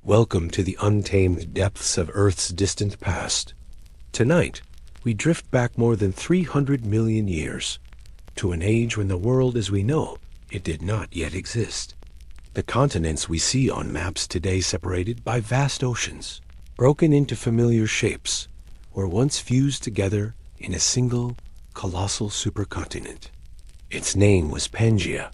Welcome to the untamed depths of Earth's distant past. Tonight, we drift back more than 300 million years, to an age when the world as we know it did not yet exist. The continents we see on maps today separated by vast oceans, broken into familiar shapes, were once fused together in a single, colossal supercontinent. Its name was Pangea.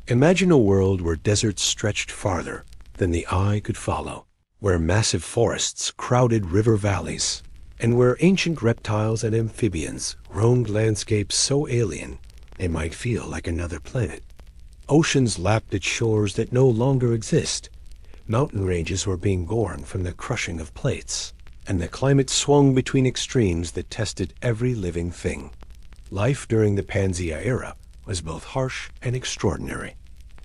Imagine a world where deserts stretched farther than the eye could follow, where massive forests crowded river valleys, and where ancient reptiles and amphibians roamed landscapes so alien they might feel like another planet. Oceans lapped at shores that no longer exist. Mountain ranges were being born from the crushing of plates, and the climate swung between extremes that tested every living thing. Life during the Pangea era was both harsh and extraordinary.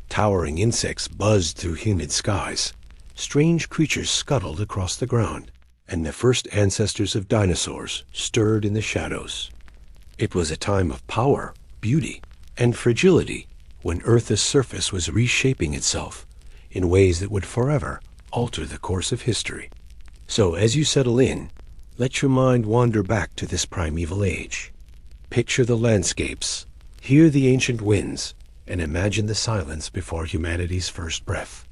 Towering insects buzzed through humid skies, strange creatures scuttled across the ground, and the first ancestors of dinosaurs stirred in the shadows. It was a time of power, beauty, and fragility, when Earth's surface was reshaping itself in ways that would forever alter the course of history. So as you settle in, let your mind wander back to this primeval age. Picture the landscapes, hear the ancient winds, and imagine the silence before humanity's first breath.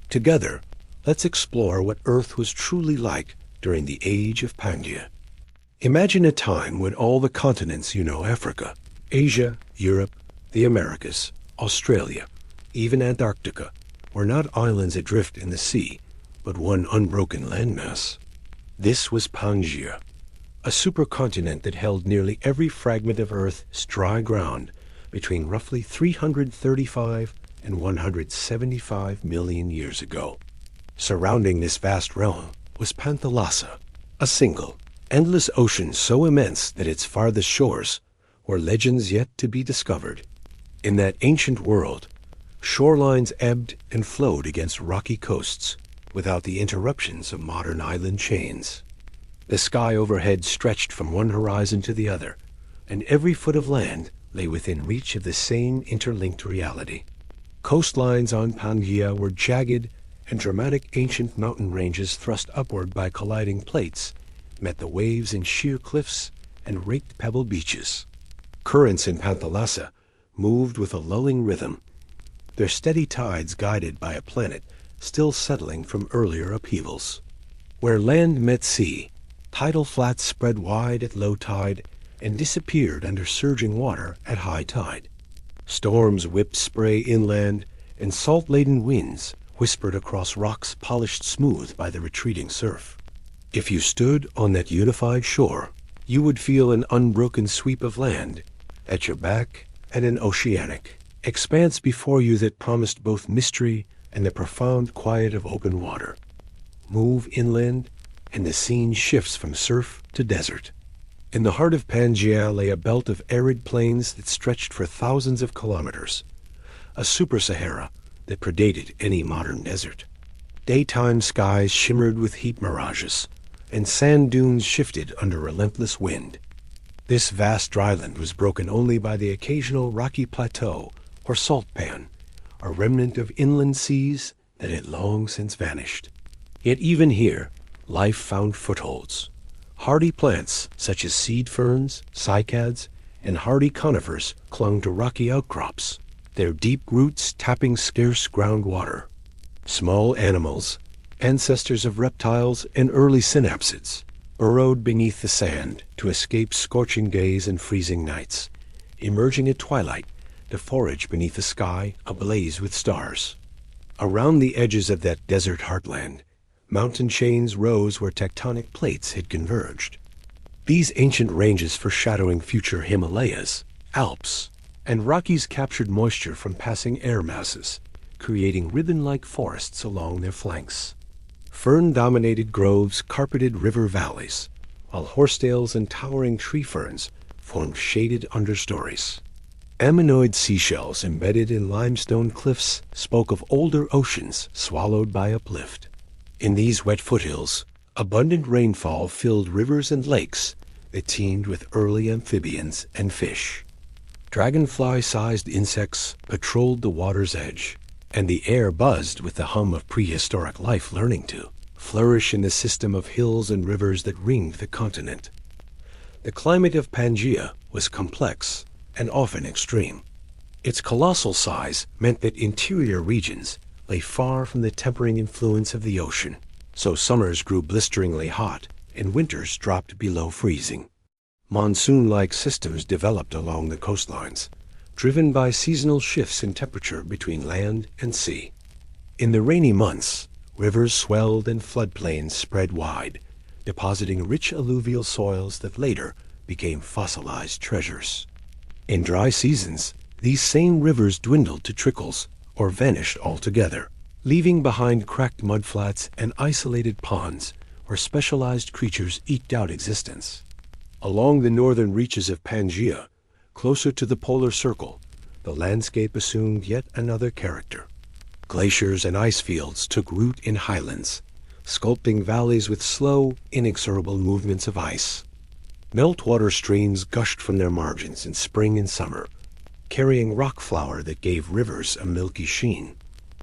Together, let's explore what Earth was truly like during the age of Pangea. Imagine a time when all the continents Africa, Asia, Europe, the Americas, Australia, even Antarctica, were not islands adrift in the sea, but one unbroken landmass. This was Pangea, a supercontinent that held nearly every fragment of Earth's dry ground between roughly 335 and 175 million years ago. Surrounding this vast realm was Pangea, a single, endless ocean so immense that its farthest shores were legends yet to be discovered. In that ancient world, shorelines ebbed and flowed against rocky coasts without the interruptions of modern island chains. The sky overhead stretched from one horizon to the other, and every foot of land lay within reach of the same interlinked reality. Coastlines on Pangea were jagged, and dramatic ancient mountain ranges thrust upward by colliding plates met the waves in sheer cliffs and raked pebble beaches. Currents in Pangea moved with a lulling rhythm, their steady tides guided by a planet still settling from earlier upheavals. Where land met sea, tidal flats spread wide at low tide and disappeared under surging water at high tide. Storms whipped spray inland, and salt-laden winds whispered across rocks polished smooth by the retreating surf. If you stood on that unified shore, you would feel an unbroken sweep of land at your back and an oceanic expanse before you that promised both mystery and the profound quiet of open water. Move inland, and the scene shifts from surf to desert. In the heart of Pangea lay a belt of arid plains that stretched for thousands of kilometers, a super-Sahara that predated any modern desert. Daytime skies shimmered with heat mirages, and sand dunes shifted under relentless wind. This vast dryland was broken only by the occasional rocky plateau or salt pan, a remnant of inland seas that had long since vanished. Yet even here, life found footholds. Hardy plants such as seed ferns, cycads, and hardy conifers clung to rocky outcrops, their deep roots tapping scarce groundwater. Small animals, ancestors of reptiles and early synapsids, burrowed beneath the sand to escape scorching days and freezing nights, emerging at twilight to forage beneath a sky ablaze with stars. Around the edges of that desert heartland, mountain chains rose where tectonic plates had converged. These ancient ranges foreshadowing future Himalayas, Alps, and Rockies captured moisture from passing air masses, creating ribbon-like forests along their flanks. Fern-dominated groves carpeted river valleys, while horsetails and towering tree ferns formed shaded understories. Ammonoid seashells embedded in limestone cliffs spoke of older oceans swallowed by uplift. In these wet foothills, abundant rainfall filled rivers and lakes that teemed with early amphibians and fish. Dragonfly-sized insects patrolled the water's edge, and the air buzzed with the hum of prehistoric life learning to flourish in the system of hills and rivers that ringed the continent. The climate of Pangea was complex and often extreme. Its colossal size meant that interior regions lay far from the tempering influence of the ocean, so summers grew blisteringly hot and winters dropped below freezing. Monsoon-like systems developed along the coastlines, driven by seasonal shifts in temperature between land and sea. In the rainy months, rivers swelled and floodplains spread wide, depositing rich alluvial soils that later became fossilized treasures. In dry seasons, these same rivers dwindled to trickles or vanished altogether, leaving behind cracked mudflats and isolated ponds where specialized creatures eked out existence. Along the northern reaches of Pangea, closer to the polar circle, the landscape assumed yet another character. Glaciers and ice fields took root in highlands, sculpting valleys with slow, inexorable movements of ice. Meltwater streams gushed from their margins in spring and summer, carrying rock flour that gave rivers a milky sheen.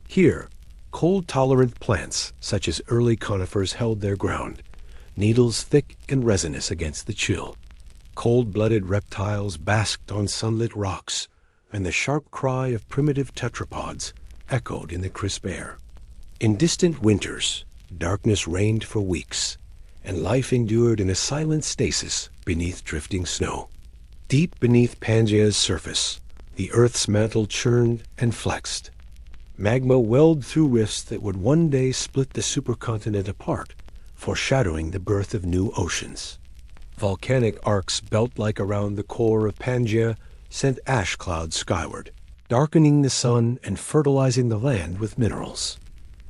Here, cold-tolerant plants such as early conifers held their ground, needles thick and resinous against the chill. Cold-blooded reptiles basked on sunlit rocks, and the sharp cry of primitive tetrapods echoed in the crisp air. In distant winters, darkness reigned for weeks, and life endured in a silent stasis beneath drifting snow. Deep beneath Pangea's surface, the Earth's mantle churned and flexed. Magma welled through rifts that would one day split the supercontinent apart, foreshadowing the birth of new oceans. Volcanic arcs belt-like around the core of Pangea sent ash clouds skyward, darkening the sun and fertilizing the land with minerals.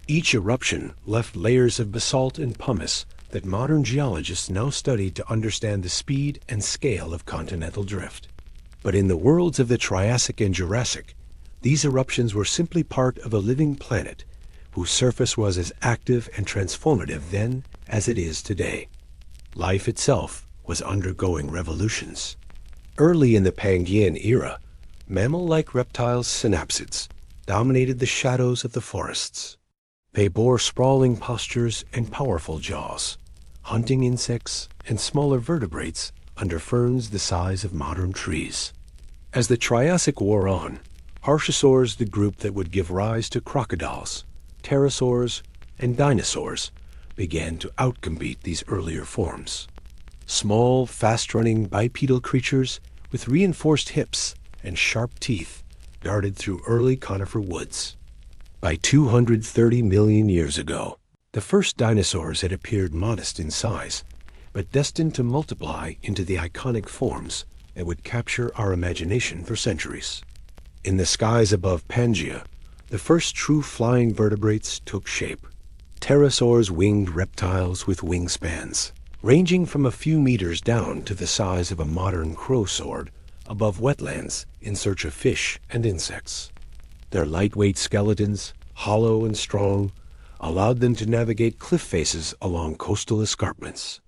Each eruption left layers of basalt and pumice that modern geologists now study to understand the speed and scale of continental drift. But in the worlds of the Triassic and Jurassic, these eruptions were simply part of a living planet whose surface was as active and transformative then as it is today. Life itself was undergoing revolutions. Early in the Pangean era, mammal-like reptiles synapsids dominated the shadows of the forests. They bore sprawling postures and powerful jaws, hunting insects and smaller vertebrates under ferns the size of modern trees. As the Triassic wore on, Harshosaurs, the group that would give rise to crocodiles, pterosaurs, and dinosaurs, began to outcompete these earlier forms. Small, fast-running bipedal creatures with reinforced hips and sharp teeth darted through early conifer woods. By 230 million years ago, the first dinosaurs had appeared modest in size, but destined to multiply into the iconic forms that would capture our imagination for centuries. In the skies above Pangea, the first true flying vertebrates took shape. Pterosaurs, winged reptiles with wingspans, ranging from a few meters down to the size of a modern crow sword above wetlands in search of fish and insects. Their lightweight skeletons, hollow and strong, allowed them to navigate cliff faces along coastal escarpments.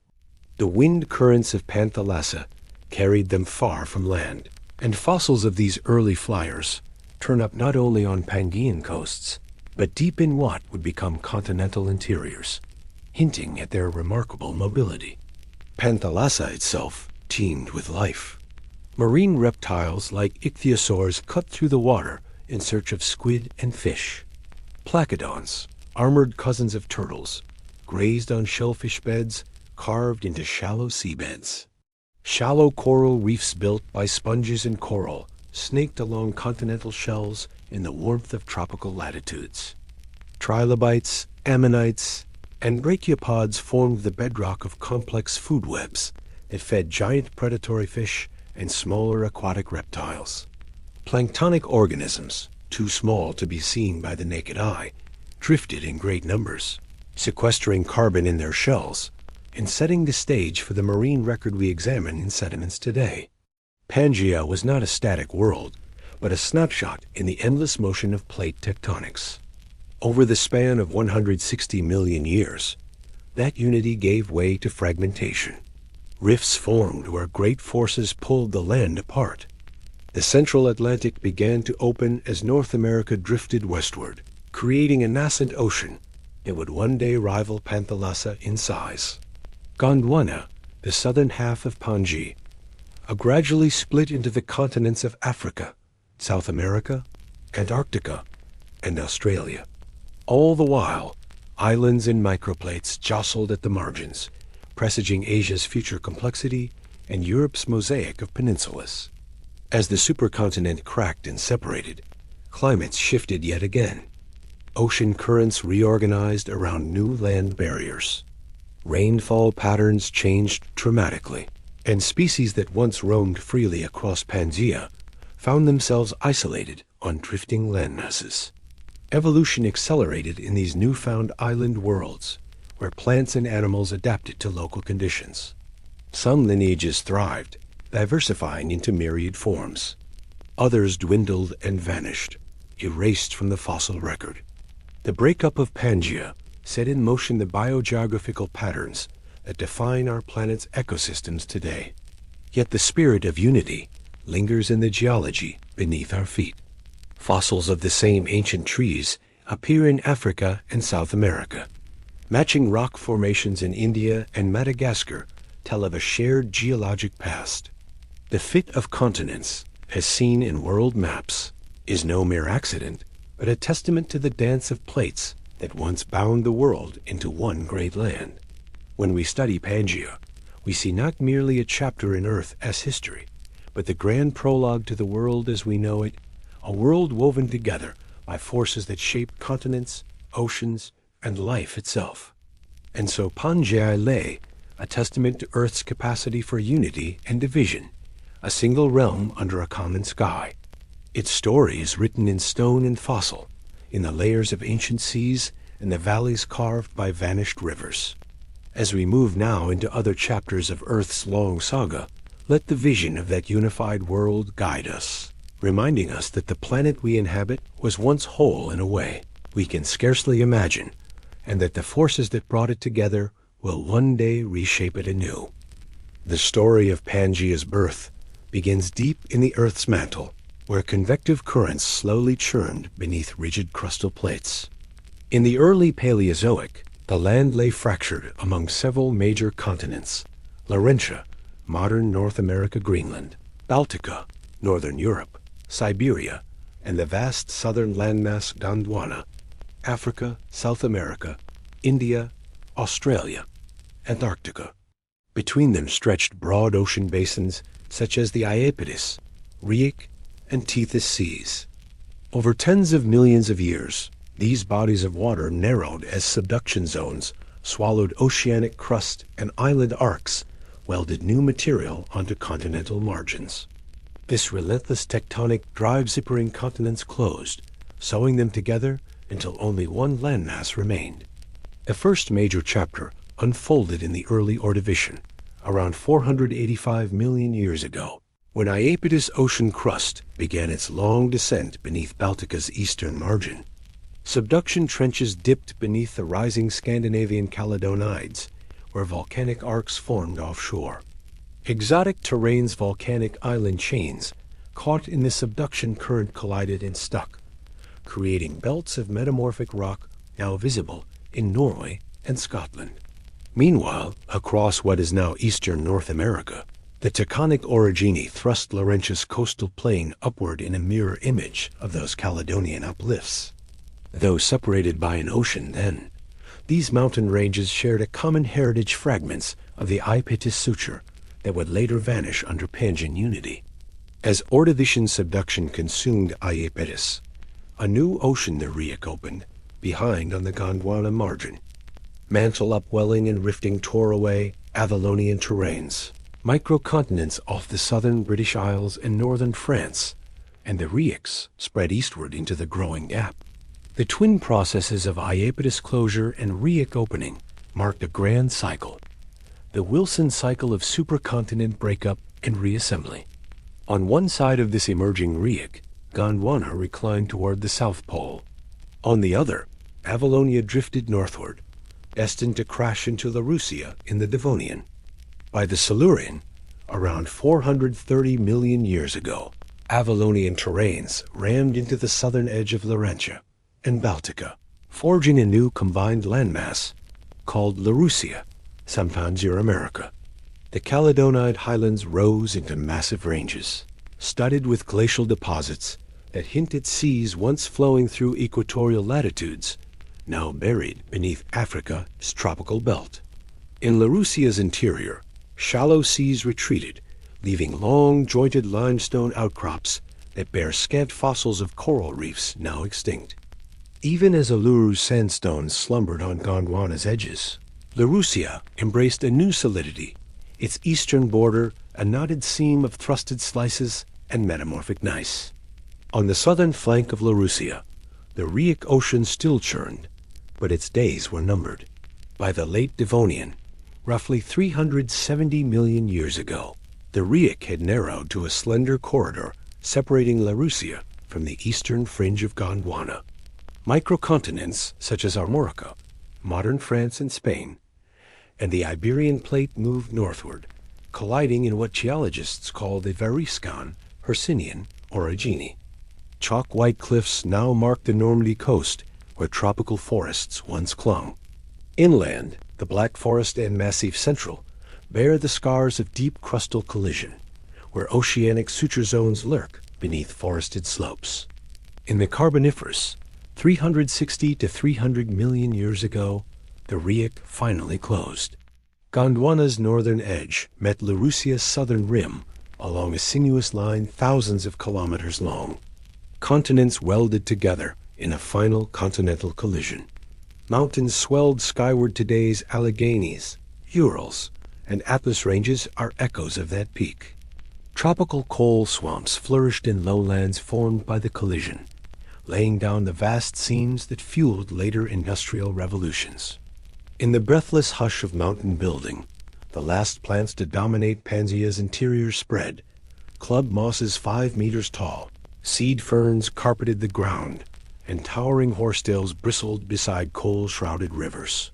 The wind currents of Panthalassa carried them far from land, and fossils of these early flyers turn up not only on Pangean coasts, but deep in what would become continental interiors, hinting at their remarkable mobility. Panthalassa itself teemed with life. Marine reptiles like ichthyosaurs cut through the water in search of squid and fish. Placoderms, armored cousins of turtles, grazed on shellfish beds carved into shallow seabeds. Shallow coral reefs built by sponges and coral snaked along continental shelves in the warmth of tropical latitudes. Trilobites, ammonites, and brachiopods formed the bedrock of complex food webs that fed giant predatory fish and smaller aquatic reptiles. Planktonic organisms, too small to be seen by the naked eye, drifted in great numbers, sequestering carbon in their shells and setting the stage for the marine record we examine in sediments today. Pangea was not a static world, but a snapshot in the endless motion of plate tectonics. Over the span of 160 million years, that unity gave way to fragmentation. Rifts formed where great forces pulled the land apart. The central Atlantic began to open as North America drifted westward, creating a nascent ocean that would one day rival Panthalassa in size. Gondwana, the southern half of Pangea, gradually split into the continents of Africa, South America, Antarctica, and Australia. All the while, islands and microplates jostled at the margins, presaging Asia's future complexity and Europe's mosaic of peninsulas. As the supercontinent cracked and separated, climates shifted yet again. Ocean currents reorganized around new land barriers. Rainfall patterns changed dramatically, and species that once roamed freely across Pangea found themselves isolated on drifting landmasses. Evolution accelerated in these newfound island worlds, where plants and animals adapted to local conditions. Some lineages thrived, diversifying into myriad forms. Others dwindled and vanished, erased from the fossil record. The breakup of Pangea set in motion the biogeographical patterns that define our planet's ecosystems today. Yet the spirit of unity lingers in the geology beneath our feet. Fossils of the same ancient trees appear in Africa and South America. Matching rock formations in India and Madagascar tell of a shared geologic past. The fit of continents, as seen in world maps, is no mere accident, but a testament to the dance of plates that once bound the world into one great land. When we study Pangea, we see not merely a chapter in Earth as history, but the grand prologue to the world as we know it, a world woven together by forces that shape continents, oceans, and life itself. And so Pangea lay, a testament to Earth's capacity for unity and division, a single realm under a common sky. Its story is written in stone and fossil, in the layers of ancient seas and the valleys carved by vanished rivers. As we move now into other chapters of Earth's long saga, let the vision of that unified world guide us, reminding us that the planet we inhabit was once whole in a way we can scarcely imagine, and that the forces that brought it together will one day reshape it anew. The story of Pangea's birth begins deep in the Earth's mantle, where convective currents slowly churned beneath rigid crustal plates. In the early Paleozoic, the land lay fractured among several major continents: Laurentia, modern North America, Greenland; Baltica, northern Europe; Siberia, and the vast southern landmass Gondwana; Africa, South America, India, Australia, Antarctica. Between them stretched broad ocean basins such as the Iapetus, Rheic, and Tethys seas. Over tens of millions of years, these bodies of water narrowed as subduction zones, swallowed oceanic crust, and island arcs welded new material onto continental margins. This relentless tectonic drive zippering continents closed, sewing them together until only one landmass remained. The first major chapter unfolded in the early Ordovician, around 485 million years ago, when Iapetus ocean crust began its long descent beneath Baltica's eastern margin. Subduction trenches dipped beneath the rising Scandinavian Caledonides, where volcanic arcs formed offshore. Exotic terrain's volcanic island chains, caught in the subduction current, collided and stuck, creating belts of metamorphic rock now visible in Norway and Scotland. Meanwhile, across what is now eastern North America, the tectonic orogeny thrust Laurentia's coastal plain upward in a mirror image of those Caledonian uplifts. Though separated by an ocean then, these mountain ranges shared a common heritage, fragments of the Iapetus suture that would later vanish under Pangean unity. As Ordovician subduction consumed Iapetus, a new ocean the Rheic opened, behind on the Gondwana margin. Mantle upwelling and rifting tore away Avalonian terrains, microcontinents off the southern British Isles and northern France, and the Rheics spread eastward into the growing gap. The twin processes of Iapetus closure and Rheic opening marked a grand cycle, the Wilson cycle of supercontinent breakup and reassembly. On one side of this emerging Rheic, Gondwana reclined toward the South Pole. On the other, Avalonia drifted northward, destined to crash into Laurussia in the Devonian. By the Silurian, around 430 million years ago, Avalonian terrains rammed into the southern edge of Laurentia, and Baltica, forging a new combined landmass called Laurussia, sometimes Euramerica. The Caledonide highlands rose into massive ranges, studded with glacial deposits that hint at seas once flowing through equatorial latitudes, now buried beneath Africa's tropical belt. In Laurussia's interior, shallow seas retreated, leaving long, jointed limestone outcrops that bear scant fossils of coral reefs now extinct. Even as Uluru's sandstones slumbered on Gondwana's edges, Laurussia embraced a new solidity, its eastern border a knotted seam of thrusted slices and metamorphic gneiss. On the southern flank of Laurussia, the Rheic Ocean still churned, but its days were numbered. By the late Devonian, roughly 370 million years ago, the Rheic had narrowed to a slender corridor separating Laurussia from the eastern fringe of Gondwana. Microcontinents such as Armorica, modern France and Spain, and the Iberian Plate moved northward, colliding in what geologists call the Variscan, Hercynian, orogeny. Chalk-white cliffs now mark the Normandy coast, where tropical forests once clung. Inland, the Black Forest and Massif Central bear the scars of deep crustal collision, where oceanic suture zones lurk beneath forested slopes. In the Carboniferous, 360 to 300 million years ago, the Rheic finally closed. Gondwana's northern edge met Laurussia's southern rim along a sinuous line thousands of kilometers long. Continents welded together in a final continental collision. Mountains swelled skyward. Today's Alleghenies, Urals, and Atlas ranges are echoes of that peak. Tropical coal swamps flourished in lowlands formed by the collision, laying down the vast seams that fueled later industrial revolutions. In the breathless hush of mountain building, the last plants to dominate Pangea's interior spread. Club mosses 5 meters tall, seed ferns carpeted the ground, and towering horsetails bristled beside coal-shrouded rivers.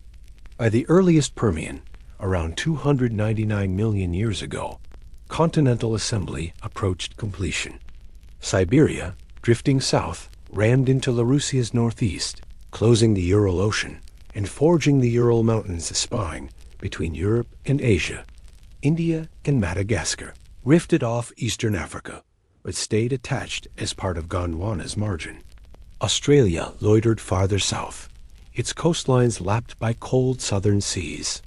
By the earliest Permian, around 299 million years ago, continental assembly approached completion. Siberia, drifting south, rammed into Laurussia's northeast, closing the Ural Ocean and forging the Ural Mountains a spine between Europe and Asia. India and Madagascar rifted off eastern Africa, but stayed attached as part of Gondwana's margin. Australia loitered farther south, its coastlines lapped by cold southern seas.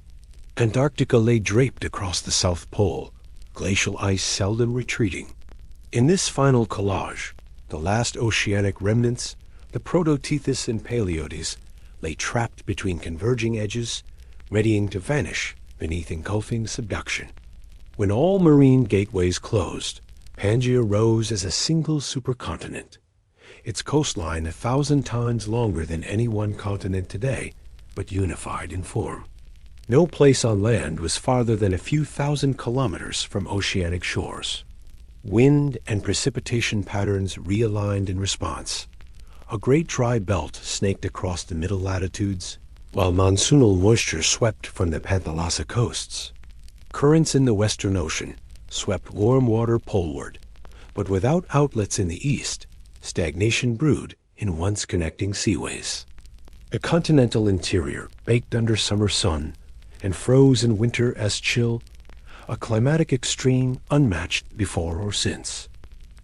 Antarctica lay draped across the South Pole, glacial ice seldom retreating. In this final collage, the last oceanic remnants, the Prototethys and Paleotes, lay trapped between converging edges, readying to vanish beneath engulfing subduction. When all marine gateways closed, Pangea rose as a single supercontinent, its coastline 1,000 times longer than any one continent today, but unified in form. No place on land was farther than a few thousand kilometers from oceanic shores. Wind and precipitation patterns realigned in response. A great dry belt snaked across the middle latitudes, while monsoonal moisture swept from the Panthalassa coasts. Currents in the Western Ocean swept warm water poleward, but without outlets in the east, stagnation brewed in once connecting seaways. A continental interior baked under summer sun and froze in winter as chill, a climatic extreme unmatched before or since.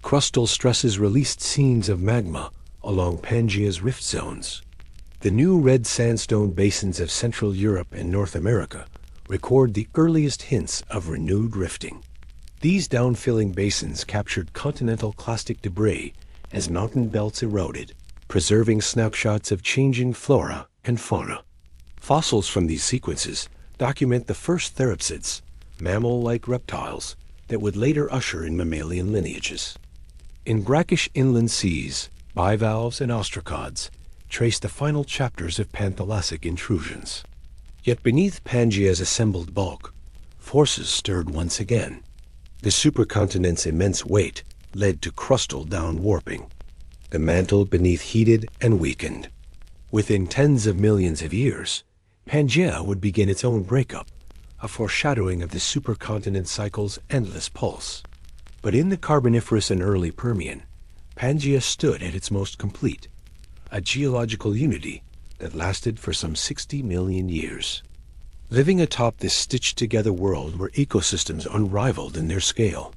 Crustal stresses released scenes of magma along Pangea's rift zones. The new red sandstone basins of Central Europe and North America record the earliest hints of renewed rifting. These downfilling basins captured continental clastic debris as mountain belts eroded, preserving snapshots of changing flora and fauna. Fossils from these sequences document the first therapsids, mammal-like reptiles, that would later usher in mammalian lineages. In brackish inland seas, bivalves and ostracods trace the final chapters of panthalassic intrusions. Yet beneath Pangea's assembled bulk, forces stirred once again. The supercontinent's immense weight led to crustal downwarping. The mantle beneath heated and weakened. Within tens of millions of years, Pangea would begin its own breakup, a foreshadowing of the supercontinent cycle's endless pulse. But in the Carboniferous and early Permian, Pangea stood at its most complete, a geological unity that lasted for some 60 million years. Living atop this stitched-together world were ecosystems unrivaled in their scale.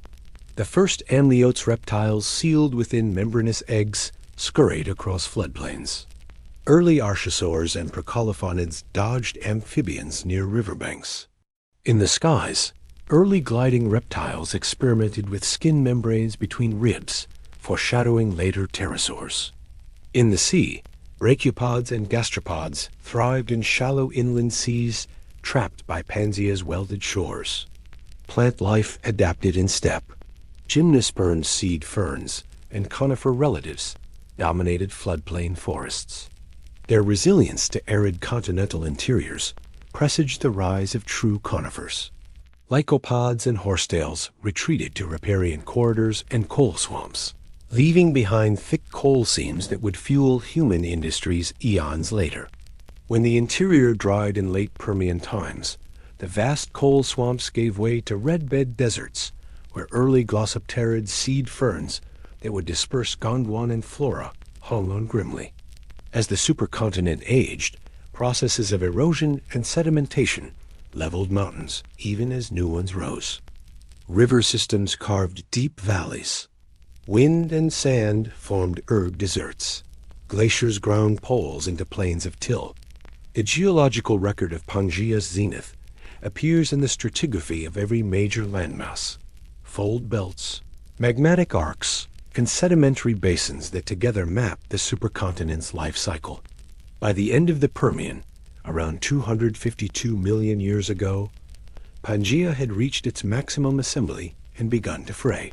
The first amniotes reptiles, sealed within membranous eggs, scurried across floodplains. Early archosaurs and procolophonids dodged amphibians near riverbanks. In the skies, early gliding reptiles experimented with skin membranes between ribs, foreshadowing later pterosaurs. In the sea, brachiopods and gastropods thrived in shallow inland seas trapped by Pangea's welded shores. Plant life adapted in steppe. Gymnosperm seed ferns and conifer relatives dominated floodplain forests. Their resilience to arid continental interiors presaged the rise of true conifers. Lycopods and horsetails retreated to riparian corridors and coal swamps, leaving behind thick coal seams that would fuel human industries eons later. When the interior dried in late Permian times, the vast coal swamps gave way to red-bed deserts, where early glossopterid seed ferns that would disperse Gondwanan flora hung on grimly. As the supercontinent aged, processes of erosion and sedimentation leveled mountains even as new ones rose. River systems carved deep valleys. Wind and sand formed erg deserts. Glaciers ground poles into plains of till. The geological record of Pangea's zenith appears in the stratigraphy of every major landmass. Fold belts, magmatic arcs, and sedimentary basins that together map the supercontinent's life cycle. By the end of the Permian, around 252 million years ago, Pangea had reached its maximum assembly and begun to fray.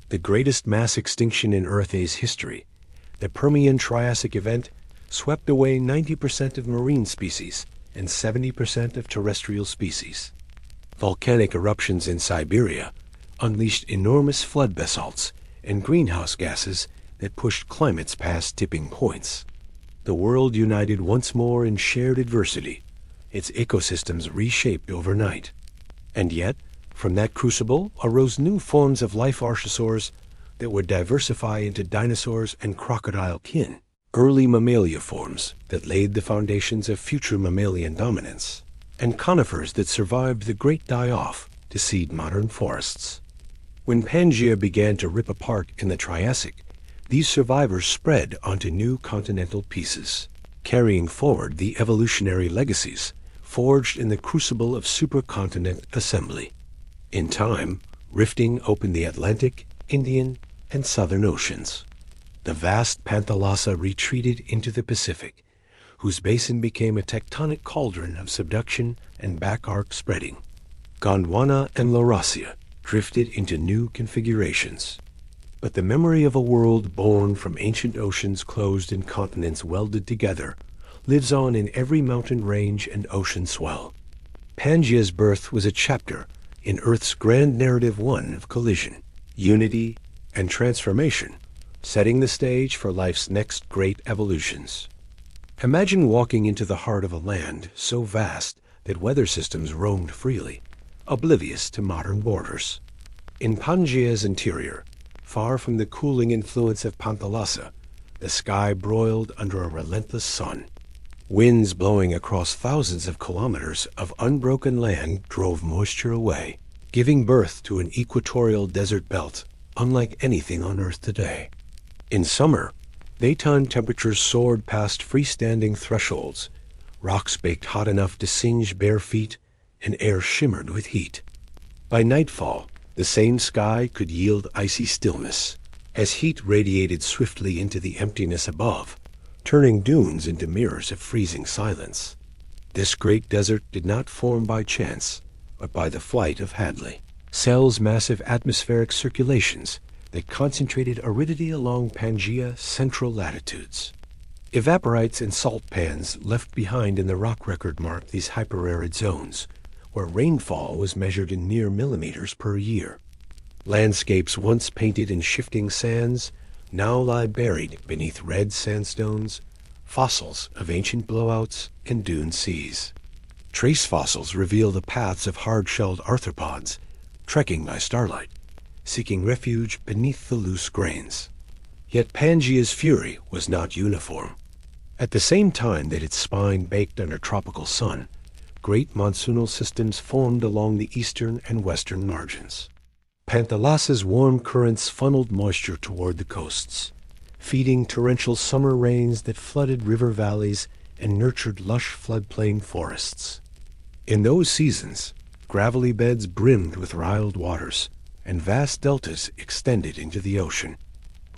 The greatest mass extinction in Earth's history, the Permian-Triassic event, swept away 90% of marine species and 70% of terrestrial species. Volcanic eruptions in Siberia unleashed enormous flood basalts and greenhouse gases that pushed climates past tipping points. The world united once more in shared adversity, its ecosystems reshaped overnight. And yet, from that crucible arose new forms of life archosaurs that would diversify into dinosaurs and crocodile kin, early mammalia forms that laid the foundations of future mammalian dominance, and conifers that survived the great die-off to seed modern forests. When Pangea began to rip apart in the Triassic, these survivors spread onto new continental pieces, carrying forward the evolutionary legacies forged in the crucible of supercontinent assembly. In time, rifting opened the Atlantic, Indian, and Southern Oceans. The vast Panthalassa retreated into the Pacific, whose basin became a tectonic cauldron of subduction and back-arc spreading. Gondwana and Laurasia drifted into new configurations. But the memory of a world born from ancient oceans closed and continents welded together lives on in every mountain range and ocean swell. Pangea's birth was a chapter in Earth's grand narrative one of collision, unity, and transformation, setting the stage for life's next great evolutions. Imagine walking into the heart of a land so vast that weather systems roamed freely, oblivious to modern borders. In Pangea's interior, far from the cooling influence of Panthalassa, the sky broiled under a relentless sun. Winds blowing across thousands of kilometers of unbroken land drove moisture away, giving birth to an equatorial desert belt unlike anything on Earth today. In summer, daytime temperatures soared past freestanding thresholds, rocks baked hot enough to singe bare feet, and air shimmered with heat. By nightfall, the same sky could yield icy stillness, as heat radiated swiftly into the emptiness above, turning dunes into mirrors of freezing silence. This great desert did not form by chance, but by the flight of Hadley, Cell's massive atmospheric circulations that concentrated aridity along Pangea's central latitudes. Evaporites and salt pans left behind in the rock record mark these hyperarid zones, where rainfall was measured in near millimeters per year. Landscapes once painted in shifting sands now lie buried beneath red sandstones, fossils of ancient blowouts and dune seas. Trace fossils reveal the paths of hard-shelled arthropods, trekking by starlight, seeking refuge beneath the loose grains. Yet Pangea's fury was not uniform. At the same time that its spine baked under tropical sun, great monsoonal systems formed along the eastern and western margins. Panthelas's warm currents funneled moisture toward the coasts, feeding torrential summer rains that flooded river valleys and nurtured lush floodplain forests. In those seasons, gravelly beds brimmed with riled waters, and vast deltas extended into the ocean.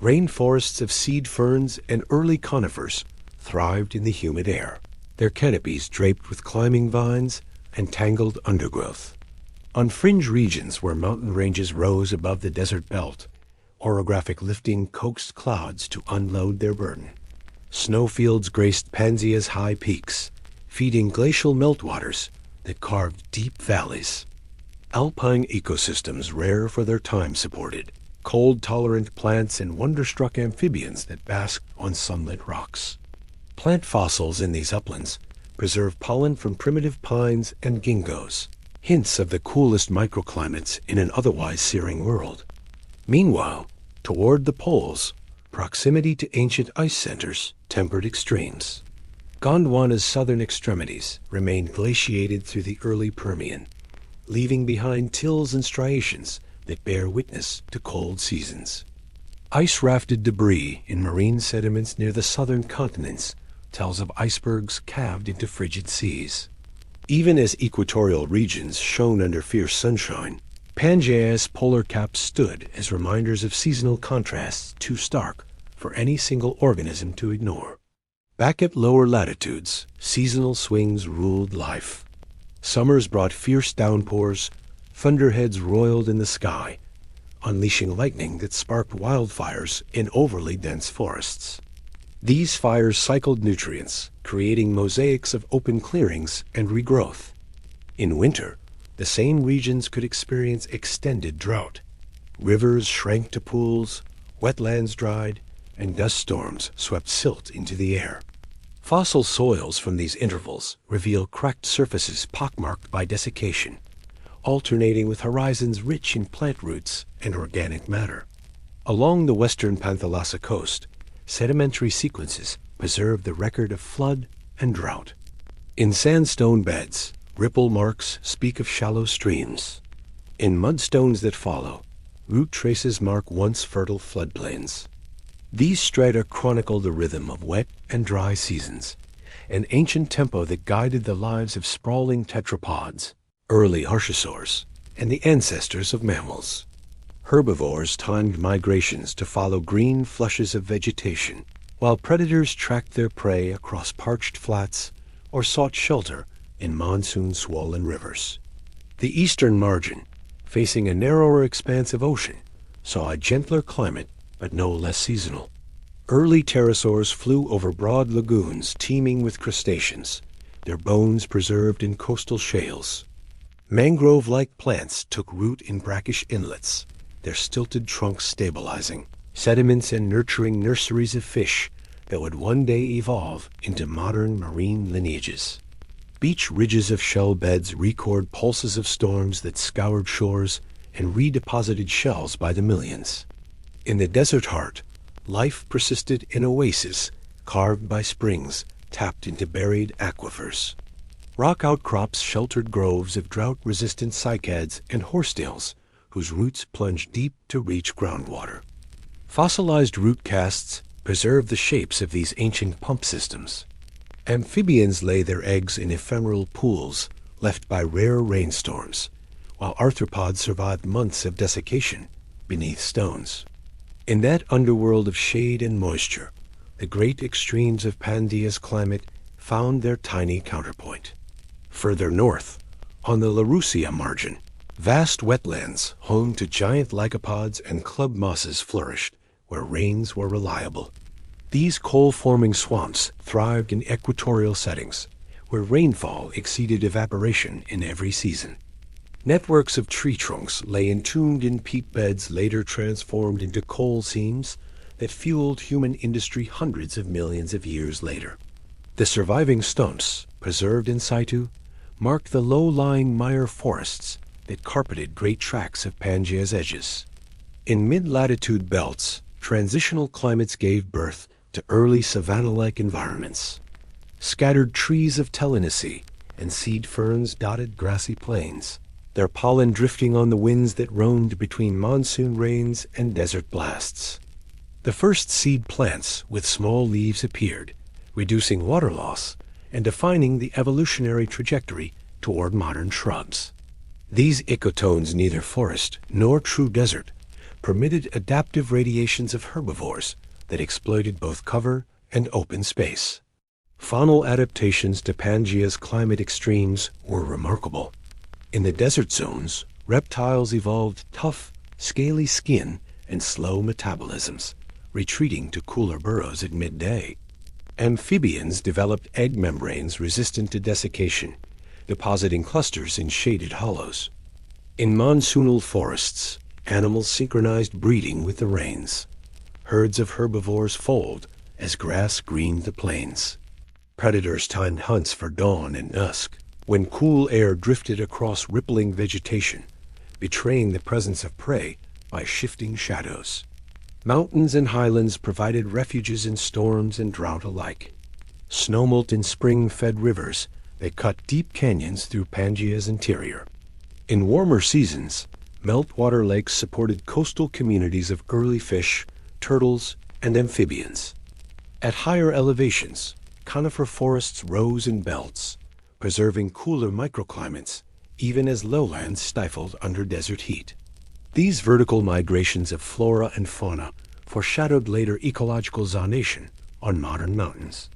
Rainforests of seed ferns and early conifers thrived in the humid air, their canopies draped with climbing vines and tangled undergrowth. On fringe regions where mountain ranges rose above the desert belt, orographic lifting coaxed clouds to unload their burden. Snowfields graced Pangea's high peaks, feeding glacial meltwaters that carved deep valleys. Alpine ecosystems rare for their time supported, cold-tolerant plants and wonderstruck amphibians that basked on sunlit rocks. Plant fossils in these uplands preserve pollen from primitive pines and ginkgos, hints of the coolest microclimates in an otherwise searing world. Meanwhile, toward the poles, proximity to ancient ice centers tempered extremes. Gondwana's southern extremities remained glaciated through the early Permian, leaving behind tills and striations that bear witness to cold seasons. Ice-rafted debris in marine sediments near the southern continents tells of icebergs calved into frigid seas. Even as equatorial regions shone under fierce sunshine, Pangea's polar caps stood as reminders of seasonal contrasts too stark for any single organism to ignore. Back at lower latitudes, seasonal swings ruled life. Summers brought fierce downpours, thunderheads roiled in the sky, unleashing lightning that sparked wildfires in overly dense forests. These fires cycled nutrients, creating mosaics of open clearings and regrowth. In winter, the same regions could experience extended drought. Rivers shrank to pools, wetlands dried, and dust storms swept silt into the air. Fossil soils from these intervals reveal cracked surfaces pockmarked by desiccation, alternating with horizons rich in plant roots and organic matter. Along the western Panthalassa coast, sedimentary sequences preserve the record of flood and drought. In sandstone beds, ripple marks speak of shallow streams. In mudstones that follow, root traces mark once fertile floodplains. These strata chronicle the rhythm of wet and dry seasons, an ancient tempo that guided the lives of sprawling tetrapods, early archosaurs, and the ancestors of mammals. Herbivores timed migrations to follow green flushes of vegetation, while predators tracked their prey across parched flats or sought shelter in monsoon-swollen rivers. The eastern margin, facing a narrower expanse of ocean, saw a gentler climate but no less seasonal. Early pterosaurs flew over broad lagoons teeming with crustaceans, their bones preserved in coastal shales. Mangrove-like plants took root in brackish inlets, their stilted trunks stabilizing, sediments and nurturing nurseries of fish that would one day evolve into modern marine lineages. Beach ridges of shell beds record pulses of storms that scoured shores and redeposited shells by the millions. In the desert heart, life persisted in oases carved by springs tapped into buried aquifers. Rock outcrops sheltered groves of drought-resistant cycads and horsetails whose roots plunged deep to reach groundwater. Fossilized root casts preserve the shapes of these ancient pump systems. Amphibians lay their eggs in ephemeral pools left by rare rainstorms, while arthropods survived months of desiccation beneath stones. In that underworld of shade and moisture, the great extremes of Pangea's climate found their tiny counterpoint. Further north, on the Laurussia margin, vast wetlands home to giant lycopods and club mosses flourished where rains were reliable. These coal-forming swamps thrived in equatorial settings, where rainfall exceeded evaporation in every season. Networks of tree trunks lay entombed in peat beds later transformed into coal seams that fueled human industry hundreds of millions of years later. The surviving stumps, preserved in situ, marked the low-lying mire forests that carpeted great tracts of Pangea's edges. In mid-latitude belts, transitional climates gave birth to early savanna-like environments. Scattered trees of Telenaceae and seed ferns dotted grassy plains, their pollen drifting on the winds that roamed between monsoon rains and desert blasts. The first seed plants with small leaves appeared, reducing water loss and defining the evolutionary trajectory toward modern shrubs. These ecotones, neither forest nor true desert, permitted adaptive radiations of herbivores that exploited both cover and open space. Faunal adaptations to Pangea's climate extremes were remarkable. In the desert zones, reptiles evolved tough, scaly skin and slow metabolisms, retreating to cooler burrows at midday. Amphibians developed egg membranes resistant to desiccation, depositing clusters in shaded hollows. In monsoonal forests, animals synchronized breeding with the rains. Herds of herbivores foaled as grass greened the plains. Predators timed hunts for dawn and dusk, when cool air drifted across rippling vegetation, betraying the presence of prey by shifting shadows. Mountains and highlands provided refuges in storms and drought alike. Snowmelt in spring fed rivers that cut deep canyons through Pangea's interior. In warmer seasons, meltwater lakes supported coastal communities of early fish, turtles, and amphibians. At higher elevations, conifer forests rose in belts, preserving cooler microclimates, even as lowlands stifled under desert heat. These vertical migrations of flora and fauna foreshadowed later ecological zonation on modern mountains.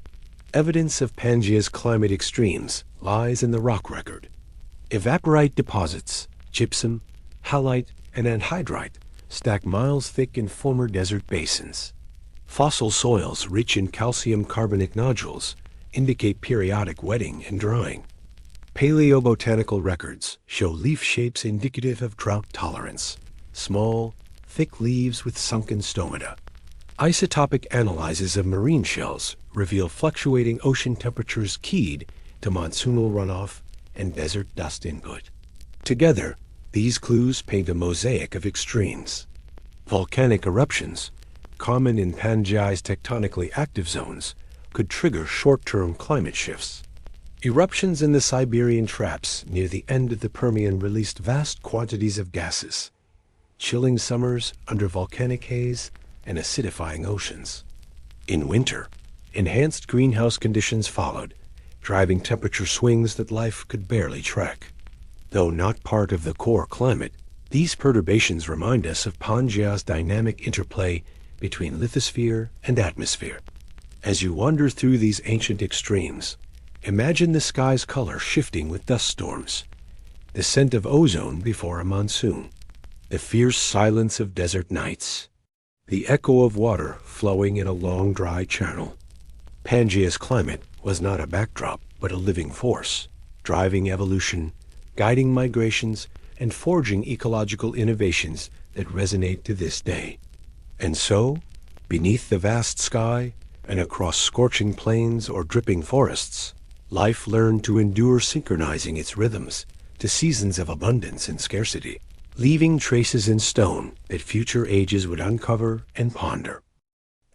Evidence of Pangea's climate extremes lies in the rock record. Evaporite deposits, gypsum, halite, and anhydrite, stack miles thick in former desert basins. Fossil soils rich in calcium carbonate nodules indicate periodic wetting and drying. Paleobotanical records show leaf shapes indicative of drought tolerance, small, thick leaves with sunken stomata. Isotopic analyses of marine shells reveal fluctuating ocean temperatures keyed to monsoonal runoff and desert dust input. Together, these clues paint a mosaic of extremes. Volcanic eruptions, common in Pangea's tectonically active zones, could trigger short-term climate shifts. Eruptions in the Siberian traps near the end of the Permian released vast quantities of gases, chilling summers under volcanic haze and acidifying oceans. In winter, enhanced greenhouse conditions followed, driving temperature swings that life could barely track. Though not part of the core climate, these perturbations remind us of Pangea's dynamic interplay between lithosphere and atmosphere. As you wander through these ancient extremes, imagine the sky's color shifting with dust storms, the scent of ozone before a monsoon, the fierce silence of desert nights, the echo of water flowing in a long dry channel. Pangea's climate was not a backdrop, but a living force, driving evolution, guiding migrations, and forging ecological innovations that resonate to this day. And so, beneath the vast sky and across scorching plains or dripping forests, life learned to endure, synchronizing its rhythms to seasons of abundance and scarcity, leaving traces in stone that future ages would uncover and ponder.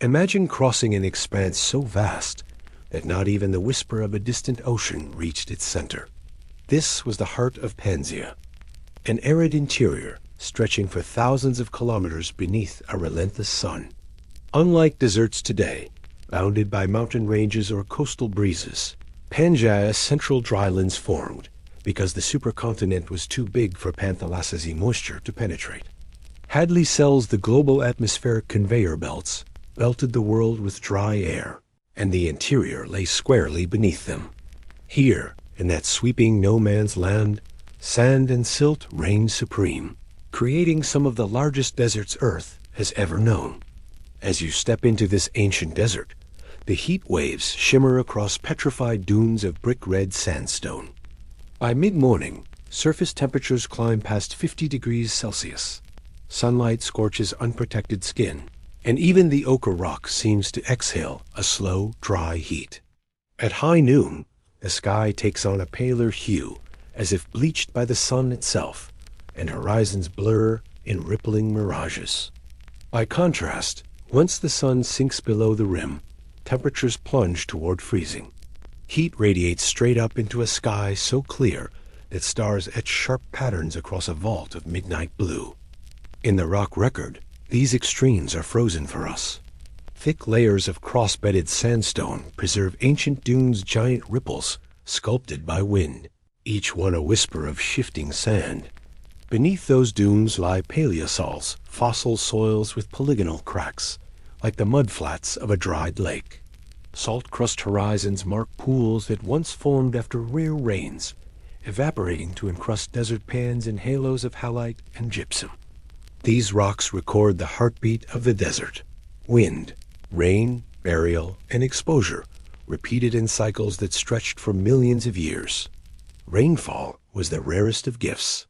Imagine crossing an expanse so vast that not even the whisper of a distant ocean reached its center. This was the heart of Pangea, an arid interior stretching for thousands of kilometers beneath a relentless sun. Unlike deserts today, bounded by mountain ranges or coastal breezes, Pangea's central drylands formed because the supercontinent was too big for Panthalassese moisture to penetrate. Hadley cells, the global atmospheric conveyor belts, belted the world with dry air, and the interior lay squarely beneath them. Here, in that sweeping no-man's land, sand and silt reigned supreme, creating some of the largest deserts Earth has ever known. As you step into this ancient desert, the heat waves shimmer across petrified dunes of brick-red sandstone. By mid-morning, surface temperatures climb past 50 degrees Celsius. Sunlight scorches unprotected skin, and even the ochre rock seems to exhale a slow, dry heat. At high noon, the sky takes on a paler hue, as if bleached by the sun itself, and horizons blur in rippling mirages. By contrast, once the sun sinks below the rim, temperatures plunge toward freezing. Heat radiates straight up into a sky so clear that stars etch sharp patterns across a vault of midnight blue. In the rock record, these extremes are frozen for us. Thick layers of cross-bedded sandstone preserve ancient dunes' giant ripples, sculpted by wind, each one a whisper of shifting sand. Beneath those dunes lie paleosols, fossil soils with polygonal cracks, like the mudflats of a dried lake. Salt-crust horizons mark pools that once formed after rare rains, evaporating to encrust desert pans in halos of halite and gypsum. These rocks record the heartbeat of the desert: wind, rain, burial, and exposure, repeated in cycles that stretched for millions of years. Rainfall was the rarest of gifts.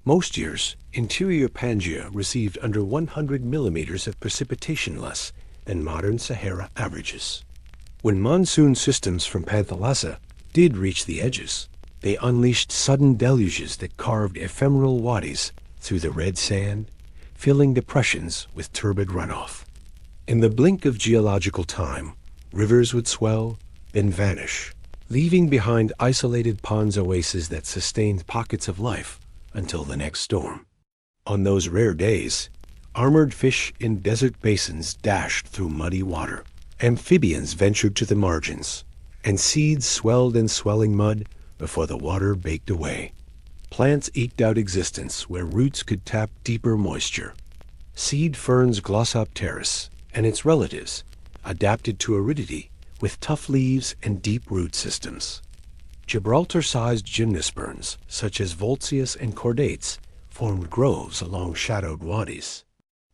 Most years, interior Pangea received under 100 millimeters of precipitation less than modern Sahara averages. When monsoon systems from Panthalassa did reach the edges, they unleashed sudden deluges that carved ephemeral wadis through the red sand, filling depressions with turbid runoff. In the blink of geological time, rivers would swell, then vanish, leaving behind isolated ponds oases that sustained pockets of life until the next storm. On those rare days, armored fish in desert basins dashed through muddy water. Amphibians ventured to the margins, and seeds swelled in swelling mud before the water baked away. Plants eked out existence where roots could tap deeper moisture. Seed ferns Glossopteris and its relatives adapted to aridity with tough leaves and deep root systems. Gibraltar-sized gymnosperms, such as Voltzius and chordates, formed groves along shadowed wadis.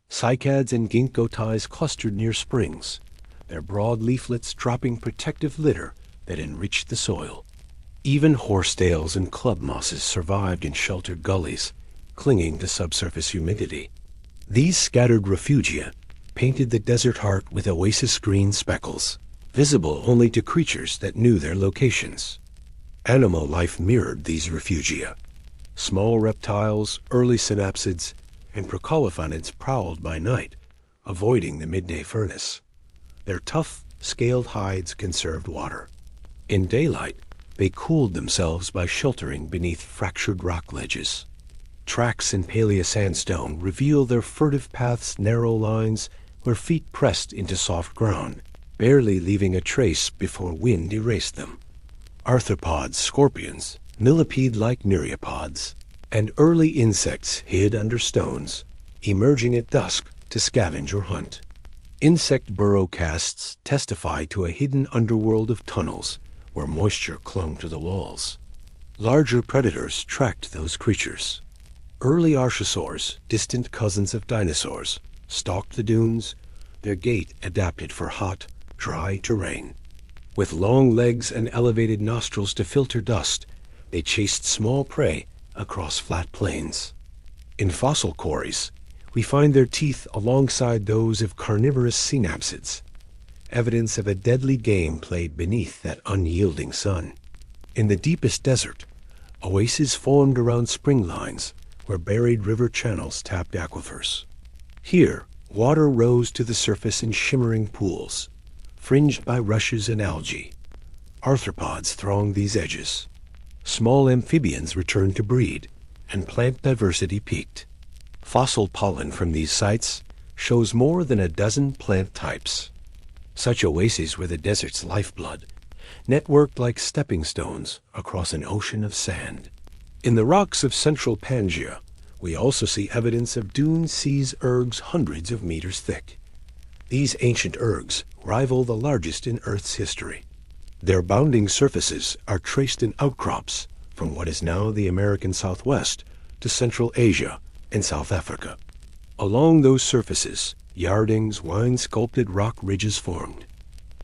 Cycads and ginkgo ties clustered near springs, their broad leaflets dropping protective litter that enriched the soil. Even horsetails and club mosses survived in sheltered gullies, clinging to subsurface humidity. These scattered refugia painted the desert heart with oasis-green speckles, visible only to creatures that knew their locations. Animal life mirrored these refugia. Small reptiles, early synapsids, and procolophonids prowled by night, avoiding the midday furnace. Their tough, scaled hides conserved water. In daylight, they cooled themselves by sheltering beneath fractured rock ledges. Tracks in paleosandstone reveal their furtive paths' narrow lines where feet pressed into soft ground, barely leaving a trace before wind erased them. Arthropods, scorpions, millipede-like myriapods, and early insects hid under stones, emerging at dusk to scavenge or hunt. Insect burrow casts testify to a hidden underworld of tunnels where moisture clung to the walls. Larger predators tracked those creatures. Early archosaurs, distant cousins of dinosaurs, stalked the dunes, their gait adapted for hot, dry terrain. With long legs and elevated nostrils to filter dust, they chased small prey across flat plains. In fossil quarries, we find their teeth alongside those of carnivorous synapsids, evidence of a deadly game played beneath that unyielding sun. In the deepest desert, oases formed around spring lines where buried river channels tapped aquifers. Here, water rose to the surface in shimmering pools, fringed by rushes and algae. Arthropods thronged these edges. Small amphibians returned to breed, and plant diversity peaked. Fossil pollen from these sites shows more than a dozen plant types. Such oases were the desert's lifeblood, networked like stepping stones across an ocean of sand. In the rocks of central Pangea, we also see evidence of dune seas ergs hundreds of meters thick. These ancient ergs rival the largest in Earth's history. Their bounding surfaces are traced in outcrops from what is now the American Southwest to Central Asia and South Africa. Along those surfaces, Yarding's wine-sculpted rock ridges formed.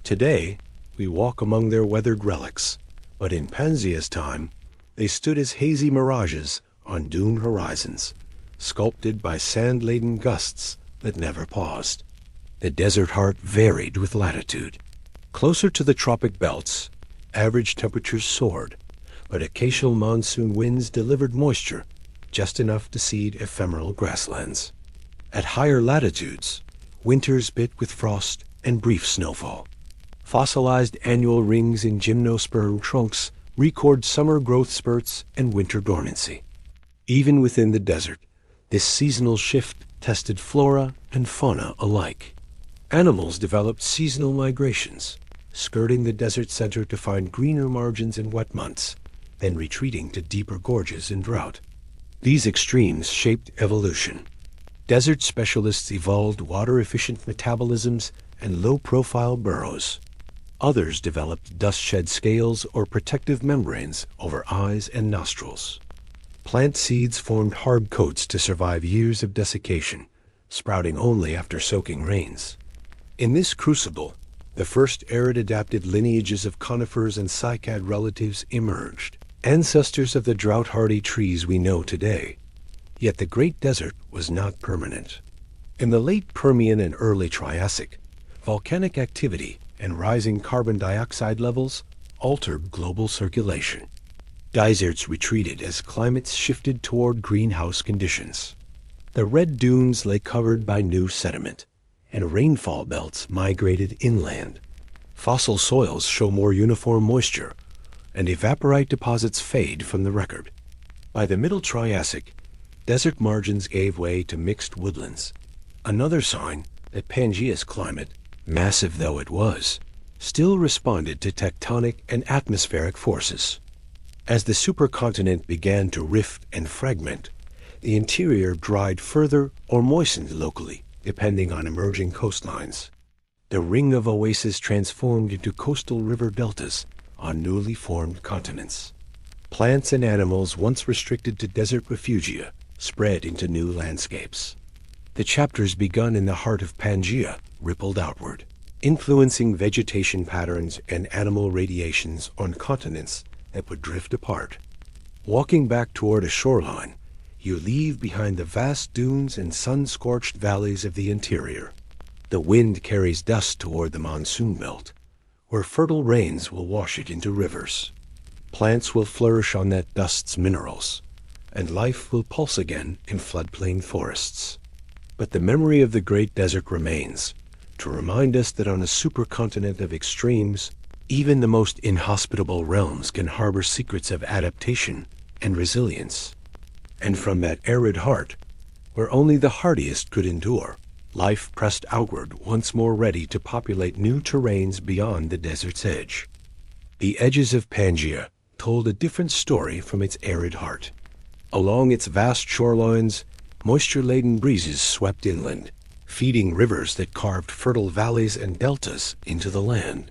Today, we walk among their weathered relics, but in Pangea's time, they stood as hazy mirages on dune horizons, sculpted by sand-laden gusts that never paused. The desert heart varied with latitude. Closer to the tropic belts, average temperatures soared, but occasional monsoon winds delivered moisture, just enough to seed ephemeral grasslands. At higher latitudes, winters bit with frost and brief snowfall. Fossilized annual rings in gymnosperm trunks record summer growth spurts and winter dormancy. Even within the desert, this seasonal shift tested flora and fauna alike. Animals developed seasonal migrations, skirting the desert center to find greener margins in wet months, then retreating to deeper gorges in drought. These extremes shaped evolution. Desert specialists evolved water-efficient metabolisms and low-profile burrows. Others developed dust-shed scales or protective membranes over eyes and nostrils. Plant seeds formed hard coats to survive years of desiccation, sprouting only after soaking rains. In this crucible, the first arid-adapted lineages of conifers and cycad relatives emerged, ancestors of the drought-hardy trees we know today. Yet the Great Desert was not permanent. In the late Permian and early Triassic, volcanic activity and rising carbon dioxide levels altered global circulation. Deserts retreated as climates shifted toward greenhouse conditions. The red dunes lay covered by new sediment, and rainfall belts migrated inland. Fossil soils show more uniform moisture, and evaporite deposits fade from the record. By the Middle Triassic, desert margins gave way to mixed woodlands, another sign that Pangea's climate, massive though it was, still responded to tectonic and atmospheric forces. As the supercontinent began to rift and fragment, the interior dried further or moistened locally, depending on emerging coastlines. The ring of oases transformed into coastal river deltas on newly formed continents. Plants and animals once restricted to desert refugia spread into new landscapes. The chapters begun in the heart of Pangea rippled outward, influencing vegetation patterns and animal radiations on continents that would drift apart. Walking back toward a shoreline, you leave behind the vast dunes and sun-scorched valleys of the interior. The wind carries dust toward the monsoon belt, where fertile rains will wash it into rivers. Plants will flourish on that dust's minerals, and life will pulse again in floodplain forests. But the memory of the Great Desert remains, to remind us that on a supercontinent of extremes, even the most inhospitable realms can harbor secrets of adaptation and resilience. And from that arid heart, where only the hardiest could endure, life pressed outward once more ready to populate new terrains beyond the desert's edge. The edges of Pangea told a different story from its arid heart. Along its vast shorelines, moisture-laden breezes swept inland, feeding rivers that carved fertile valleys and deltas into the land.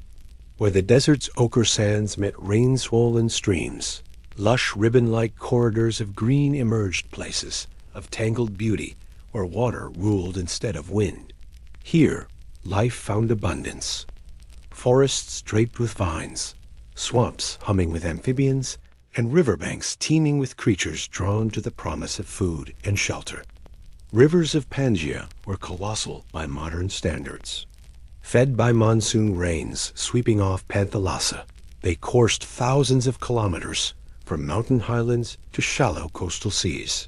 Where the desert's ochre sands met rain-swollen streams, lush ribbon-like corridors of green emerged places of tangled beauty where water ruled instead of wind. Here, life found abundance. Forests draped with vines, swamps humming with amphibians, and riverbanks teeming with creatures drawn to the promise of food and shelter. Rivers of Pangea were colossal by modern standards. Fed by monsoon rains sweeping off Panthalassa, they coursed thousands of kilometers from mountain highlands to shallow coastal seas.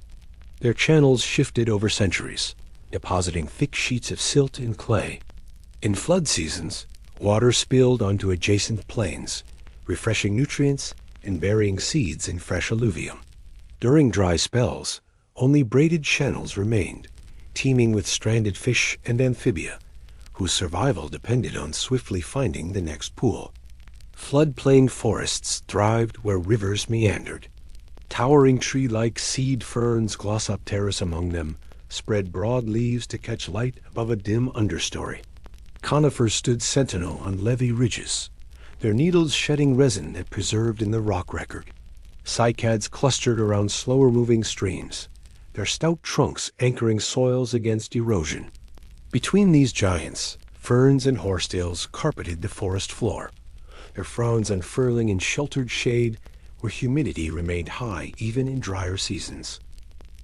Their channels shifted over centuries, depositing thick sheets of silt and clay. In flood seasons, water spilled onto adjacent plains, refreshing nutrients and burying seeds in fresh alluvium. During dry spells, only braided channels remained, teeming with stranded fish and amphibia, whose survival depended on swiftly finding the next pool. Floodplain forests thrived where rivers meandered. Towering tree-like seed ferns, Glossopteris among them, spread broad leaves to catch light above a dim understory. Conifers stood sentinel on levee ridges, their needles shedding resin that preserved in the rock record. Cycads clustered around slower-moving streams, their stout trunks anchoring soils against erosion. Between these giants, ferns and horsetails carpeted the forest floor, their fronds unfurling in sheltered shade where humidity remained high even in drier seasons.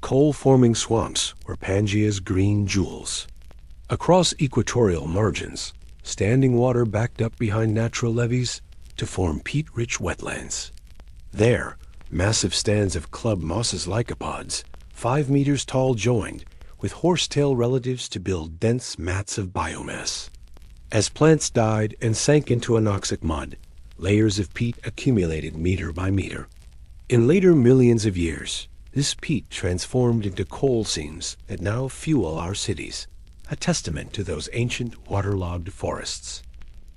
Coal-forming swamps were Pangea's green jewels. Across equatorial margins, standing water backed up behind natural levees to form peat-rich wetlands. There, massive stands of club mosses lycopods, 5 meters tall, joined with horsetail relatives to build dense mats of biomass. As plants died and sank into anoxic mud, layers of peat accumulated meter by meter. In later millions of years, this peat transformed into coal seams that now fuel our cities, a testament to those ancient waterlogged forests.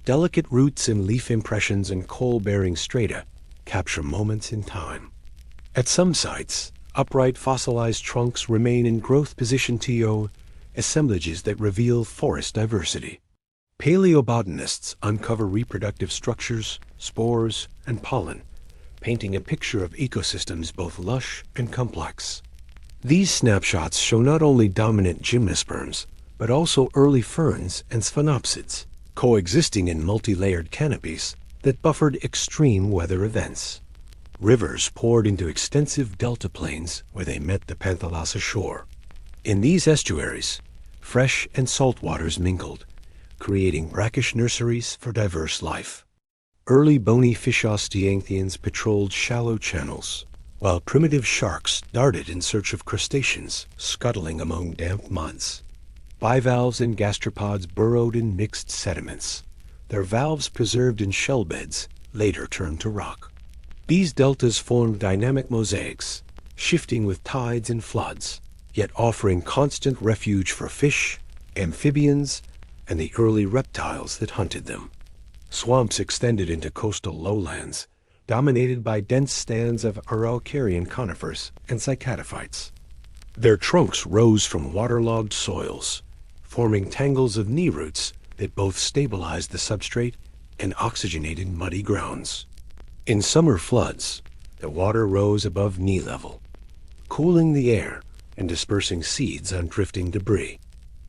Delicate roots and leaf impressions in coal-bearing strata capture moments in time. At some sites, upright fossilized trunks remain in growth position to assemblages that reveal forest diversity. Paleobotanists uncover reproductive structures, spores, and pollen, painting a picture of ecosystems both lush and complex. These snapshots show not only dominant gymnosperms, but also early ferns and sphenopsids, coexisting in multi-layered canopies that buffered extreme weather events. Rivers poured into extensive delta plains where they met the Panthalassa shore. In these estuaries, fresh and salt waters mingled, creating brackish nurseries for diverse life. Early bony fish osteianthians patrolled shallow channels, while primitive sharks darted in search of crustaceans scuttling among damp muds. Bivalves and gastropods burrowed in mixed sediments, their valves preserved in shell beds, later turned to rock. These deltas formed dynamic mosaics, shifting with tides and floods, yet offering constant refuge for fish, amphibians, and the early reptiles that hunted them. Swamps extended into coastal lowlands, dominated by dense stands of Araucarian conifers and cycadophytes. Their trunks rose from waterlogged soils, forming tangles of knee roots that both stabilized the substrate and oxygenated muddy grounds. In summer floods, the water rose above knee level, cooling the air and dispersing seeds on drifting debris.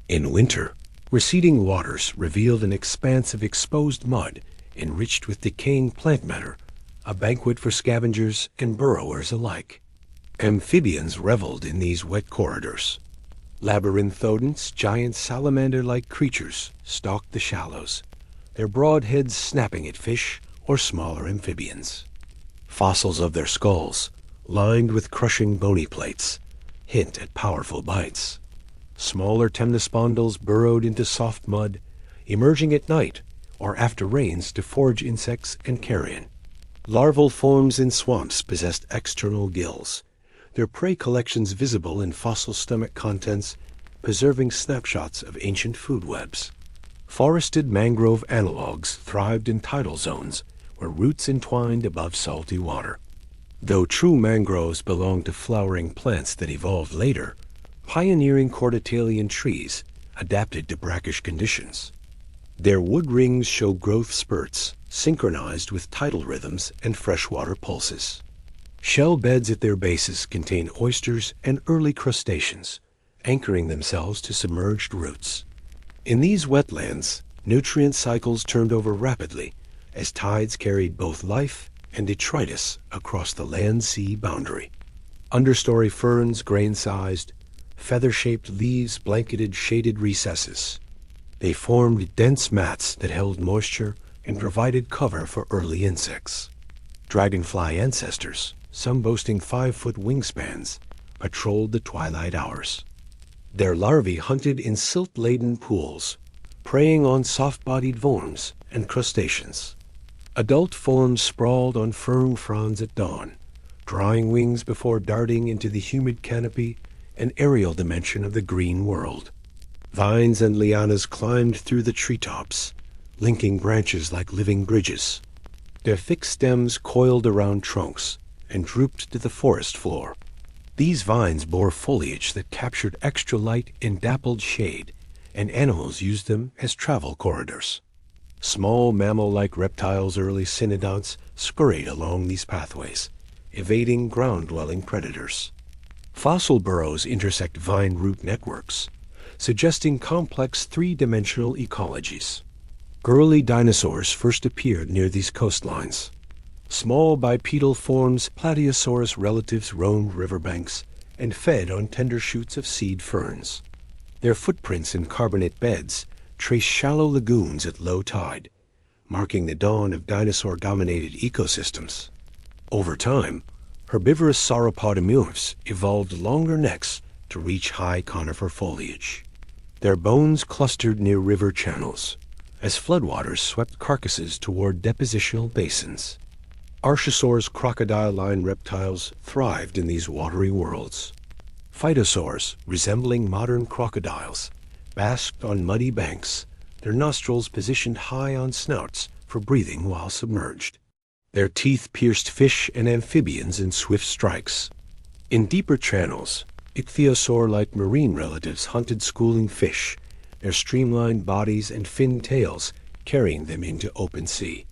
In winter, receding waters revealed an expanse of exposed mud enriched with decaying plant matter, a banquet for scavengers and burrowers alike. Amphibians reveled in these wet corridors. Labyrinthodonts, giant salamander-like creatures, stalked the shallows, their broad heads snapping at fish or smaller amphibians. Fossils of their skulls, lined with crushing bony plates, hint at powerful bites. Smaller temnospondyls burrowed into soft mud, emerging at night or after rains to forage insects and carrion. Larval forms in swamps possessed external gills, their prey collections visible in fossil stomach contents, preserving snapshots of ancient food webs. Forested mangrove analogues thrived in tidal zones where roots entwined above salty water. Though true mangroves belong to flowering plants that evolved later, pioneering corditalian trees adapted to brackish conditions. Their wood rings show growth spurts synchronized with tidal rhythms and freshwater pulses. Shell beds at their bases contain oysters and early crustaceans, anchoring themselves to submerged roots. In these wetlands, nutrient cycles turned over rapidly as tides carried both life and detritus across the land-sea boundary. Understory ferns, grain-sized, feather-shaped leaves blanketed shaded recesses. They formed dense mats that held moisture and provided cover for early insects. Dragonfly ancestors, some boasting 5-foot wingspans, patrolled the twilight hours. Their larvae hunted in silt-laden pools, preying on soft-bodied worms and crustaceans. Adult forms sprawled on fern fronds at dawn, drawing wings before darting into the humid canopy and aerial dimension of the green world. Vines and lianas climbed through the treetops, linking branches like living bridges. Their thick stems coiled around trunks and drooped to the forest floor. These vines bore foliage that captured extra light and dappled shade, and animals used them as travel corridors. Small mammal-like reptiles, early cynodonts, scurried along these pathways, evading ground-dwelling predators. Fossil burrows intersect vine root networks, suggesting complex three-dimensional ecologies. Early dinosaurs first appeared near these coastlines. Small bipedal forms, Plateosaurus relatives, roamed riverbanks and fed on tender shoots of seed ferns. Their footprints in carbonate beds trace shallow lagoons at low tide, marking the dawn of dinosaur-dominated ecosystems. Over time, herbivorous sauropodomorphs evolved longer necks to reach high conifer foliage. Their bones clustered near river channels, as floodwaters swept carcasses toward depositional basins. Archosaurs, crocodile-line reptiles, thrived in these watery worlds. Phytosaurs, resembling modern crocodiles, basked on muddy banks, their nostrils positioned high on snouts for breathing while submerged. Their teeth pierced fish and amphibians in swift strikes. In deeper channels, ichthyosaur-like marine relatives hunted schooling fish, their streamlined bodies and finned tails carrying them into open sea.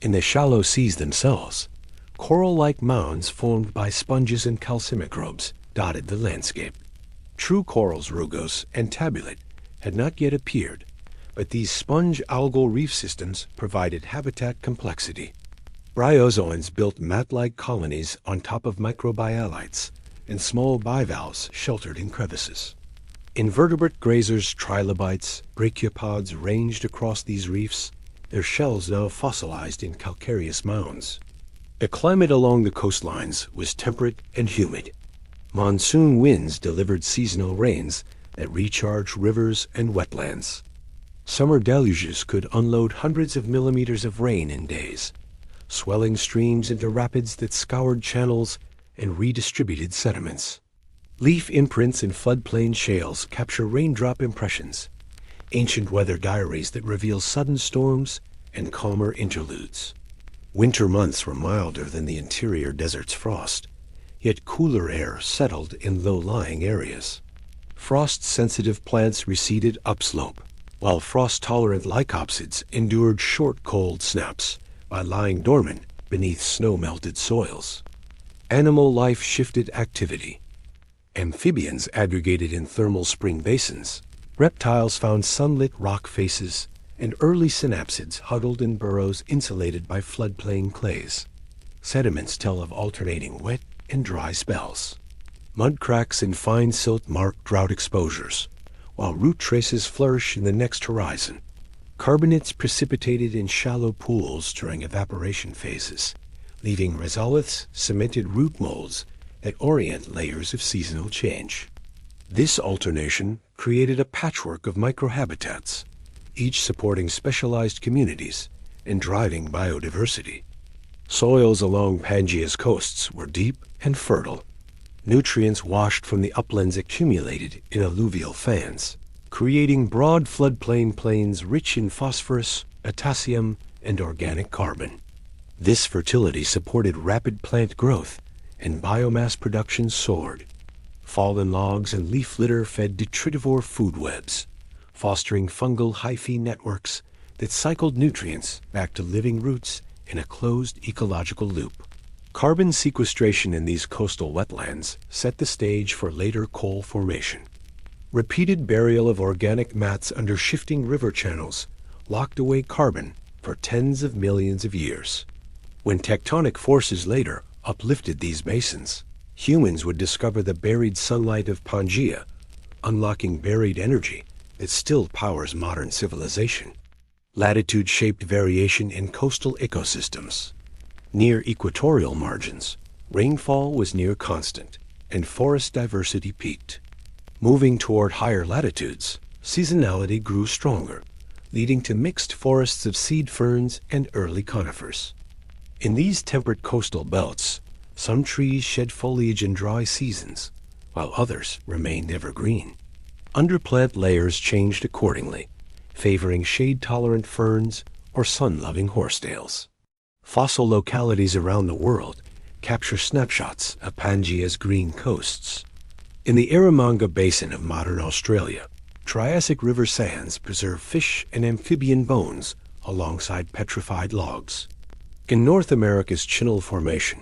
In the shallow seas themselves, coral-like mounds formed by sponges and calcimicrobes dotted the landscape. True corals, rugose and tabulate, had not yet appeared, but these sponge-algal reef systems provided habitat complexity. Bryozoans built mat-like colonies on top of microbialites, and small bivalves sheltered in crevices. Invertebrate grazers, trilobites, brachiopods ranged across these reefs, their shells now fossilized in calcareous mounds. The climate along the coastlines was temperate and humid. Monsoon winds delivered seasonal rains that recharged rivers and wetlands. Summer deluges could unload hundreds of millimeters of rain in days, swelling streams into rapids that scoured channels and redistributed sediments. Leaf imprints in floodplain shales capture raindrop impressions, ancient weather diaries that reveal sudden storms and calmer interludes. Winter months were milder than the interior desert's frost, yet cooler air settled in low-lying areas. Frost-sensitive plants receded upslope, while frost-tolerant lycopsids endured short cold snaps by lying dormant beneath snow-melted soils. Animal life shifted activity. Amphibians aggregated in thermal spring basins. Reptiles found sunlit rock faces, and early synapsids huddled in burrows insulated by floodplain clays. Sediments tell of alternating wet and dry spells. Mud cracks and fine silt mark drought exposures, while root traces flourish in the next horizon. Carbonates precipitated in shallow pools during evaporation phases, leaving rhizoliths, cemented root molds that orient layers of seasonal change. This alternation created a patchwork of microhabitats, each supporting specialized communities and driving biodiversity. Soils along Pangea's coasts were deep and fertile. Nutrients washed from the uplands accumulated in alluvial fans, creating broad floodplain plains rich in phosphorus, potassium, and organic carbon. This fertility supported rapid plant growth, and biomass production soared. Fallen logs and leaf litter fed detritivore food webs, fostering fungal hyphae networks that cycled nutrients back to living roots in a closed ecological loop. Carbon sequestration in these coastal wetlands set the stage for later coal formation. Repeated burial of organic mats under shifting river channels locked away carbon for tens of millions of years. When tectonic forces later uplifted these basins, humans would discover the buried sunlight of Pangea, unlocking buried energy that still powers modern civilization. Latitude-shaped variation in coastal ecosystems. Near equatorial margins, rainfall was near constant, and forest diversity peaked. Moving toward higher latitudes, seasonality grew stronger, leading to mixed forests of seed ferns and early conifers. In these temperate coastal belts, some trees shed foliage in dry seasons, while others remained evergreen. Underplant layers changed accordingly, favoring shade-tolerant ferns or sun-loving horsetails. Fossil localities around the world capture snapshots of Pangea's green coasts. In the Eromanga Basin of modern Australia, Triassic river sands preserve fish and amphibian bones alongside petrified logs. In North America's Chinle Formation,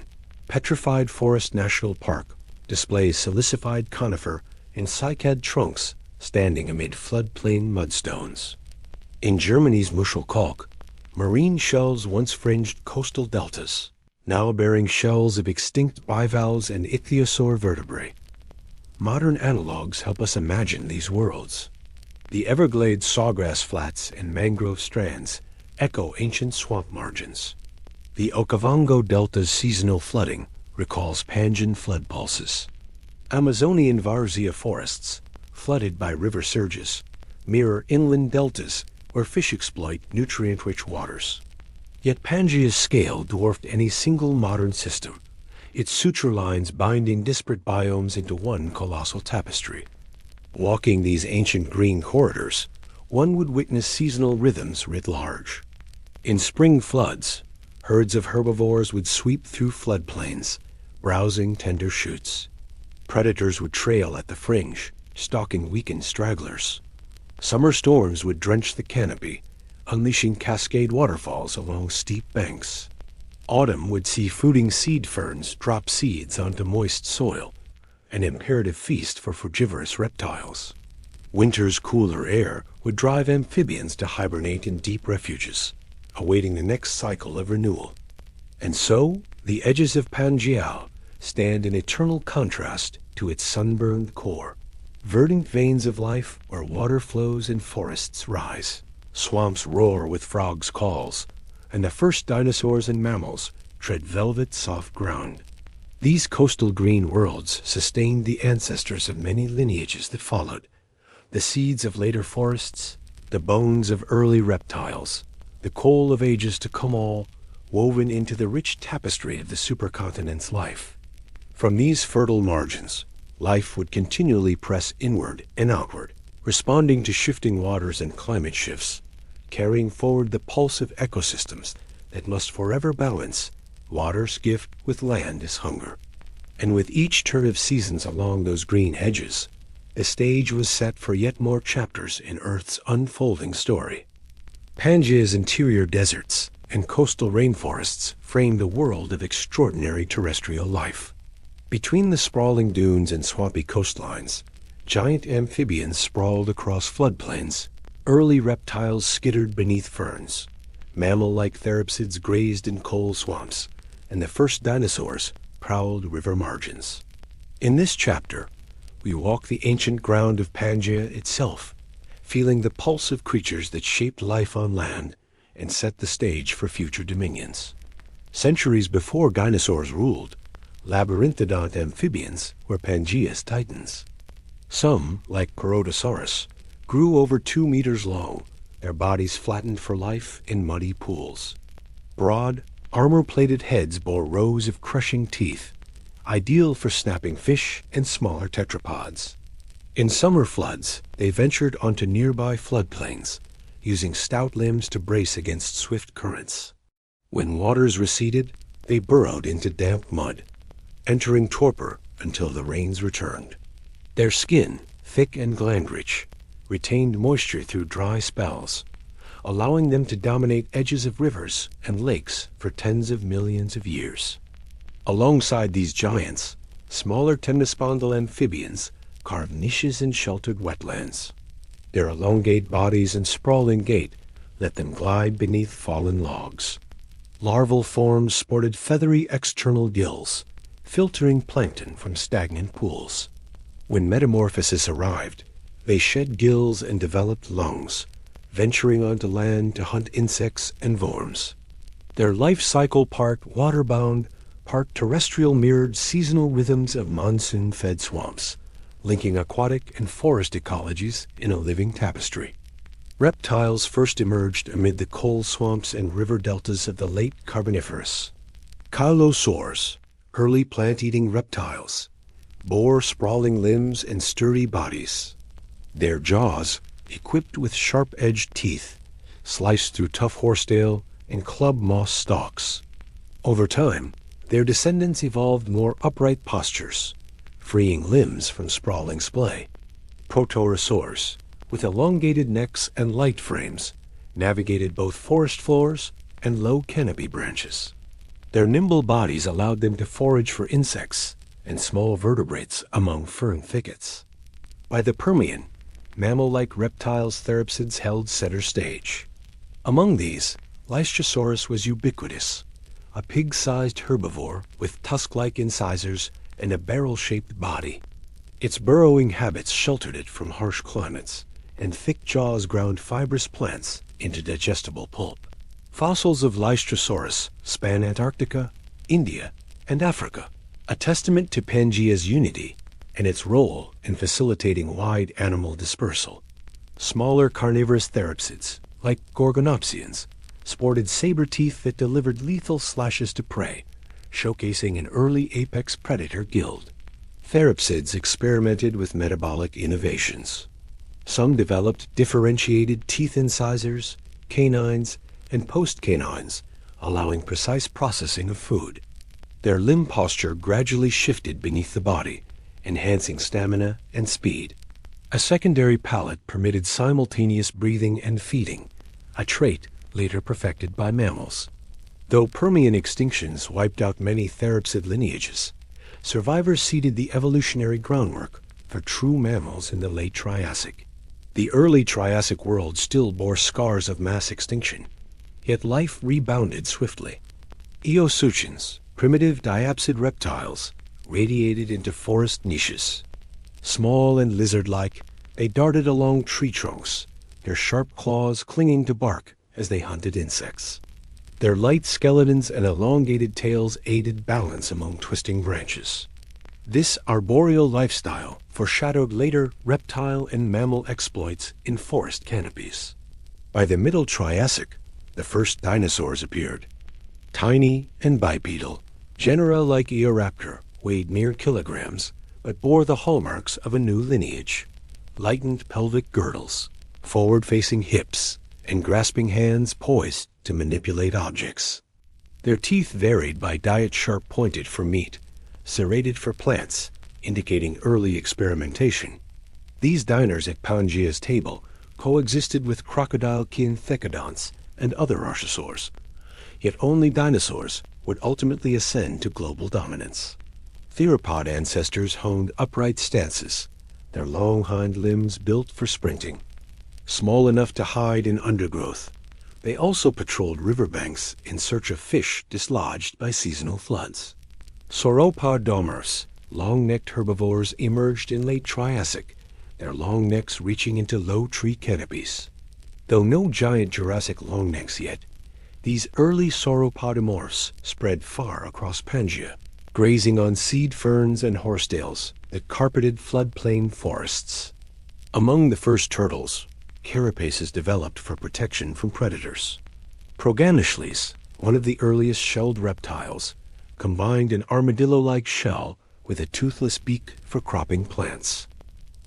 Petrified Forest National Park displays silicified conifer and cycad trunks standing amid floodplain mudstones. In Germany's Muschelkalk, marine shells once fringed coastal deltas, now bearing shells of extinct bivalves and ichthyosaur vertebrae. Modern analogs help us imagine these worlds. The Everglades sawgrass flats and mangrove strands echo ancient swamp margins. The Okavango Delta's seasonal flooding recalls Pangean flood pulses. Amazonian Varzea forests, flooded by river surges, mirror inland deltas where fish exploit nutrient-rich waters. Yet Pangea's scale dwarfed any single modern system, its suture lines binding disparate biomes into one colossal tapestry. Walking these ancient green corridors, one would witness seasonal rhythms writ large. In spring floods, herds of herbivores would sweep through floodplains, browsing tender shoots. Predators would trail at the fringe, stalking weakened stragglers. Summer storms would drench the canopy, unleashing cascade waterfalls along steep banks. Autumn would see fruiting seed ferns drop seeds onto moist soil, an imperative feast for frugivorous reptiles. Winter's cooler air would drive amphibians to hibernate in deep refuges, awaiting the next cycle of renewal. And so, the edges of Pangea stand in eternal contrast to its sunburned core. Verdant veins of life where water flows and forests rise. Swamps roar with frogs' calls, and the first dinosaurs and mammals tread velvet soft ground. These coastal green worlds sustained the ancestors of many lineages that followed, the seeds of later forests, the bones of early reptiles, the coal of ages to come, all woven into the rich tapestry of the supercontinent's life. From these fertile margins, life would continually press inward and outward, responding to shifting waters and climate shifts, carrying forward the pulse of ecosystems that must forever balance water's gift with land as hunger. And with each turn of seasons along those green hedges, the stage was set for yet more chapters in Earth's unfolding story. Pangea's interior deserts and coastal rainforests framed a world of extraordinary terrestrial life. Between the sprawling dunes and swampy coastlines, giant amphibians sprawled across floodplains, early reptiles skittered beneath ferns, mammal-like therapsids grazed in coal swamps, and the first dinosaurs prowled river margins. In this chapter, we walk the ancient ground of Pangea itself, feeling the pulse of creatures that shaped life on land and set the stage for future dominions. Centuries before dinosaurs ruled, labyrinthodont amphibians were Pangea's titans. Some, like Protosaurus, grew over 2 meters long, their bodies flattened for life in muddy pools. Broad, armor-plated heads bore rows of crushing teeth, ideal for snapping fish and smaller tetrapods. In summer floods, they ventured onto nearby floodplains, using stout limbs to brace against swift currents. When waters receded, they burrowed into damp mud, entering torpor until the rains returned. Their skin, thick and gland-rich, retained moisture through dry spells, allowing them to dominate edges of rivers and lakes for tens of millions of years. Alongside these giants, smaller tenospondal amphibians carved niches in sheltered wetlands. Their elongate bodies and sprawling gait let them glide beneath fallen logs. Larval forms sported feathery external gills, filtering plankton from stagnant pools. When metamorphosis arrived, they shed gills and developed lungs, venturing onto land to hunt insects and worms. Their life cycle part water-bound, part terrestrial mirrored seasonal rhythms of monsoon-fed swamps, linking aquatic and forest ecologies in a living tapestry. Reptiles first emerged amid the coal swamps and river deltas of the late Carboniferous. Colossals, early plant-eating reptiles, bore sprawling limbs and sturdy bodies. Their jaws, equipped with sharp-edged teeth, sliced through tough horsetail and club moss stalks. Over time, their descendants evolved more upright postures, freeing limbs from sprawling splay. Protorosaurs, with elongated necks and light frames, navigated both forest floors and low canopy branches. Their nimble bodies allowed them to forage for insects and small vertebrates among fern thickets. By the Permian, mammal-like reptiles therapsids held center stage. Among these, Lystrosaurus was ubiquitous, a pig-sized herbivore with tusk-like incisors and a barrel-shaped body. Its burrowing habits sheltered it from harsh climates, and thick jaws ground fibrous plants into digestible pulp. Fossils of Lystrosaurus span Antarctica, India, and Africa, a testament to Pangea's unity and its role in facilitating wide animal dispersal. Smaller carnivorous therapsids, like gorgonopsians, sported saber teeth that delivered lethal slashes to prey, showcasing an early apex predator guild. Therapsids experimented with metabolic innovations. Some developed differentiated teeth incisors, canines, and postcanines, allowing precise processing of food. Their limb posture gradually shifted beneath the body, enhancing stamina and speed. A secondary palate permitted simultaneous breathing and feeding, a trait later perfected by mammals. Though Permian extinctions wiped out many therapsid lineages, survivors seeded the evolutionary groundwork for true mammals in the late Triassic. The early Triassic world still bore scars of mass extinction, yet life rebounded swiftly. Eosuchans, primitive diapsid reptiles, radiated into forest niches. Small and lizard-like, they darted along tree trunks, their sharp claws clinging to bark as they hunted insects. Their light skeletons and elongated tails aided balance among twisting branches. This arboreal lifestyle foreshadowed later reptile and mammal exploits in forest canopies. By the Middle Triassic, the first dinosaurs appeared. Tiny and bipedal, genera like Eoraptor weighed mere kilograms, but bore the hallmarks of a new lineage. Lightened pelvic girdles, forward-facing hips, and grasping hands poised to manipulate objects. Their teeth varied by diet sharp-pointed for meat, serrated for plants, indicating early experimentation. These diners at Pangea's table coexisted with crocodile-kin thecodonts and other archosaurs. Yet only dinosaurs would ultimately ascend to global dominance. Theropod ancestors honed upright stances, their long hind limbs built for sprinting. Small enough to hide in undergrowth, they also patrolled riverbanks in search of fish dislodged by seasonal floods. Sauropodomorphs, long-necked herbivores, emerged in late Triassic, their long necks reaching into low tree canopies. Though no giant Jurassic longnecks yet, these early sauropodomorphs spread far across Pangea, grazing on seed ferns and horsetails that carpeted floodplain forests. Among the first turtles, carapaces developed for protection from predators. Proganishles, one of the earliest shelled reptiles, combined an armadillo-like shell with a toothless beak for cropping plants.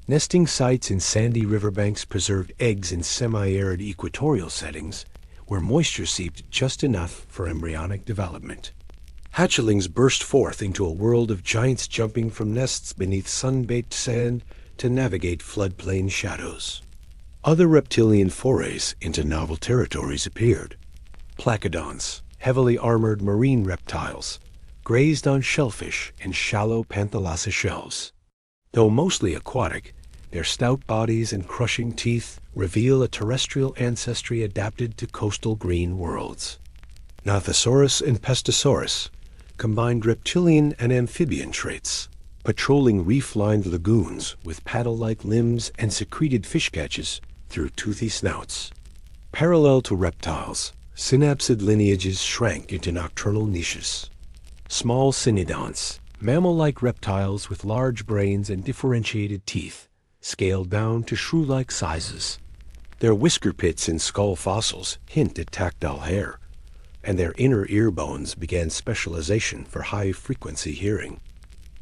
Nesting sites in sandy riverbanks preserved eggs in semi-arid equatorial settings where moisture seeped just enough for embryonic development. Hatchlings burst forth into a world of giants jumping from nests beneath sun-baked sand to navigate floodplain shadows. Other reptilian forays into novel territories appeared. Placodonts, heavily armored marine reptiles, grazed on shellfish and shallow Panthalassa shells. Though mostly aquatic, their stout bodies and crushing teeth reveal a terrestrial ancestry adapted to coastal green worlds. Nothosaurus and Pestosaurus combined reptilian and amphibian traits, patrolling reef-lined lagoons with paddle-like limbs and secreted fish catches through toothy snouts. Parallel to reptiles, synapsid lineages shrank into nocturnal niches. Small cynodonts, mammal-like reptiles with large brains and differentiated teeth, scaled down to shrew-like sizes. Their whisker pits in skull fossils hint at tactile hair, and their inner ear bones began specialization for high-frequency hearing.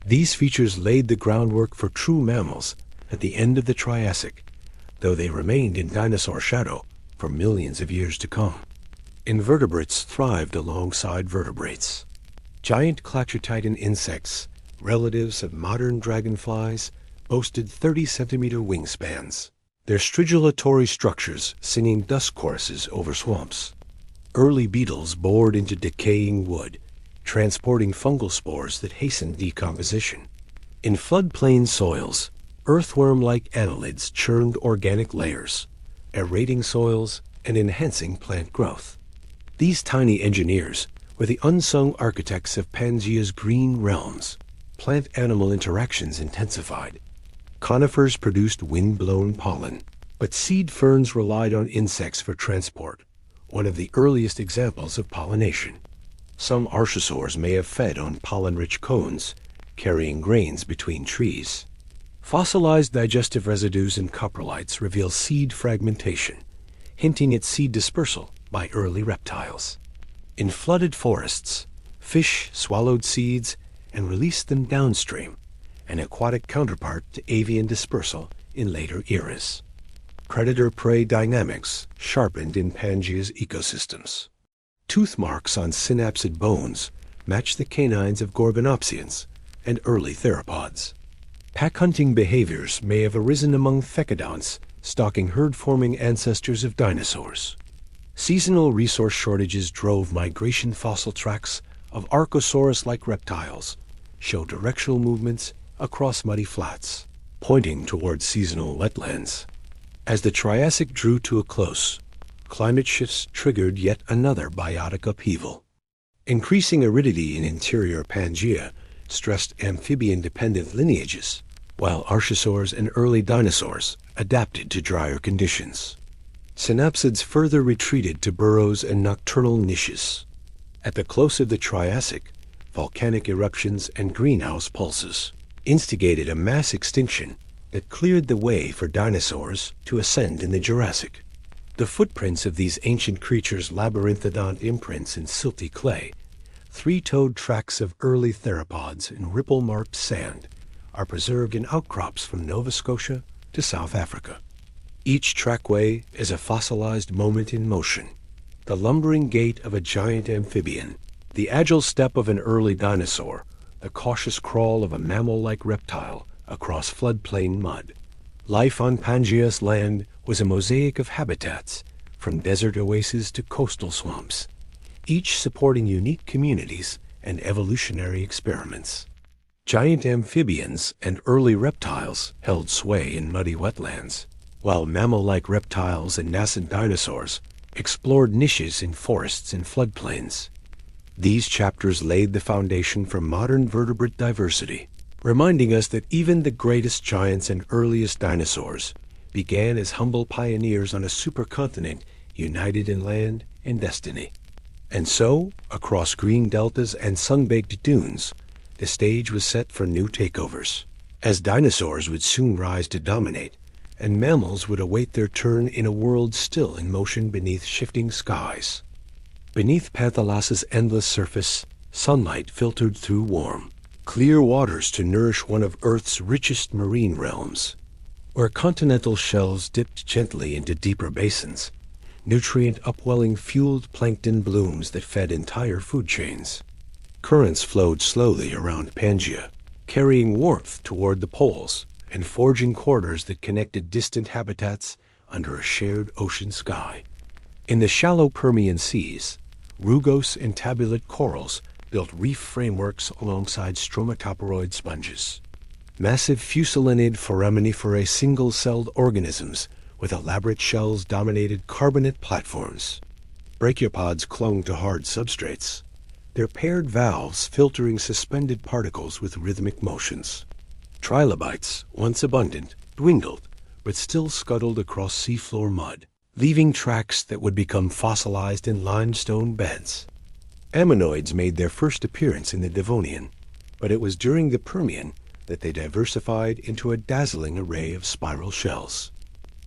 These features laid the groundwork for true mammals at the end of the Triassic, though they remained in dinosaur shadow for millions of years to come. Invertebrates thrived alongside vertebrates. Giant Clatritidan insects, relatives of modern dragonflies, boasted 30-centimeter wingspans, their stridulatory structures singing dusk choruses over swamps. Early beetles bored into decaying wood, transporting fungal spores that hastened decomposition. In floodplain soils, earthworm-like annelids churned organic layers, aerating soils and enhancing plant growth. These tiny engineers were the unsung architects of Pangea's green realms. Plant-animal interactions intensified. Conifers produced wind-blown pollen, but seed ferns relied on insects for transport, one of the earliest examples of pollination. Some archosaurs may have fed on pollen-rich cones, carrying grains between trees. Fossilized digestive residues in coprolites reveal seed fragmentation, hinting at seed dispersal by early reptiles. In flooded forests, fish swallowed seeds and released them downstream, an aquatic counterpart to avian dispersal in later eras. Predator-prey dynamics sharpened in Pangea's ecosystems. Tooth marks on synapsid bones match the canines of Gorgonopsians and early theropods. Pack-hunting behaviors may have arisen among thecodonts, stalking herd-forming ancestors of dinosaurs. Seasonal resource shortages drove migration. Fossil tracks of Archosaurus-like reptiles show directional movements across muddy flats, pointing towards seasonal wetlands. As the Triassic drew to a close, climate shifts triggered yet another biotic upheaval. Increasing aridity in interior Pangea stressed amphibian-dependent lineages, while archosaurs and early dinosaurs adapted to drier conditions. Synapsids further retreated to burrows and nocturnal niches. At the close of the Triassic, volcanic eruptions and greenhouse pulses instigated a mass extinction that cleared the way for dinosaurs to ascend in the Jurassic. The footprints of these ancient creatures, labyrinthodont imprints in silty clay, three-toed tracks of early theropods in ripple-marked sand, are preserved in outcrops from Nova Scotia to South Africa. Each trackway is a fossilized moment in motion, the lumbering gait of a giant amphibian, the agile step of an early dinosaur, the cautious crawl of a mammal-like reptile across floodplain mud. Life on Pangea's land was a mosaic of habitats, from desert oases to coastal swamps, each supporting unique communities and evolutionary experiments. Giant amphibians and early reptiles held sway in muddy wetlands, while mammal-like reptiles and nascent dinosaurs explored niches in forests and floodplains. These chapters laid the foundation for modern vertebrate diversity, reminding us that even the greatest giants and earliest dinosaurs began as humble pioneers on a supercontinent united in land and destiny. And so, across green deltas and sun-baked dunes, the stage was set for new takeovers, as dinosaurs would soon rise to dominate, and mammals would await their turn in a world still in motion beneath shifting skies. Beneath Panthalas's endless surface, sunlight filtered through warm, clear waters to nourish one of Earth's richest marine realms. Where continental shelves dipped gently into deeper basins, nutrient upwelling fueled plankton blooms that fed entire food chains. Currents flowed slowly around Pangea, carrying warmth toward the poles and forging corridors that connected distant habitats under a shared ocean sky. In the shallow Permian seas, rugose and tabulate corals built reef frameworks alongside stromatoporoid sponges. Massive fusulinid foraminiferae single-celled organisms with elaborate shells dominated carbonate platforms. Brachiopods clung to hard substrates, their paired valves filtering suspended particles with rhythmic motions. Trilobites, once abundant, dwindled, but still scuttled across seafloor mud, leaving tracks that would become fossilized in limestone beds. Ammonoids made their first appearance in the Devonian, but it was during the Permian that they diversified into a dazzling array of spiral shells.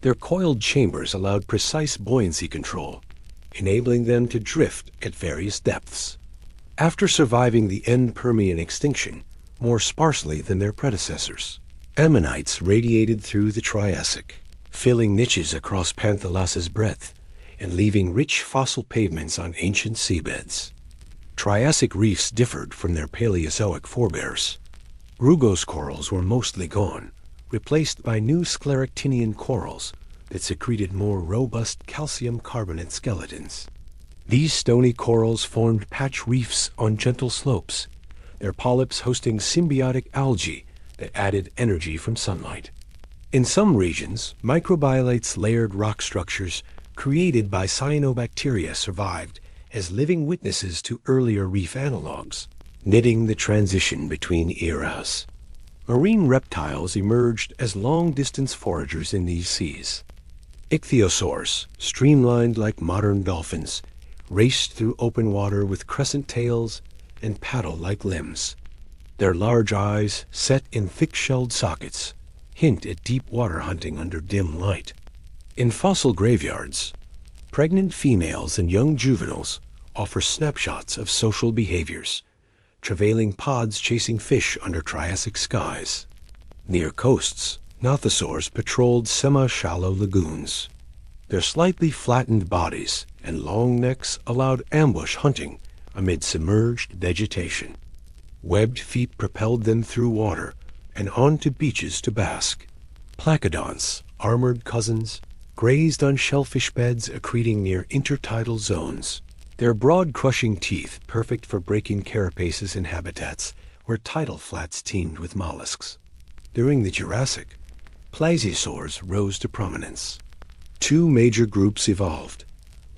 Their coiled chambers allowed precise buoyancy control, enabling them to drift at various depths. After surviving the end Permian extinction more sparsely than their predecessors, ammonites radiated through the Triassic, filling niches across Panthalas's breadth and leaving rich fossil pavements on ancient seabeds. Triassic reefs differed from their Paleozoic forebears. Rugose corals were mostly gone, replaced by new scleractinian corals that secreted more robust calcium carbonate skeletons. These stony corals formed patch reefs on gentle slopes, their polyps hosting symbiotic algae that added energy from sunlight. In some regions, microbialates layered rock structures created by cyanobacteria survived as living witnesses to earlier reef analogs, knitting the transition between eras. Marine reptiles emerged as long-distance foragers in these seas. Ichthyosaurs, streamlined like modern dolphins, raced through open water with crescent tails and paddle-like limbs. Their large eyes, set in thick-shelled sockets, hint at deep water hunting under dim light. In fossil graveyards, Pregnant females and young juveniles offer snapshots of social behaviors, travailing pods chasing fish under Triassic skies. Near coasts, nothosaurs patrolled semi-shallow lagoons. Their slightly flattened bodies and long necks allowed ambush hunting amid submerged vegetation. Webbed feet propelled them through water and onto beaches to bask. Placodonts, armored cousins, grazed on shellfish beds accreting near intertidal zones. Their broad crushing teeth perfect for breaking carapaces in habitats where tidal flats teemed with mollusks. During the Jurassic, plesiosaurs rose to prominence. Two major groups evolved: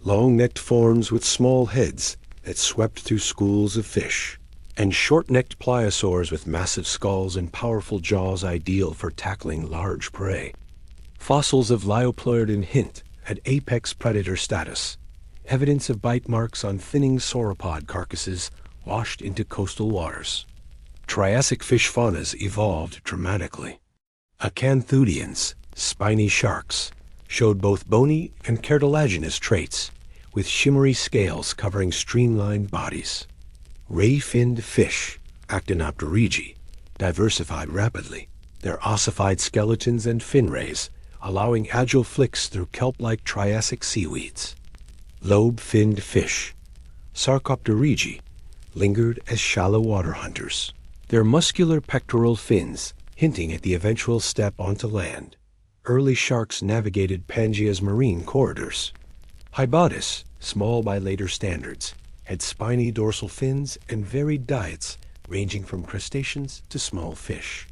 long-necked forms with small heads that swept through schools of fish, and short-necked pliosaurs with massive skulls and powerful jaws ideal for tackling large prey. Fossils of Liopleurodon hint at apex predator status, evidence of bite marks on thinning sauropod carcasses washed into coastal waters. Triassic fish faunas evolved dramatically. Acanthudians, spiny sharks, showed both bony and cartilaginous traits, with shimmery scales covering streamlined bodies. Ray-finned fish, Actinopterygii, diversified rapidly, their ossified skeletons and fin rays allowing agile flicks through kelp-like Triassic seaweeds. Lobe-finned fish, Sarcopterygii, lingered as shallow water hunters, their muscular pectoral fins hinting at the eventual step onto land. Early sharks navigated Pangea's marine corridors. Hybotis, small by later standards, had spiny dorsal fins and varied diets ranging from crustaceans to small fish.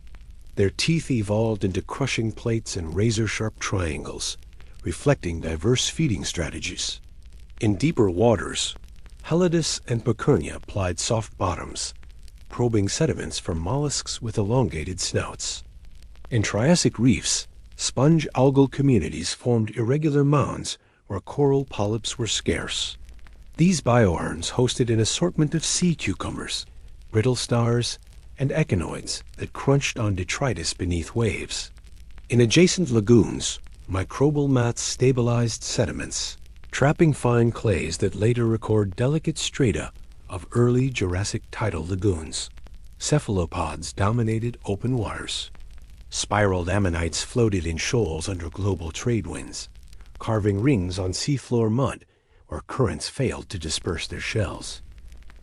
Their teeth evolved into crushing plates and razor-sharp triangles, reflecting diverse feeding strategies. In deeper waters, Helidus and Picernia plied soft bottoms, probing sediments for mollusks with elongated snouts. In Triassic reefs, sponge algal communities formed irregular mounds where coral polyps were scarce. These biourns hosted an assortment of sea cucumbers, brittle stars, and echinoids that crunched on detritus beneath waves. In adjacent lagoons, microbial mats stabilized sediments, trapping fine clays that later record delicate strata of early Jurassic tidal lagoons. Cephalopods dominated open waters. Spiraled ammonites floated in shoals under global trade winds, carving rings on seafloor mud where currents failed to disperse their shells.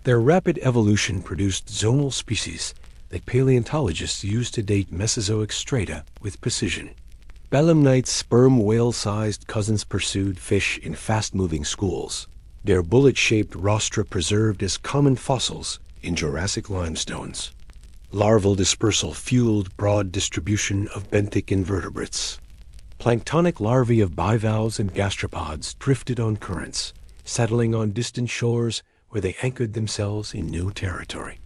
Their rapid evolution produced zonal species that paleontologists use to date Mesozoic strata with precision. Belemnites' sperm whale-sized cousins pursued fish in fast-moving schools, their bullet-shaped rostra preserved as common fossils in Jurassic limestones. Larval dispersal fueled broad distribution of benthic invertebrates. Planktonic larvae of bivalves and gastropods drifted on currents, settling on distant shores where they anchored themselves in new territory.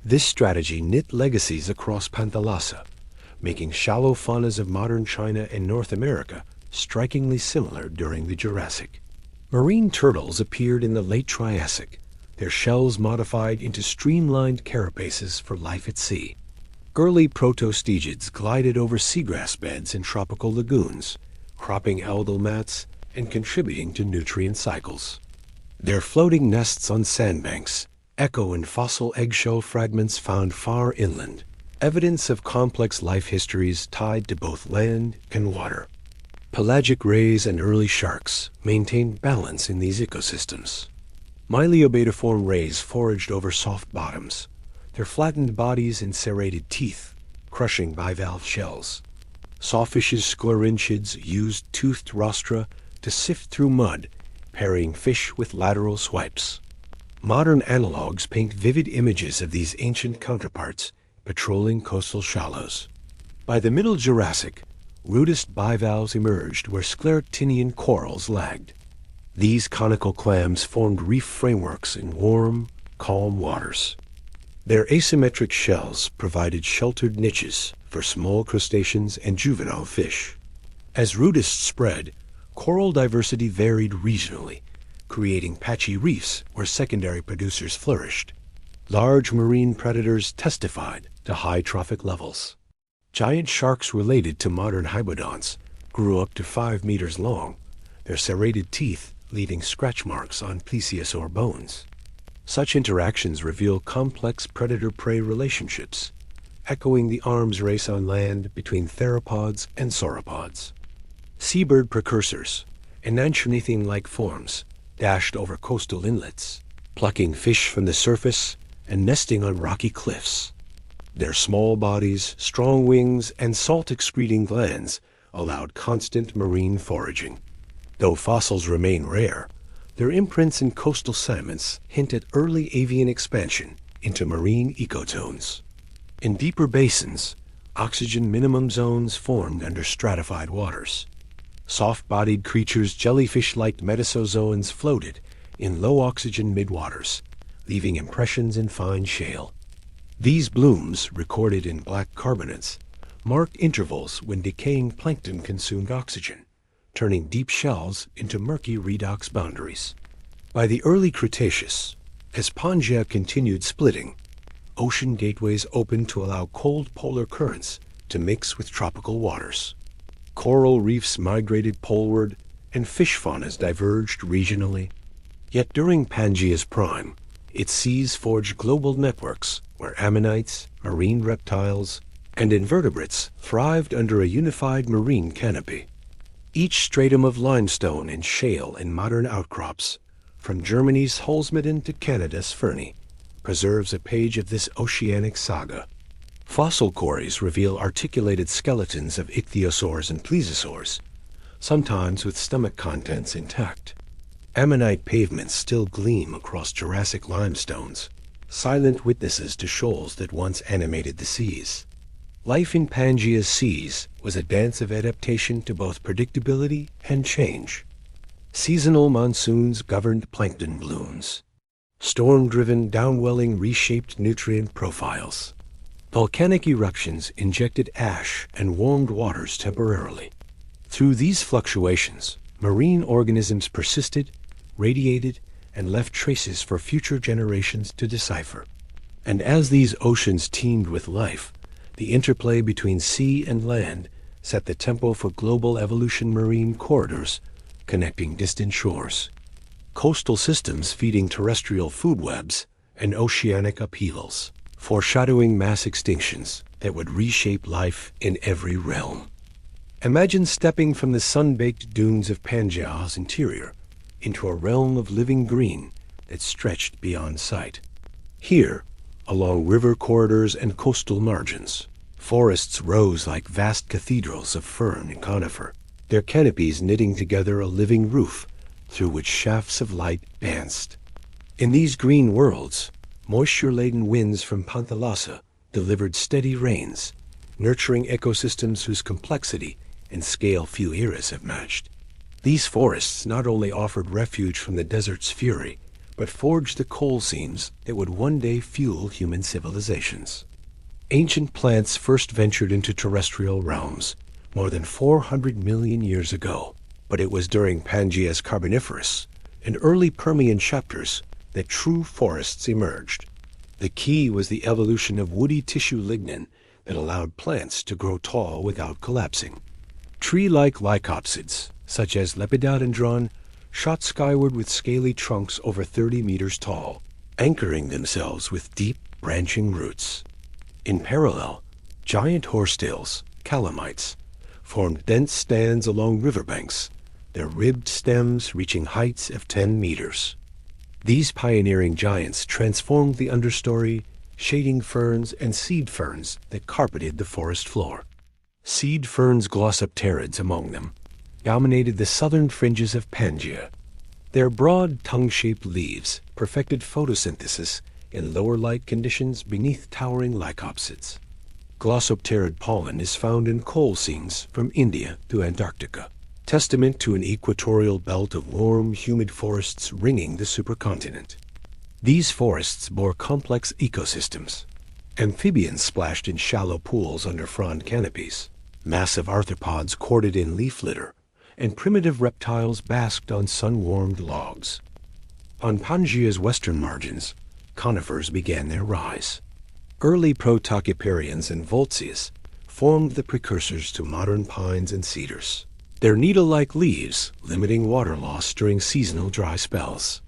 This strategy knit legacies across Panthalassa, making shallow faunas of modern China and North America strikingly similar during the Jurassic. Marine turtles appeared in the late Triassic, their shells modified into streamlined carapaces for life at sea. Early protostegids glided over seagrass beds in tropical lagoons, cropping algal mats and contributing to nutrient cycles. Their floating nests on sandbanks echo in fossil eggshell fragments found far inland, evidence of complex life histories tied to both land and water. Pelagic rays and early sharks maintained balance in these ecosystems. Myliobatiform rays foraged over soft bottoms, their flattened bodies and serrated teeth crushing bivalve shells. Sawfish's sclerinchids used toothed rostra to sift through mud, parrying fish with lateral swipes. Modern analogs paint vivid images of these ancient counterparts patrolling coastal shallows. By the Middle Jurassic, rudest bivalves emerged where scleractinian corals lagged. These conical clams formed reef frameworks in warm, calm waters. Their asymmetric shells provided sheltered niches for small crustaceans and juvenile fish. As rudists spread, coral diversity varied regionally, creating patchy reefs where secondary producers flourished. Large marine predators testified to high trophic levels. Giant sharks related to modern hybodonts grew up to 5 meters long, their serrated teeth leaving scratch marks on plesiosaur bones. Such interactions reveal complex predator-prey relationships, echoing the arms race on land between theropods and sauropods. Seabird precursors, enantiornithine-like forms, dashed over coastal inlets, plucking fish from the surface and nesting on rocky cliffs. Their small bodies, strong wings, and salt-excreting glands allowed constant marine foraging. Though fossils remain rare, their imprints in coastal sediments hint at early avian expansion into marine ecozones. In deeper basins, oxygen minimum zones formed under stratified waters. Soft-bodied creatures, jellyfish-like metasozoans, floated in low-oxygen midwaters, leaving impressions in fine shale. These blooms, recorded in black carbonates, marked intervals when decaying plankton consumed oxygen, turning deep shells into murky redox boundaries. By the early Cretaceous, as Pangea continued splitting, ocean gateways opened to allow cold polar currents to mix with tropical waters. Coral reefs migrated poleward, and fish faunas diverged regionally. Yet during Pangea's prime, its seas forged global networks where ammonites, marine reptiles, and invertebrates thrived under a unified marine canopy. Each stratum of limestone and shale and modern outcrops, from Germany's Holzminden to Canada's Fernie, preserves a page of this oceanic saga. Fossil quarries reveal articulated skeletons of ichthyosaurs and plesiosaurs, sometimes with stomach contents intact. Ammonite pavements still gleam across Jurassic limestones, silent witnesses to shoals that once animated the seas. Life in Pangea's seas was a dance of adaptation to both predictability and change. Seasonal monsoons governed plankton blooms. Storm-driven downwelling reshaped nutrient profiles. Volcanic eruptions injected ash and warmed waters temporarily. Through these fluctuations, marine organisms persisted, radiated, and left traces for future generations to decipher. And as these oceans teemed with life, the interplay between sea and land set the tempo for global evolution. Marine corridors connecting distant shores, coastal systems feeding terrestrial food webs, and oceanic upheavals, foreshadowing mass extinctions that would reshape life in every realm. Imagine stepping from the sun-baked dunes of Pangea's interior into a realm of living green that stretched beyond sight. Here, along river corridors and coastal margins, forests rose like vast cathedrals of fern and conifer, their canopies knitting together a living roof through which shafts of light danced. In these green worlds, moisture-laden winds from Panthalassa delivered steady rains, nurturing ecosystems whose complexity and scale few eras have matched. These forests not only offered refuge from the desert's fury, but forged the coal seams that would one day fuel human civilizations. Ancient plants first ventured into terrestrial realms more than 400 million years ago, but it was during Pangea's Carboniferous and early Permian chapters that true forests emerged. The key was the evolution of woody tissue lignin that allowed plants to grow tall without collapsing. Tree-like lycopsids, such as Lepidodendron, shot skyward with scaly trunks over 30 meters tall, anchoring themselves with deep, branching roots. In parallel, giant horsetails, calamites, formed dense stands along riverbanks, their ribbed stems reaching heights of 10 meters. These pioneering giants transformed the understory, shading ferns and seed ferns that carpeted the forest floor. Seed ferns, glossopterids among them, dominated the southern fringes of Pangea. Their broad, tongue-shaped leaves perfected photosynthesis in lower light conditions beneath towering lycopsids. Glossopterid pollen is found in coal seams from India to Antarctica, testament to an equatorial belt of warm, humid forests ringing the supercontinent. These forests bore complex ecosystems. Amphibians splashed in shallow pools under frond canopies. Massive arthropods courted in leaf litter, and primitive reptiles basked on sun-warmed logs. On Pangea's western margins, conifers began their rise. Early protachyparians and voltzias formed the precursors to modern pines and cedars. their needle-like leaves limiting water loss during seasonal dry spells.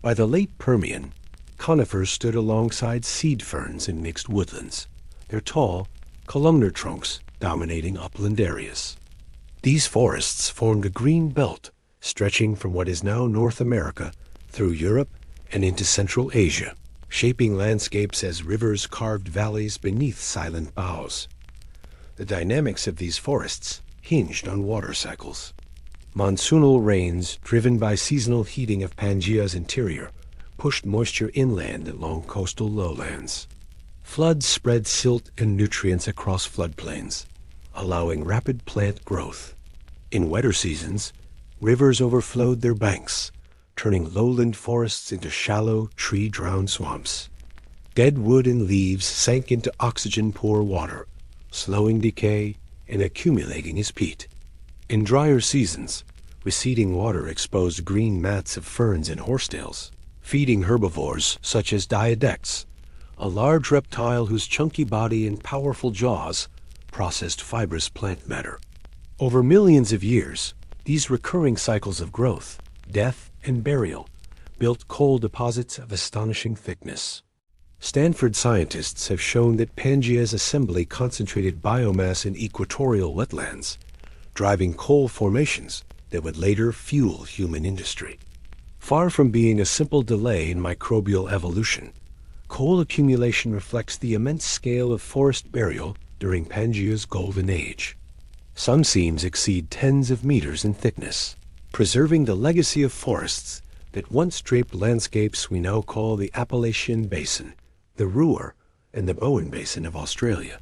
By the late Permian, conifers stood alongside seed ferns in mixed woodlands, their tall, columnar trunks dominating upland areas. These forests formed a green belt stretching from what is now North America through Europe and into Central Asia, shaping landscapes as rivers carved valleys beneath silent boughs. The dynamics of these forests hinged on water cycles. Monsoonal rains, driven by seasonal heating of Pangea's interior, pushed moisture inland along coastal lowlands. Floods spread silt and nutrients across floodplains, allowing rapid plant growth. In wetter seasons, rivers overflowed their banks, turning lowland forests into shallow, tree-drowned swamps. Dead wood and leaves sank into oxygen-poor water, slowing decay and accumulating as peat. In drier seasons, receding water exposed green mats of ferns and horsetails, feeding herbivores such as diadects, a large reptile whose chunky body and powerful jaws processed fibrous plant matter. Over millions of years, these recurring cycles of growth, death, and burial built coal deposits of astonishing thickness. Stanford scientists have shown that Pangea's assembly concentrated biomass in equatorial wetlands, driving coal formations that would later fuel human industry. Far from being a simple delay in microbial evolution, coal accumulation reflects the immense scale of forest burial during Pangea's golden age. Some seams exceed tens of meters in thickness, preserving the legacy of forests that once draped landscapes we now call the Appalachian Basin, the Ruhr, and the Bowen Basin of Australia.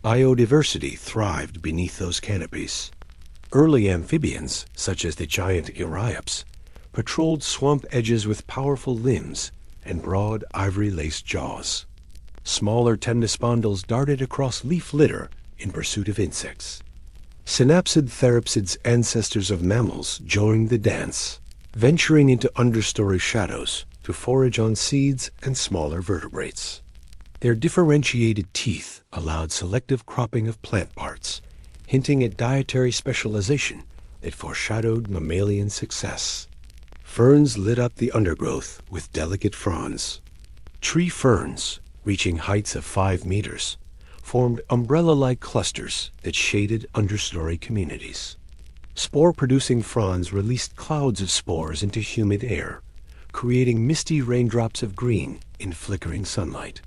Biodiversity thrived beneath those canopies. Early amphibians, such as the giant Eriops, patrolled swamp edges with powerful limbs and broad ivory-laced jaws. Smaller temnospondyls darted across leaf litter in pursuit of insects. Synapsid therapsids, ancestors of mammals, joined the dance, venturing into understory shadows to forage on seeds and smaller vertebrates. Their differentiated teeth allowed selective cropping of plant parts, hinting at dietary specialization that foreshadowed mammalian success. Ferns lit up the undergrowth with delicate fronds. Tree ferns, reaching heights of 5 meters, formed umbrella-like clusters that shaded understory communities. Spore-producing fronds released clouds of spores into humid air, creating misty raindrops of green in flickering sunlight.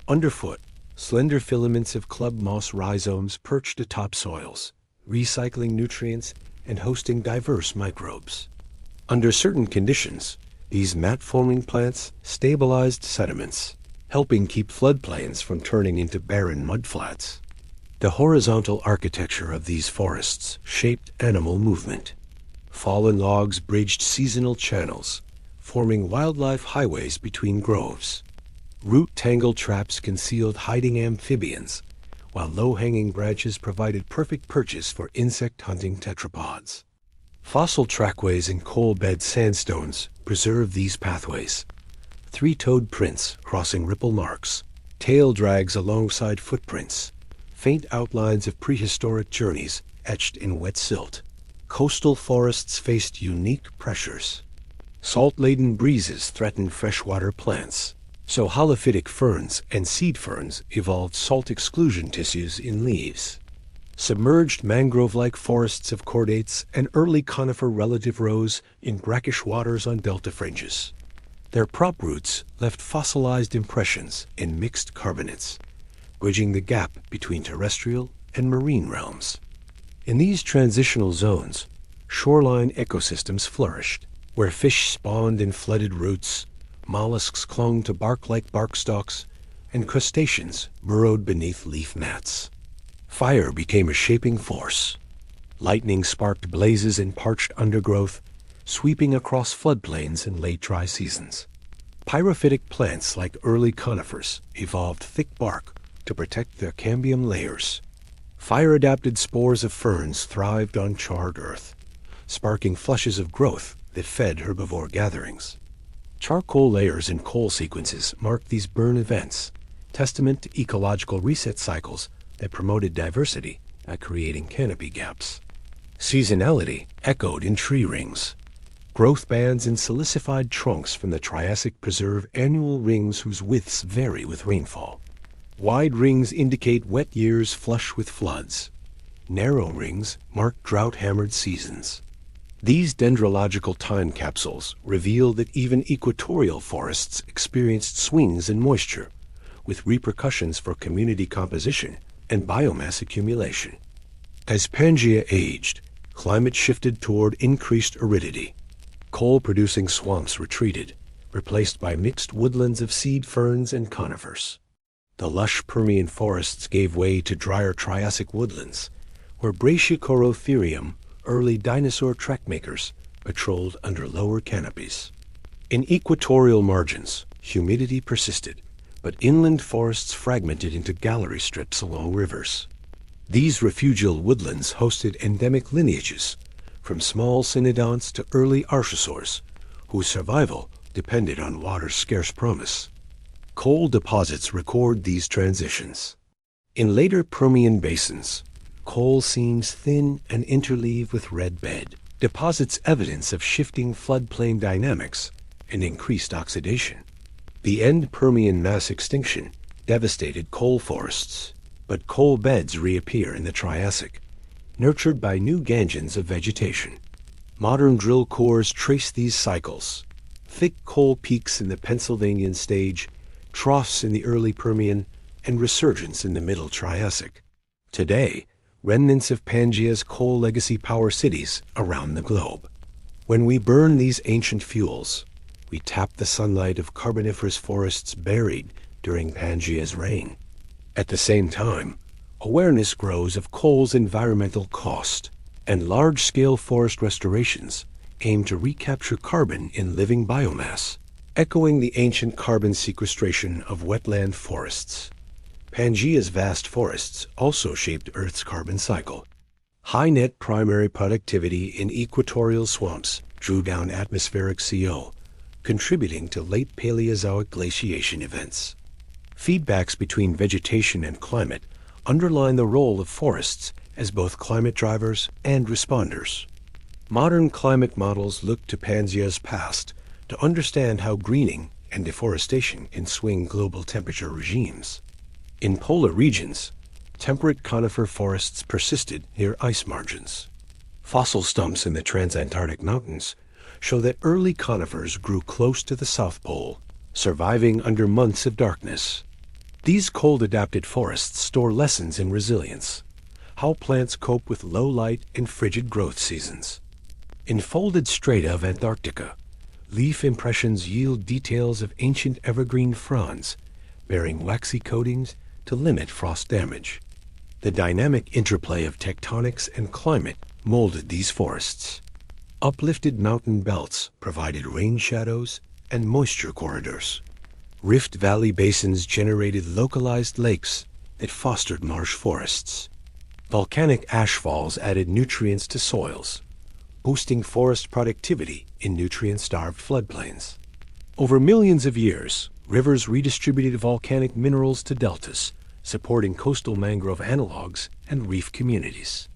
Underfoot, slender filaments of club moss rhizomes perched atop soils, recycling nutrients and hosting diverse microbes. Under certain conditions, these mat-forming plants stabilized sediments, helping keep floodplains from turning into barren mudflats. The horizontal architecture of these forests shaped animal movement. Fallen logs bridged seasonal channels, forming wildlife highways between groves. Root tangle traps concealed hiding amphibians, while low-hanging branches provided perfect perches for insect-hunting tetrapods. Fossil trackways in coal-bed sandstones preserve these pathways. Three-toed prints crossing ripple marks, tail drags alongside footprints, faint outlines of prehistoric journeys etched in wet silt. Coastal forests faced unique pressures. Salt-laden breezes threatened freshwater plants, so holophytic ferns and seed ferns evolved salt exclusion tissues in leaves. Submerged mangrove-like forests of chordates and early conifer relative rose in brackish waters on delta fringes. Their prop roots left fossilized impressions in mixed carbonates, bridging the gap between terrestrial and marine realms. In these transitional zones, shoreline ecosystems flourished, where fish spawned in flooded roots, mollusks clung to bark-like bark stalks, and crustaceans burrowed beneath leaf mats. Fire became a shaping force. Lightning sparked blazes in parched undergrowth, sweeping across floodplains in late dry seasons. Pyrophytic plants like early conifers evolved thick bark to protect their cambium layers. Fire-adapted spores of ferns thrived on charred earth, sparking flushes of growth that fed herbivore gatherings. Charcoal layers in coal sequences marked these burn events, testament to ecological reset cycles that promoted diversity by creating canopy gaps. Seasonality echoed in tree rings. Growth bands in silicified trunks from the Triassic preserve annual rings whose widths vary with rainfall. Wide rings indicate wet years flush with floods. Narrow rings mark drought-hammered seasons. These dendrological time capsules reveal that even equatorial forests experienced swings in moisture, with repercussions for community composition and biomass accumulation. As Pangea aged, climate shifted toward increased aridity. Coal-producing swamps retreated, replaced by mixed woodlands of seed ferns and conifers. The lush Permian forests gave way to drier Triassic woodlands, where Brachychorotherium, early dinosaur trackmakers, patrolled under lower canopies. In equatorial margins, humidity persisted, but inland forests fragmented into gallery strips along rivers. These refugial woodlands hosted endemic lineages, from small cynodonts to early archosaurs, whose survival depended on water's scarce promise. Coal deposits record these transitions. In later Permian basins, coal seams thin and interleave with red bed, deposits evidence of shifting floodplain dynamics and increased oxidation. The end Permian mass extinction devastated coal forests, but coal beds reappear in the Triassic, nurtured by new gangens of vegetation. Modern drill cores trace these cycles: thick coal peaks in the Pennsylvanian stage, troughs in the early Permian, and resurgence in the middle Triassic. Today, remnants of Pangea's coal legacy power cities around the globe. When we burn these ancient fuels, we tap the sunlight of carboniferous forests buried during Pangea's reign. At the same time, awareness grows of coal's environmental cost, and large-scale forest restorations aim to recapture carbon in living biomass, echoing the ancient carbon sequestration of wetland forests. Pangea's vast forests also shaped Earth's carbon cycle. High net primary productivity in equatorial swamps drew down atmospheric CO, contributing to late Paleozoic glaciation events. Feedbacks between vegetation and climate underline the role of forests as both climate drivers and responders. Modern climate models look to Pangea's past to understand how greening and deforestation can swing global temperature regimes. In polar regions, temperate conifer forests persisted near ice margins. Fossil stumps in the transantarctic mountains show that early conifers grew close to the South Pole, surviving under months of darkness. These cold-adapted forests store lessons in resilience, how plants cope with low light and frigid growth seasons. In folded strata of Antarctica, leaf impressions yield details of ancient evergreen fronds, bearing waxy coatings to limit frost damage. The dynamic interplay of tectonics and climate molded these forests. Uplifted mountain belts provided rain shadows and moisture corridors. Rift Valley basins generated localized lakes that fostered marsh forests. Volcanic ashfalls added nutrients to soils, boosting forest productivity in nutrient-starved floodplains. Over millions of years, rivers redistributed volcanic minerals to deltas, supporting coastal mangrove analogs and reef communities.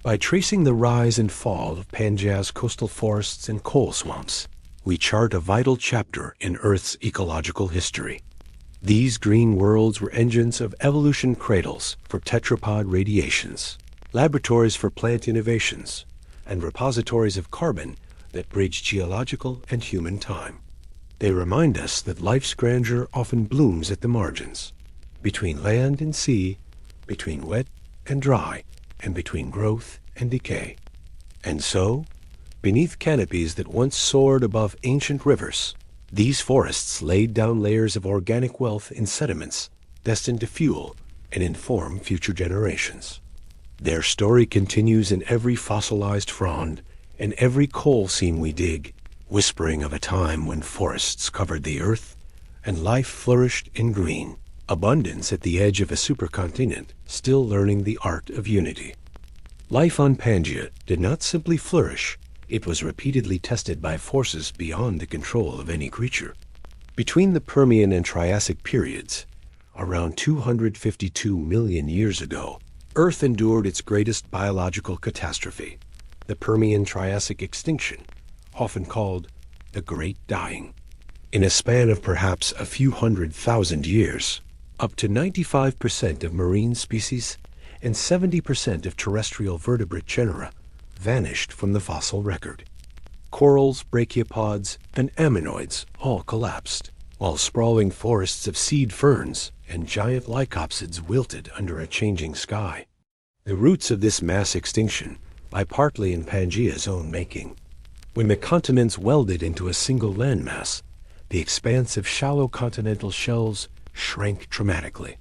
By tracing the rise and fall of Pangea's coastal forests and coal swamps, we chart a vital chapter in Earth's ecological history. These green worlds were engines of evolution cradles for tetrapod radiations, laboratories for plant innovations, and repositories of carbon that bridge geological and human time. They remind us that life's grandeur often blooms at the margins, between land and sea, between wet and dry, and between growth and decay. And so, beneath canopies that once soared above ancient rivers, these forests laid down layers of organic wealth in sediments destined to fuel and inform future generations. Their story continues in every fossilized frond and every coal seam we dig, whispering of a time when forests covered the earth and life flourished in green, abundance at the edge of a supercontinent still learning the art of unity. Life on Pangea did not simply flourish, it was repeatedly tested by forces beyond the control of any creature. Between the Permian and Triassic periods, around 252 million years ago, Earth endured its greatest biological catastrophe, the Permian-Triassic extinction, often called the Great Dying. In a span of perhaps a few 100,000 years, up to 95% of marine species and 70% of terrestrial vertebrate genera vanished from the fossil record. Corals, brachiopods, and ammonoids all collapsed, while sprawling forests of seed ferns and giant lycopsids wilted under a changing sky. The roots of this mass extinction lie partly in Pangea's own making. When the continents welded into a single landmass, the expanse of shallow continental shelves shrank dramatically.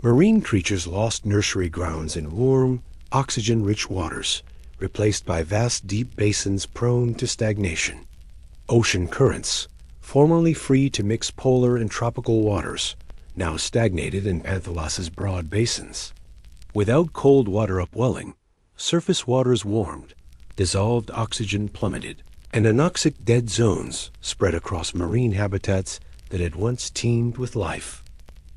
Marine creatures lost nursery grounds in warm, oxygen-rich waters, replaced by vast deep basins prone to stagnation. Ocean currents, formerly free to mix polar and tropical waters, now stagnated in Panthelas's broad basins. Without cold water upwelling, surface waters warmed, dissolved oxygen plummeted, and anoxic dead zones spread across marine habitats that had once teemed with life.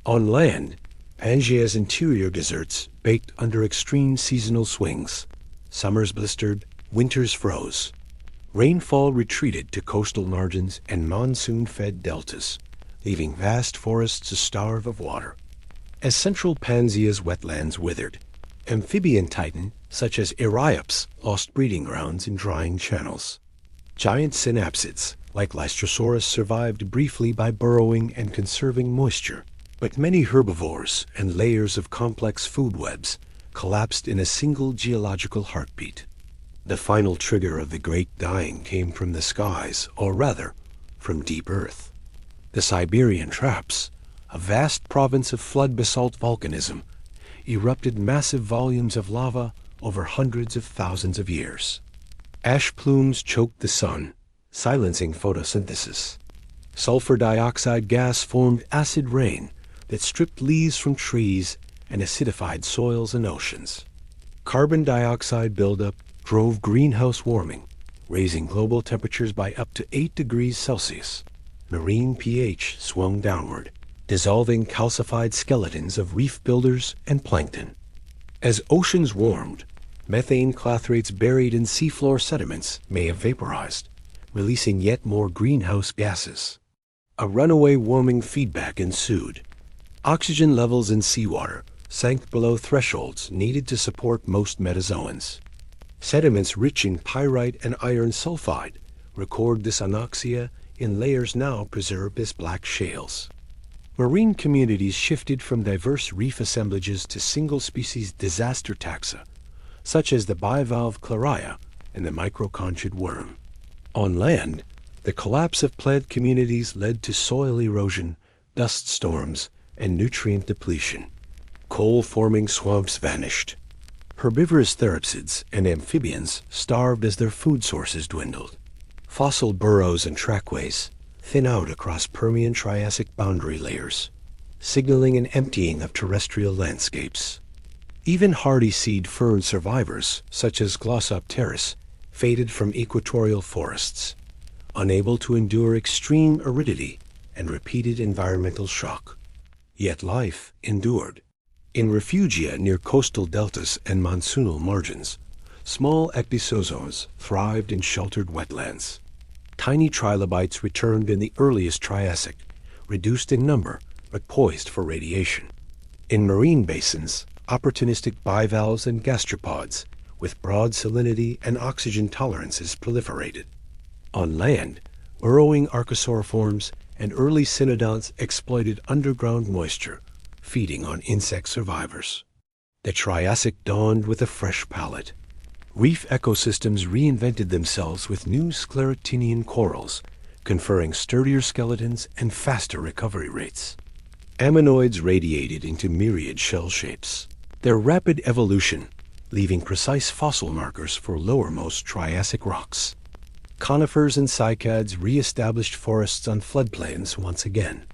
On land, Pangea's interior deserts baked under extreme seasonal swings. Summers blistered, winters froze. Rainfall retreated to coastal margins and monsoon-fed deltas, leaving vast forests to starve of water. As central Pangea's wetlands withered, amphibian titan such as Eriops lost breeding grounds in drying channels. Giant synapsids like Lystrosaurus survived briefly by burrowing and conserving moisture, but many herbivores and layers of complex food webs collapsed in a single geological heartbeat. The final trigger of the Great Dying came from the skies, or rather, from deep earth. The Siberian Traps, a vast province of flood basalt volcanism, erupted massive volumes of lava over hundreds of thousands of years. Ash plumes choked the sun, silencing photosynthesis. Sulfur dioxide gas formed acid rain that stripped leaves from trees and acidified soils and oceans. Carbon dioxide buildup drove greenhouse warming, raising global temperatures by up to 8 degrees Celsius. Marine pH swung downward, dissolving calcified skeletons of reef builders and plankton. As oceans warmed, methane clathrates buried in seafloor sediments may have vaporized, releasing yet more greenhouse gases. A runaway warming feedback ensued. Oxygen levels in seawater sank below thresholds needed to support most metazoans. Sediments rich in pyrite and iron sulfide record this anoxia in layers now preserved as black shales. Marine communities shifted from diverse reef assemblages to single-species disaster taxa, such as the bivalve chloria and the microconchid worm. On land, the collapse of plant communities led to soil erosion, dust storms, and nutrient depletion. Coal-forming swamps vanished. Herbivorous therapsids and amphibians starved as their food sources dwindled. Fossil burrows and trackways thin out across Permian-Triassic boundary layers, signaling an emptying of terrestrial landscapes. Even hardy seed fern survivors, such as Glossopteris, faded from equatorial forests, unable to endure extreme aridity and repeated environmental shock. Yet life endured. In refugia near coastal deltas and monsoonal margins, small ecdysozoans thrived in sheltered wetlands. Tiny trilobites returned in the earliest Triassic, reduced in number but poised for radiation. In marine basins, opportunistic bivalves and gastropods with broad salinity and oxygen tolerances proliferated. On land, burrowing archosauriforms and early cynodonts exploited underground moisture, feeding on insect survivors. The Triassic dawned with a fresh palate. Reef ecosystems reinvented themselves with new scleractinian corals, conferring sturdier skeletons and faster recovery rates. Ammonoids radiated into myriad shell shapes, their rapid evolution leaving precise fossil markers for lowermost Triassic rocks. Conifers and cycads re-established forests on floodplains once again,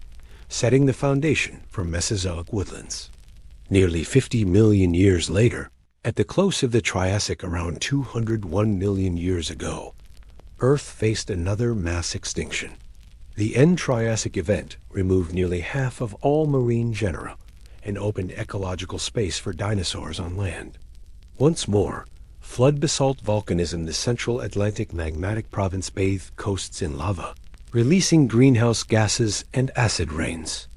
setting the foundation for Mesozoic woodlands. Nearly 50 million years later, at the close of the Triassic around 201 million years ago, Earth faced another mass extinction. The end Triassic event removed nearly half of all marine genera and opened ecological space for dinosaurs on land. Once more, Flood basalt volcanism. The central Atlantic magmatic province bathed coasts in lava, releasing greenhouse gases and acid rains.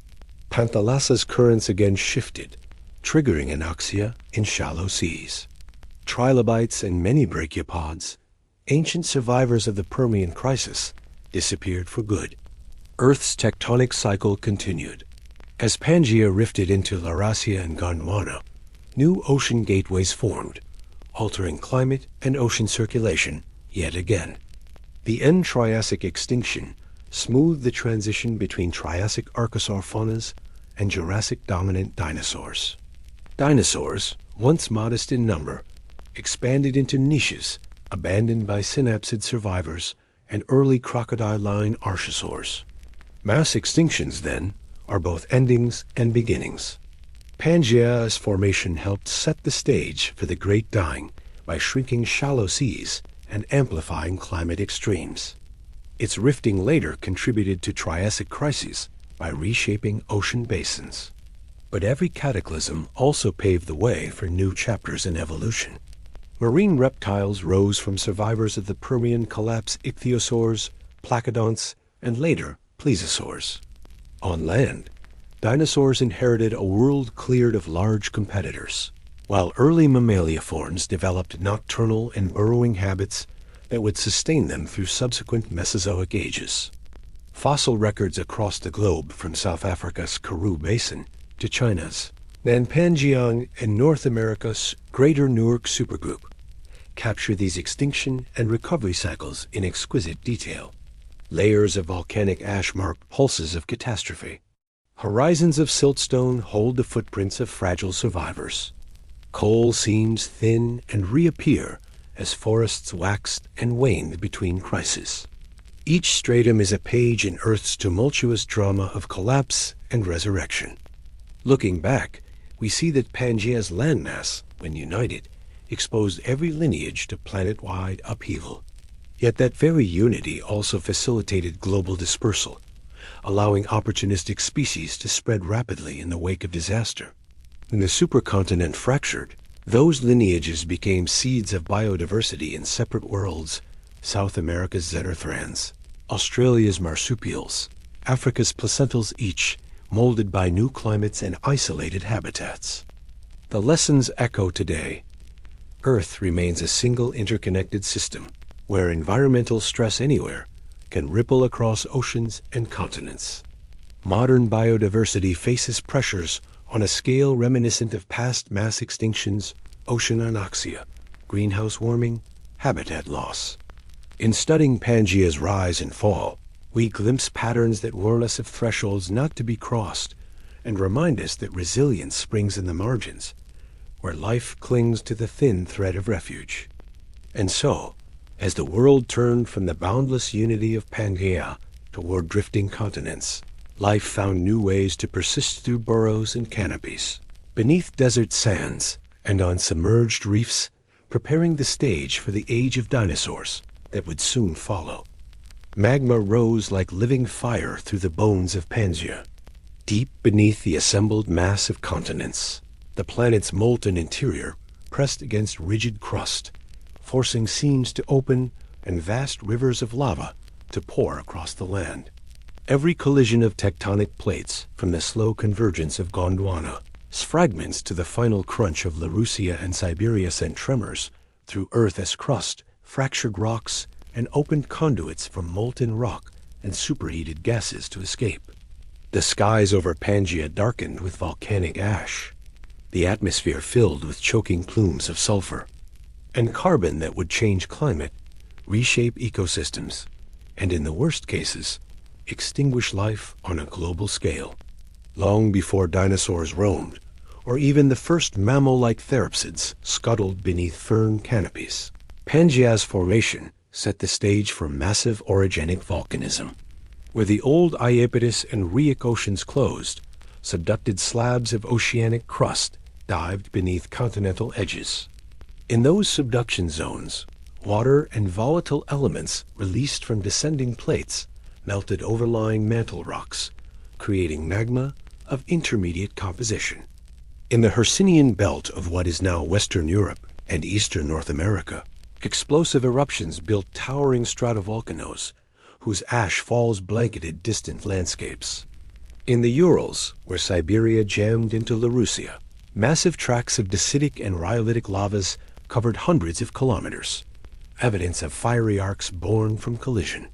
Panthalassa's currents again shifted, triggering anoxia in shallow seas. Trilobites and many brachiopods, ancient survivors of the Permian crisis, disappeared for good. Earth's tectonic cycle continued. As Pangea rifted into Laurasia and Gondwana, new ocean gateways formed, altering climate and ocean circulation yet again. The end-Triassic extinction smoothed the transition between Triassic archosaur faunas and Jurassic dominant dinosaurs. Dinosaurs, once modest in number, expanded into niches abandoned by synapsid survivors and early crocodile-line archosaurs. Mass extinctions, then, are both endings and beginnings. Pangea's formation helped set the stage for the Great Dying by shrinking shallow seas and amplifying climate extremes. Its rifting later contributed to Triassic crises by reshaping ocean basins. But every cataclysm also paved the way for new chapters in evolution. Marine reptiles rose from survivors of the Permian collapse: ichthyosaurs, placodonts, and later plesiosaurs. On land, dinosaurs inherited a world cleared of large competitors, while early mammaliaforms developed nocturnal and burrowing habits that would sustain them through subsequent Mesozoic ages. Fossil records across the globe, from South Africa's Karoo Basin to China's Nanpanjiang and North America's Greater Newark supergroup, capture these extinction and recovery cycles in exquisite detail. Layers of volcanic ash mark pulses of catastrophe. Horizons of siltstone hold the footprints of fragile survivors. Coal seams thin and reappear as forests waxed and waned between crises. Each stratum is a page in Earth's tumultuous drama of collapse and resurrection. Looking back, we see that Pangea's landmass, when united, exposed every lineage to planet-wide upheaval. Yet that very unity also facilitated global dispersal, allowing opportunistic species to spread rapidly in the wake of disaster. When the supercontinent fractured, those lineages became seeds of biodiversity in separate worlds: South America's xenothrans, Australia's marsupials, Africa's placentals, each molded by new climates and isolated habitats. The lessons echo today. Earth remains a single interconnected system, where environmental stress anywhere can ripple across oceans and continents. Modern biodiversity faces pressures on a scale reminiscent of past mass extinctions, ocean anoxia, greenhouse warming, habitat loss. In studying Pangea's rise and fall, we glimpse patterns that warn us of thresholds not to be crossed and remind us that resilience springs in the margins, where life clings to the thin thread of refuge. And so, as the world turned from the boundless unity of Pangea toward drifting continents, life found new ways to persist through burrows and canopies, beneath desert sands and on submerged reefs, preparing the stage for the age of dinosaurs that would soon follow. Magma rose like living fire through the bones of Pangea. Deep beneath the assembled mass of continents, the planet's molten interior pressed against rigid crust, forcing seams to open and vast rivers of lava to pour across the land. Every collision of tectonic plates, from the slow convergence of Gondwana, fragments to the final crunch of Laurasia and Siberia, sent tremors through Earth as crust, fractured rocks, and opened conduits from molten rock and superheated gases to escape. The skies over Pangea darkened with volcanic ash, the atmosphere filled with choking plumes of sulfur and carbon that would change climate, reshape ecosystems, and in the worst cases, extinguish life on a global scale. Long before dinosaurs roamed, or even the first mammal-like therapsids scuttled beneath fern canopies, Pangea's formation set the stage for massive orogenic volcanism. Where the old Iapetus and Rheic oceans closed, subducted slabs of oceanic crust dived beneath continental edges. In those subduction zones, water and volatile elements released from descending plates melted overlying mantle rocks, creating magma of intermediate composition. In the Hercynian belt of what is now Western Europe and eastern North America, explosive eruptions built towering stratovolcanoes whose ash falls blanketed distant landscapes. In the Urals, where Siberia jammed into Laurussia, massive tracts of dacitic and rhyolitic lavas covered hundreds of kilometers, evidence of fiery arcs born from collision.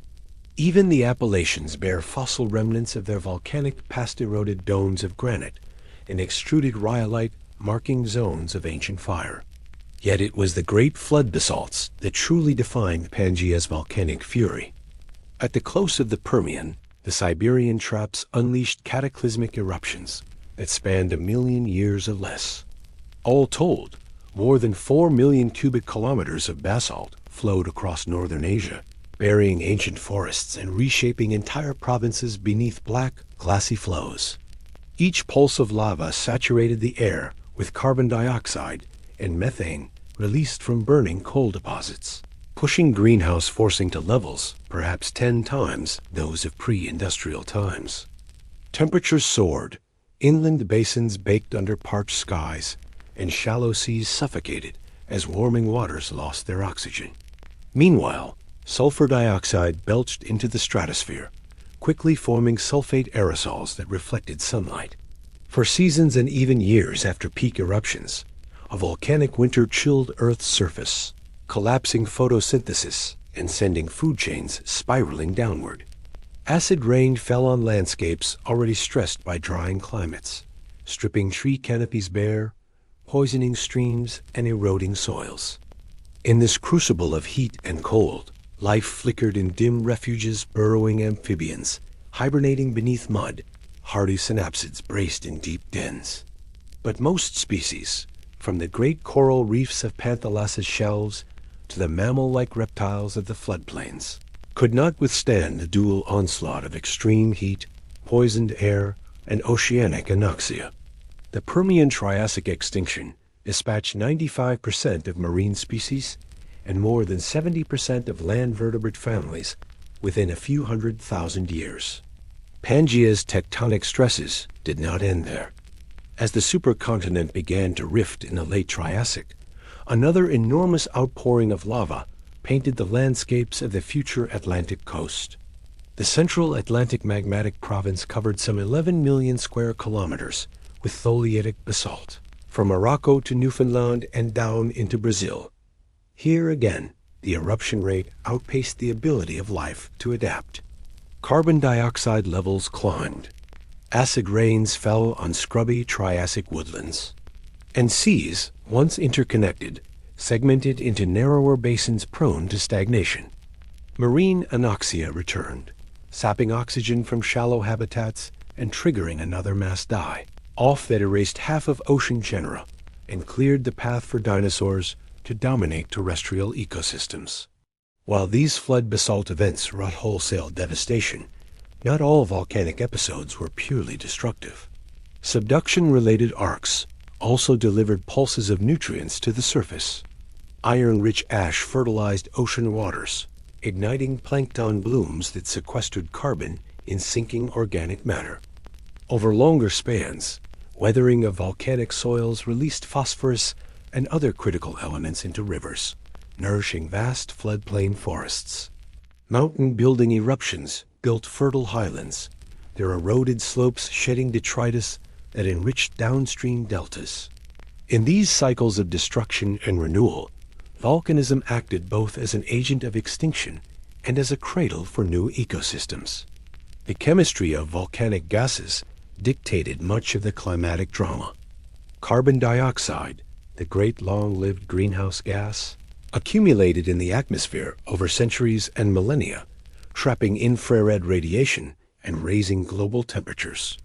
Even the Appalachians bear fossil remnants of their volcanic past-eroded domes of granite and extruded rhyolite marking zones of ancient fire. Yet it was the great flood basalts that truly defined Pangea's volcanic fury. At the close of the Permian, the Siberian traps unleashed cataclysmic eruptions that spanned 1 million years or less. All told, more than 4 million cubic kilometers of basalt flowed across northern Asia, burying ancient forests and reshaping entire provinces beneath black, glassy flows. Each pulse of lava saturated the air with carbon dioxide and methane released from burning coal deposits, pushing greenhouse forcing to levels perhaps 10 times those of pre-industrial times. Temperatures soared, inland basins baked under parched skies, and shallow seas suffocated as warming waters lost their oxygen. Meanwhile, sulfur dioxide belched into the stratosphere, quickly forming sulfate aerosols that reflected sunlight. For seasons and even years after peak eruptions, a volcanic winter chilled Earth's surface, collapsing photosynthesis and sending food chains spiraling downward. Acid rain fell on landscapes already stressed by drying climates, stripping tree canopies bare, poisoning streams and eroding soils. In this crucible of heat and cold, life flickered in dim refuges, burrowing amphibians, hibernating beneath mud, hardy synapsids braced in deep dens. But most species, from the great coral reefs of Panthalas's shelves to the mammal-like reptiles of the floodplains, could not withstand the dual onslaught of extreme heat, poisoned air, and oceanic anoxia. The Permian-Triassic extinction dispatched 95% of marine species and more than 70% of land vertebrate families within a few 100,000 years. Pangea's tectonic stresses did not end there. As the supercontinent began to rift in the late Triassic, another enormous outpouring of lava painted the landscapes of the future Atlantic coast. The central Atlantic magmatic province covered some 11 million square kilometers with tholeiitic basalt, from Morocco to Newfoundland and down into Brazil. Here again, the eruption rate outpaced the ability of life to adapt. Carbon dioxide levels climbed. Acid rains fell on scrubby Triassic woodlands. And seas, once interconnected, segmented into narrower basins prone to stagnation. Marine anoxia returned, sapping oxygen from shallow habitats and triggering another mass die, off that erased half of ocean genera and cleared the path for dinosaurs to dominate terrestrial ecosystems. While these flood basalt events wrought wholesale devastation, not all volcanic episodes were purely destructive. Subduction-related arcs also delivered pulses of nutrients to the surface. Iron-rich ash fertilized ocean waters, igniting plankton blooms that sequestered carbon in sinking organic matter. Over longer spans, weathering of volcanic soils released phosphorus and other critical elements into rivers, nourishing vast floodplain forests. Mountain-building eruptions built fertile highlands, their eroded slopes shedding detritus that enriched downstream deltas. In these cycles of destruction and renewal, volcanism acted both as an agent of extinction and as a cradle for new ecosystems. The chemistry of volcanic gases dictated much of the climatic drama. Carbon dioxide, the great long-lived greenhouse gas, accumulated in the atmosphere over centuries and millennia, trapping infrared radiation and raising global temperatures.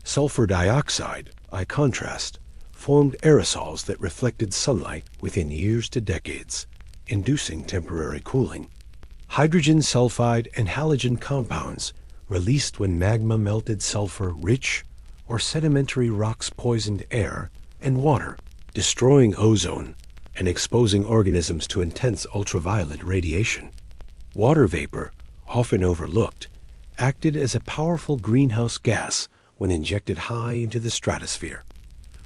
Sulfur dioxide, by contrast, formed aerosols that reflected sunlight within years to decades, inducing temporary cooling. Hydrogen sulfide and halogen compounds released when magma melted sulfur-rich or sedimentary rocks poisoned air and water, destroying ozone and exposing organisms to intense ultraviolet radiation. Water vapor, often overlooked, acted as a powerful greenhouse gas when injected high into the stratosphere,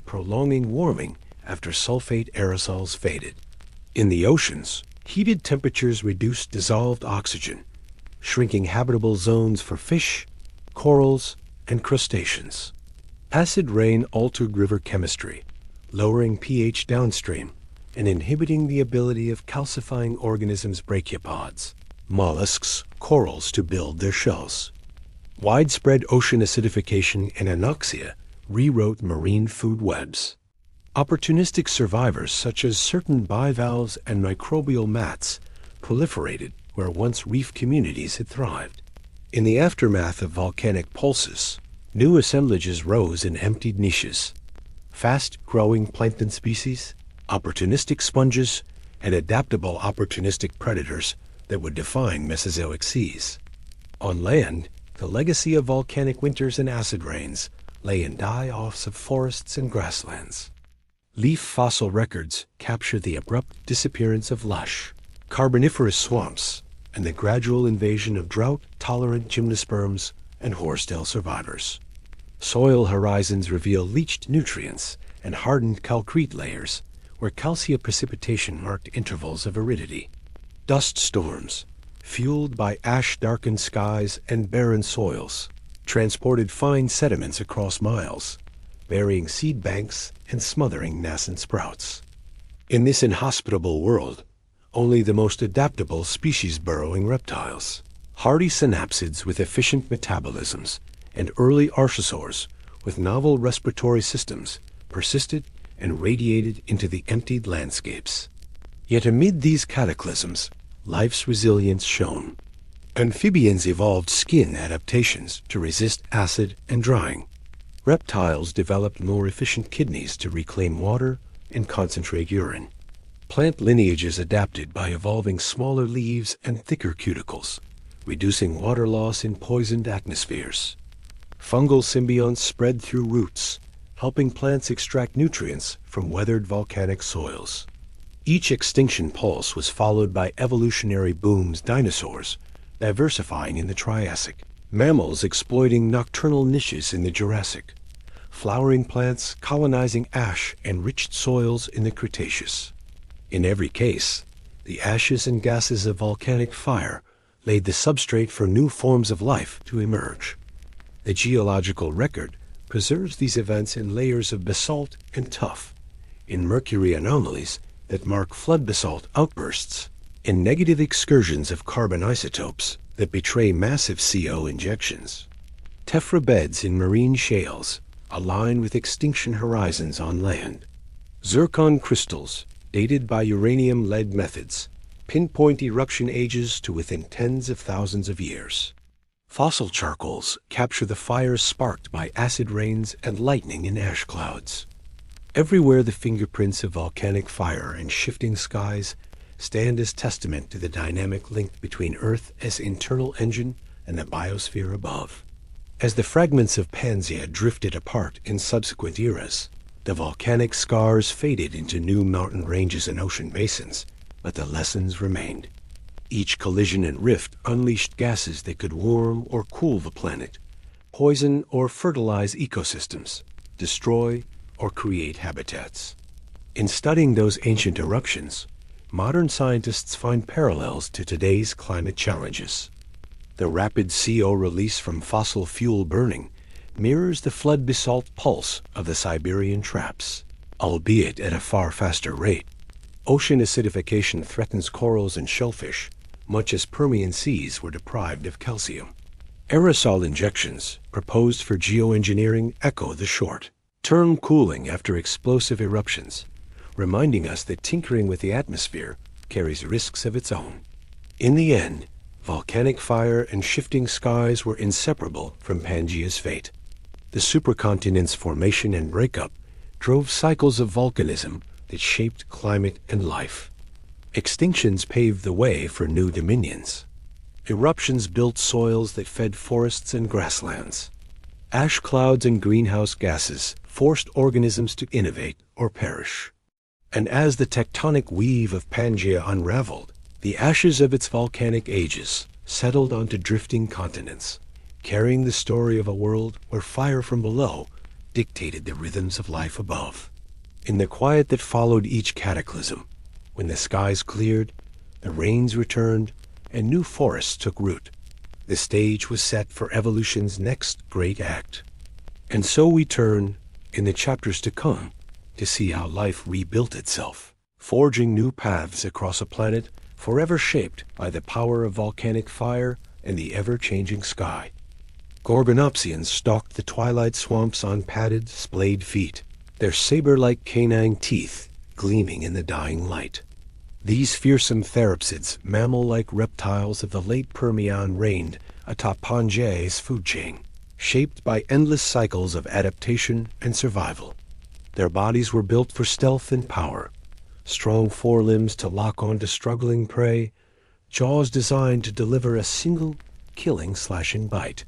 prolonging warming after sulfate aerosols faded. In the oceans, heated temperatures reduced dissolved oxygen, shrinking habitable zones for fish, corals, and crustaceans. Acid rain altered river chemistry, lowering pH downstream and inhibiting the ability of calcifying organisms' brachiopods, mollusks, corals to build their shells. Widespread ocean acidification and anoxia rewrote marine food webs. Opportunistic survivors such as certain bivalves and microbial mats proliferated where once reef communities had thrived. In the aftermath of volcanic pulses, new assemblages rose in emptied niches. Fast-growing plankton species, opportunistic sponges, and adaptable opportunistic predators that would define Mesozoic seas. On land, the legacy of volcanic winters and acid rains lay in die-offs of forests and grasslands. Leaf fossil records capture the abrupt disappearance of lush, carboniferous swamps and the gradual invasion of drought-tolerant gymnosperms and horsetail survivors. Soil horizons reveal leached nutrients and hardened calcrete layers where calcium precipitation marked intervals of aridity. Dust storms, fueled by ash-darkened skies and barren soils, transported fine sediments across miles, burying seed banks and smothering nascent sprouts. In this inhospitable world, only the most adaptable species burrowing reptiles, hardy synapsids with efficient metabolisms, and early archosaurs with novel respiratory systems persisted and radiated into the emptied landscapes. Yet amid these cataclysms, life's resilience shone. Amphibians evolved skin adaptations to resist acid and drying. Reptiles developed more efficient kidneys to reclaim water and concentrate urine. Plant lineages adapted by evolving smaller leaves and thicker cuticles, reducing water loss in poisoned atmospheres. Fungal symbionts spread through roots, helping plants extract nutrients from weathered volcanic soils. Each extinction pulse was followed by evolutionary booms: dinosaurs diversifying in the Triassic, mammals exploiting nocturnal niches in the Jurassic, flowering plants colonizing ash-enriched soils in the Cretaceous. In every case, the ashes and gases of volcanic fire laid the substrate for new forms of life to emerge. The geological record preserves these events in layers of basalt and tuff, in mercury anomalies that mark flood basalt outbursts, in negative excursions of carbon isotopes that betray massive CO injections. Tephra beds in marine shales align with extinction horizons on land. Zircon crystals, dated by uranium-lead methods, pinpoint eruption ages to within tens of thousands of years. Fossil charcoals capture the fires sparked by acid rains and lightning in ash clouds. Everywhere the fingerprints of volcanic fire and shifting skies stand as testament to the dynamic link between Earth as internal engine and the biosphere above. As the fragments of Pangea drifted apart in subsequent eras, the volcanic scars faded into new mountain ranges and ocean basins, but the lessons remained. Each collision and rift unleashed gases that could warm or cool the planet, poison or fertilize ecosystems, destroy or create habitats. In studying those ancient eruptions, modern scientists find parallels to today's climate challenges. The rapid CO release from fossil fuel burning mirrors the flood basalt pulse of the Siberian traps, albeit at a far faster rate. Ocean acidification threatens corals and shellfish, much as Permian seas were deprived of calcium. Aerosol injections, proposed for geoengineering, echo the short-term cooling after explosive eruptions, reminding us that tinkering with the atmosphere carries risks of its own. In the end, volcanic fire and shifting skies were inseparable from Pangea's fate. The supercontinent's formation and breakup drove cycles of volcanism that shaped climate and life. Extinctions paved the way for new dominions. Eruptions built soils that fed forests and grasslands. Ash clouds and greenhouse gases forced organisms to innovate or perish. And as the tectonic weave of Pangea unraveled, the ashes of its volcanic ages settled onto drifting continents, carrying the story of a world where fire from below dictated the rhythms of life above. In the quiet that followed each cataclysm, When the skies cleared, the rains returned, and new forests took root, the stage was set for evolution's next great act. And so we turn, in the chapters to come, to see how life rebuilt itself, forging new paths across a planet forever shaped by the power of volcanic fire and the ever-changing sky. Gorgonopsians stalked the twilight swamps on padded, splayed feet, their saber-like canine teeth gleaming in the dying light. These fearsome therapsids, mammal-like reptiles of the late Permian, reigned atop Pangea's food chain, shaped by endless cycles of adaptation and survival. Their bodies were built for stealth and power, strong forelimbs to lock onto struggling prey, jaws designed to deliver a single, killing, slashing bite.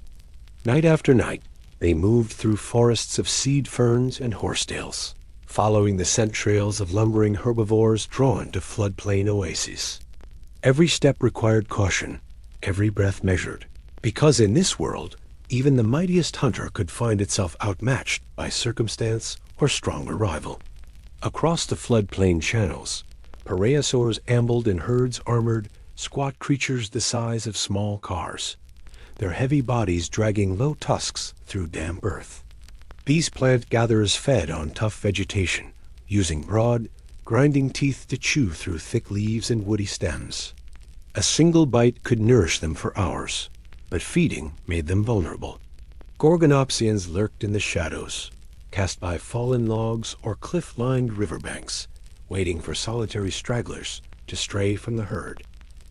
Night after night, they moved through forests of seed ferns and horsetails, following the scent trails of lumbering herbivores drawn to floodplain oases. Every step required caution, every breath measured, because in this world, even the mightiest hunter could find itself outmatched by circumstance or stronger rival. Across the floodplain channels, parasaurs ambled in herds armored, squat creatures the size of small cars, their heavy bodies dragging low tusks through damp earth. These plant gatherers fed on tough vegetation, using broad, grinding teeth to chew through thick leaves and woody stems. A single bite could nourish them for hours, but feeding made them vulnerable. Gorgonopsians lurked in the shadows, cast by fallen logs or cliff-lined riverbanks, waiting for solitary stragglers to stray from the herd.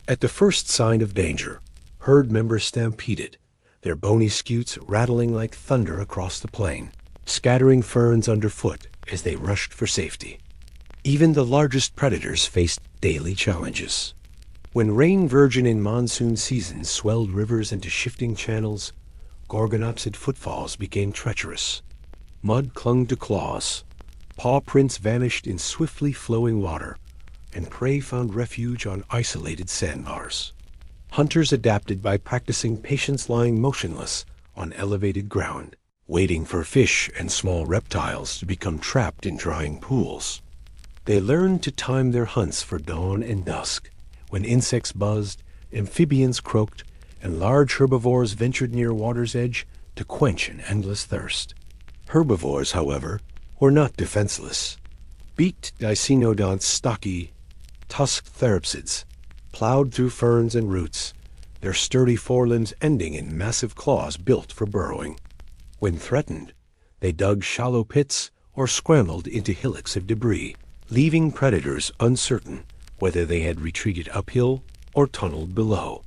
At the first sign of danger, herd members stampeded, their bony scutes rattling like thunder across the plain, scattering ferns underfoot as they rushed for safety. Even the largest predators faced daily challenges. When rain-virgin in monsoon seasons swelled rivers into shifting channels, Gorgonopsid footfalls became treacherous. Mud clung to claws, paw prints vanished in swiftly flowing water, and prey found refuge on isolated sandbars. Hunters adapted by practicing patience lying motionless on elevated ground, waiting for fish and small reptiles to become trapped in drying pools. They learned to time their hunts for dawn and dusk, when insects buzzed, amphibians croaked, and large herbivores ventured near water's edge to quench an endless thirst. Herbivores, however, were not defenseless. Beaked dicynodonts, stocky, tusked therapsids, plowed through ferns and roots, their sturdy forelimbs ending in massive claws built for burrowing. When threatened, they dug shallow pits or scrambled into hillocks of debris, leaving predators uncertain whether they had retreated uphill or tunneled below.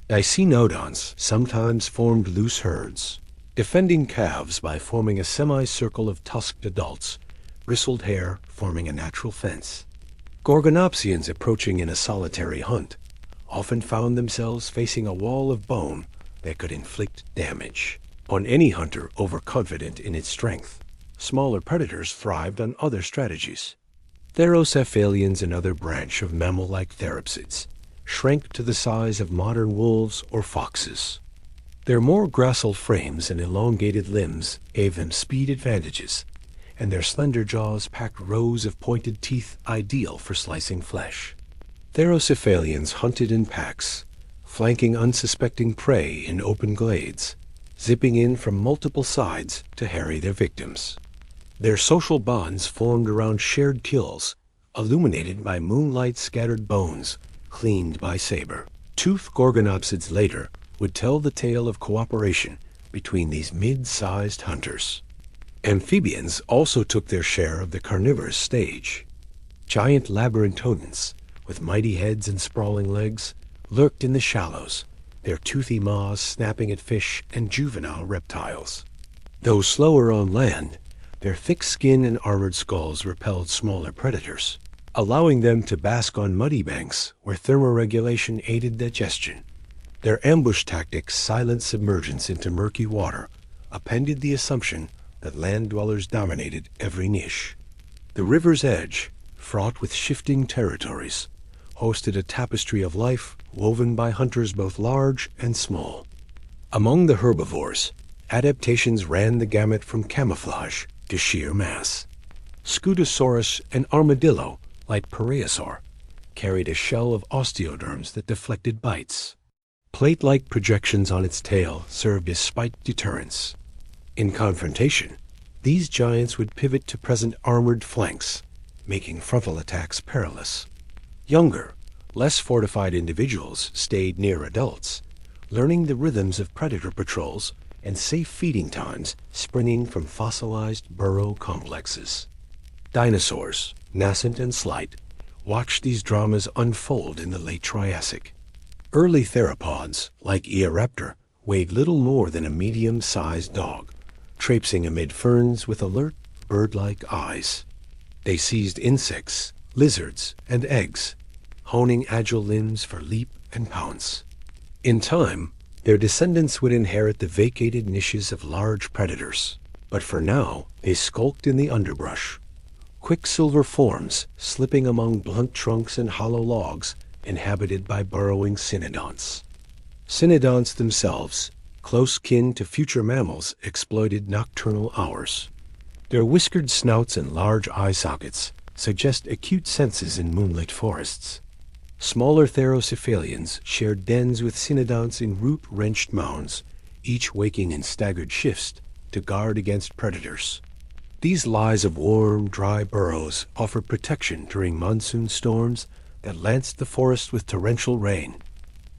Dicynodonts sometimes formed loose herds, defending calves by forming a semicircle of tusked adults, bristled hair forming a natural fence. Gorgonopsians approaching in a solitary hunt often found themselves facing a wall of bone that could inflict damage on any hunter overconfident in its strength. Smaller predators thrived on other strategies. Therocephalians, another branch of mammal-like therapsids, shrank to the size of modern wolves or foxes. Their more gracile frames and elongated limbs gave them speed advantages, and their slender jaws packed rows of pointed teeth ideal for slicing flesh. Therocephalians hunted in packs, flanking unsuspecting prey in open glades, zipping in from multiple sides to harry their victims. Their social bonds formed around shared kills, illuminated by moonlight-scattered bones, cleaned by saber. Toothed Gorgonopsids later would tell the tale of cooperation between these mid-sized hunters. Amphibians also took their share of the carnivorous stage. Giant labyrinthodonts, with mighty heads and sprawling legs, lurked in the shallows, their toothy maws snapping at fish and juvenile reptiles. Though slower on land, their thick skin and armored skulls repelled smaller predators, allowing them to bask on muddy banks where thermoregulation aided digestion. Their ambush tactics, silent submergence into murky water, appended the assumption that land dwellers dominated every niche. The river's edge, fraught with shifting territories, hosted a tapestry of life woven by hunters both large and small. Among the herbivores, adaptations ran the gamut from camouflage to sheer mass. Scutosaurus and armadillo, like parasaur, carried a shell of osteoderms that deflected bites. Plate-like projections on its tail served as spiked deterrents. In confrontation, these giants would pivot to present armored flanks, making frontal attacks perilous. Younger, less fortified individuals stayed near adults, learning the rhythms of predator patrols and safe feeding times springing from fossilized burrow complexes. Dinosaurs, nascent and slight, watched these dramas unfold in the late Triassic. Early theropods, like Eoraptor, weighed little more than a medium-sized dog, traipsing amid ferns with alert, bird-like eyes. They seized insects, lizards, and eggs, honing agile limbs for leap and pounce. In time, their descendants would inherit the vacated niches of large predators, but for now they skulked in the underbrush. Quicksilver forms slipping among blunt trunks and hollow logs inhabited by burrowing cynodonts. Cynodonts themselves, close kin to future mammals, exploited nocturnal hours. Their whiskered snouts and large eye sockets suggest acute senses in moonlit forests. Smaller therocephalians shared dens with cynodonts in root-wrenched mounds, each waking in staggered shifts to guard against predators. These lies of warm, dry burrows offer protection during monsoon storms that lanced the forest with torrential rain.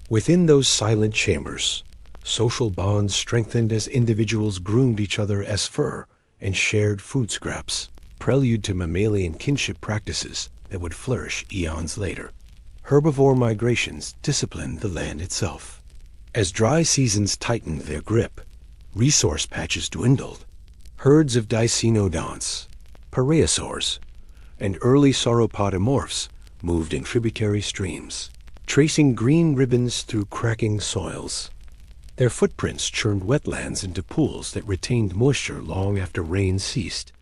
Within those silent chambers, social bonds strengthened as individuals groomed each other as fur and shared food scraps, prelude to mammalian kinship practices that would flourish eons later. Herbivore migrations disciplined the land itself. As dry seasons tightened their grip, resource patches dwindled. Herds of dicynodonts, parasaurs, and early sauropodomorphs moved in tributary streams, tracing green ribbons through cracking soils. Their footprints churned wetlands into pools that retained moisture long after rain ceased,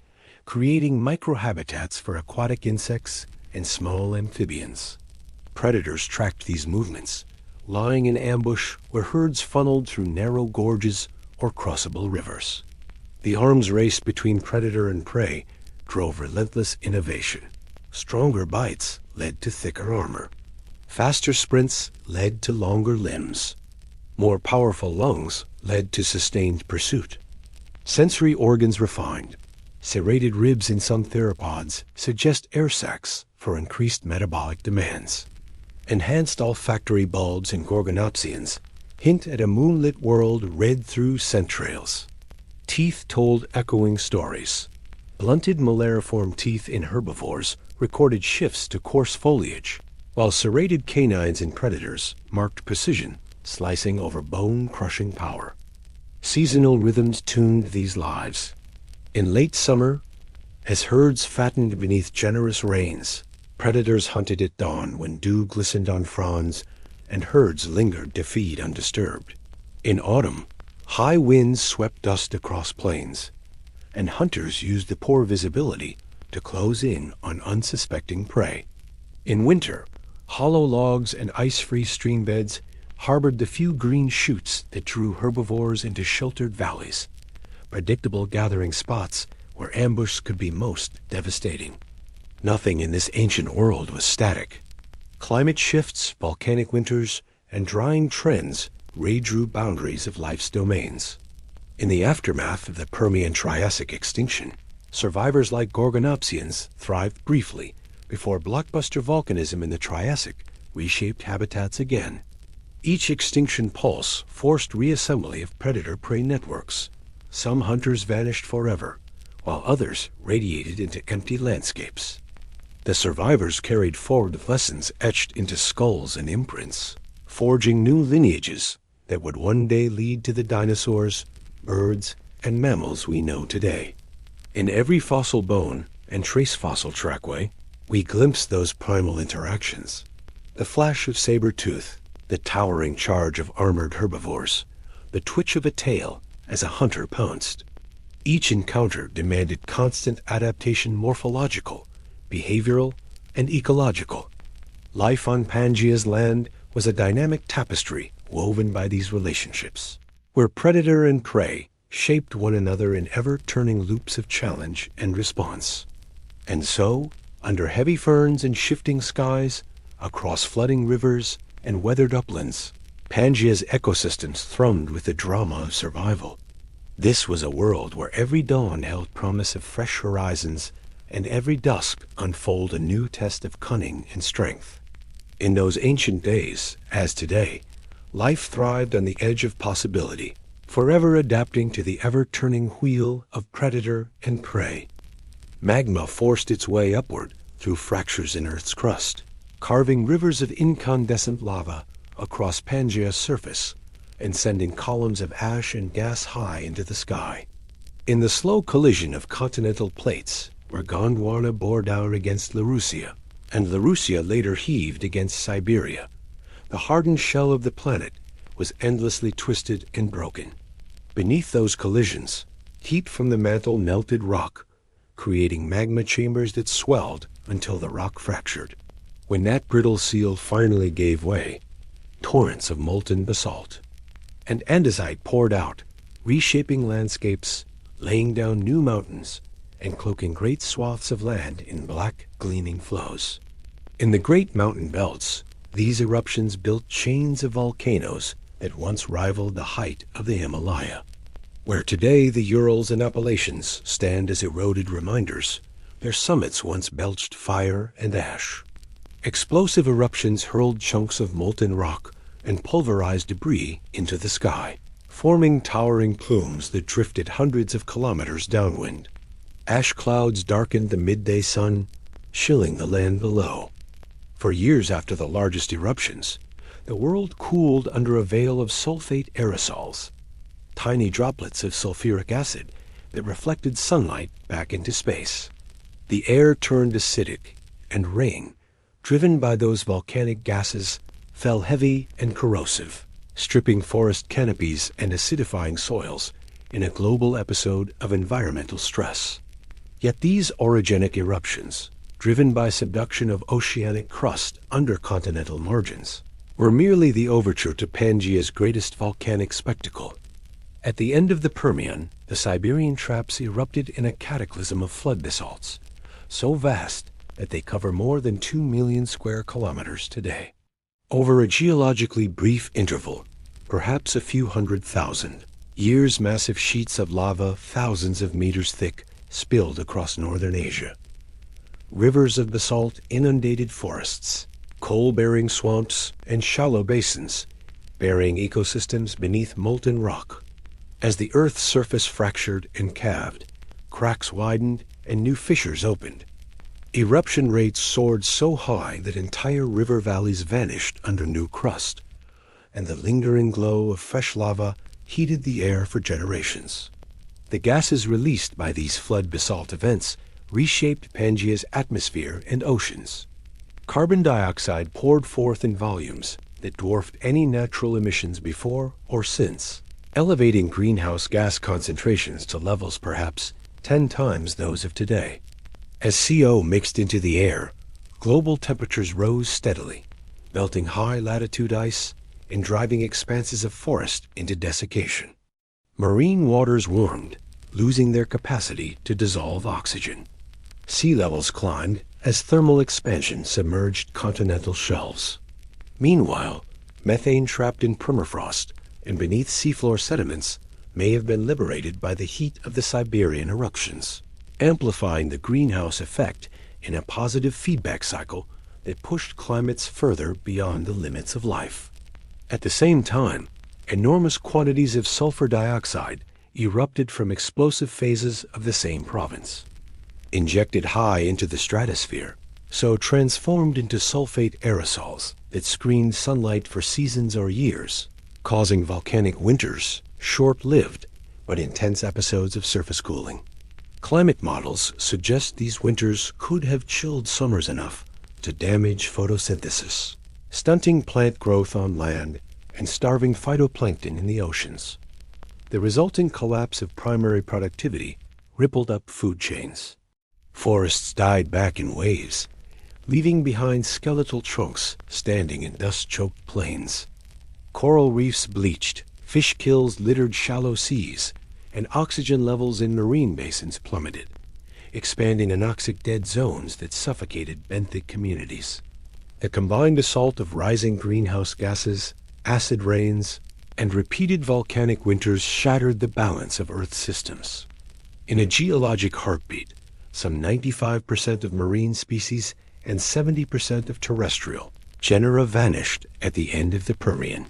creating microhabitats for aquatic insects and small amphibians. Predators tracked these movements, lying in ambush where herds funneled through narrow gorges or crossable rivers. The arms race between predator and prey drove relentless innovation. Stronger bites led to thicker armor. Faster sprints led to longer limbs. More powerful lungs led to sustained pursuit. Sensory organs refined. Serrated ribs in some theropods suggest air sacs for increased metabolic demands. Enhanced olfactory bulbs in gorgonopsians hint at a moonlit world read through scent trails. Teeth told echoing stories. Blunted malariform teeth in herbivores recorded shifts to coarse foliage, while serrated canines in predators marked precision, slicing over bone-crushing power. Seasonal rhythms tuned these lives. In late summer, as herds fattened beneath generous rains, predators hunted at dawn when dew glistened on fronds and herds lingered to feed undisturbed. In autumn, high winds swept dust across plains, and hunters used the poor visibility to close in on unsuspecting prey. In winter, hollow logs and ice-free streambeds harbored the few green shoots that drew herbivores into sheltered valleys, predictable gathering spots where ambush could be most devastating. Nothing in this ancient world was static. Climate shifts, volcanic winters, and drying trends redrew boundaries of life's domains. In the aftermath of the Permian-Triassic extinction, survivors like gorgonopsians thrived briefly before blockbuster volcanism in the Triassic reshaped habitats again. Each extinction pulse forced reassembly of predator-prey networks. Some hunters vanished forever, while others radiated into empty landscapes. The survivors carried forward lessons etched into skulls and imprints, forging new lineages that would one day lead to the dinosaurs, birds, and mammals we know today. In every fossil bone and trace fossil trackway, we glimpse those primal interactions. The flash of saber tooth, the towering charge of armored herbivores, the twitch of a tail as a hunter pounced. Each encounter demanded constant adaptation, morphological, behavioral, and ecological. Life on Pangea's land was a dynamic tapestry woven by these relationships, where predator and prey shaped one another in ever-turning loops of challenge and response. And so, under heavy ferns and shifting skies, across flooding rivers and weathered uplands. Pangea's ecosystems thrummed with the drama of survival. This was a world where every dawn held promise of fresh horizons, and every dusk unfolded a new test of cunning and strength. In those ancient days, as today, life thrived on the edge of possibility, forever adapting to the ever-turning wheel of predator and prey. Magma forced its way upward through fractures in Earth's crust, carving rivers of incandescent lava across Pangea's surface and sending columns of ash and gas high into the sky. In the slow collision of continental plates, where Gondwana bore down against Laurussia, and Laurussia later heaved against Siberia, the hardened shell of the planet was endlessly twisted and broken. Beneath those collisions, heat from the mantle melted rock, creating magma chambers that swelled until the rock fractured. When that brittle seal finally gave way, torrents of molten basalt and andesite poured out, reshaping landscapes, laying down new mountains, and cloaking great swaths of land in black, gleaming flows. In the great mountain belts, these eruptions built chains of volcanoes that once rivaled the height of the Himalaya. Where today the Urals and Appalachians stand as eroded reminders, their summits once belched fire and ash. Explosive eruptions hurled chunks of molten rock and pulverized debris into the sky, forming towering plumes that drifted hundreds of kilometers downwind. Ash clouds darkened the midday sun, chilling the land below. For years after the largest eruptions, the world cooled under a veil of sulfate aerosols, tiny droplets of sulfuric acid that reflected sunlight back into space. The air turned acidic, and rain, driven by those volcanic gases, fell heavy and corrosive, stripping forest canopies and acidifying soils in a global episode of environmental stress. Yet these orogenic eruptions, driven by subduction of oceanic crust under continental margins, were merely the overture to Pangea's greatest volcanic spectacle. At the end of the Permian, the Siberian traps erupted in a cataclysm of flood basalts, so vast that they cover more than 2 million square kilometers today. Over a geologically brief interval, perhaps a few 100,000 years, massive sheets of lava thousands of meters thick spilled across northern Asia. Rivers of basalt inundated forests, coal-bearing swamps, and shallow basins, burying ecosystems beneath molten rock. As the Earth's surface fractured and calved, cracks widened and new fissures opened. Eruption rates soared so high that entire river valleys vanished under new crust, and the lingering glow of fresh lava heated the air for generations. The gases released by these flood basalt events reshaped Pangea's atmosphere and oceans. Carbon dioxide poured forth in volumes that dwarfed any natural emissions before or since, elevating greenhouse gas concentrations to levels perhaps 10 times those of today. As CO mixed into the air, global temperatures rose steadily, melting high-latitude ice and driving expanses of forest into desiccation. Marine waters warmed, losing their capacity to dissolve oxygen. Sea levels climbed as thermal expansion submerged continental shelves. Meanwhile, methane trapped in permafrost and beneath seafloor sediments may have been liberated by the heat of the Siberian eruptions, amplifying the greenhouse effect in a positive feedback cycle that pushed climates further beyond the limits of life. At the same time, enormous quantities of sulfur dioxide erupted from explosive phases of the same province. Injected high into the stratosphere, so transformed into sulfate aerosols that screened sunlight for seasons or years, causing volcanic winters, short-lived but intense episodes of surface cooling. Climate models suggest these winters could have chilled summers enough to damage photosynthesis, stunting plant growth on land and starving phytoplankton in the oceans. The resulting collapse of primary productivity rippled up food chains. Forests died back in waves, leaving behind skeletal trunks standing in dust-choked plains. Coral reefs bleached, fish kills littered shallow seas, and oxygen levels in marine basins plummeted, expanding anoxic dead zones that suffocated benthic communities. The combined assault of rising greenhouse gases, acid rains, and repeated volcanic winters shattered the balance of Earth's systems. In a geologic heartbeat, some 95% of marine species and 70% of terrestrial genera vanished at the end of the Permian.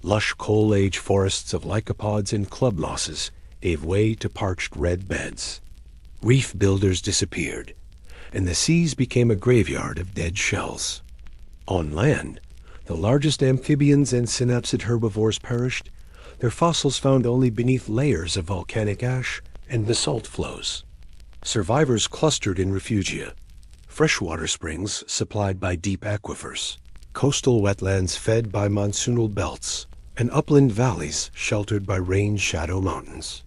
Lush coal age forests of lycopods and club mosses gave way to parched red beds. Reef builders disappeared, and the seas became a graveyard of dead shells. On land, the largest amphibians and synapsid herbivores perished, their fossils found only beneath layers of volcanic ash and basalt flows. Survivors clustered in refugia, freshwater springs supplied by deep aquifers, coastal wetlands fed by monsoonal belts, and upland valleys sheltered by rain-shadow mountains.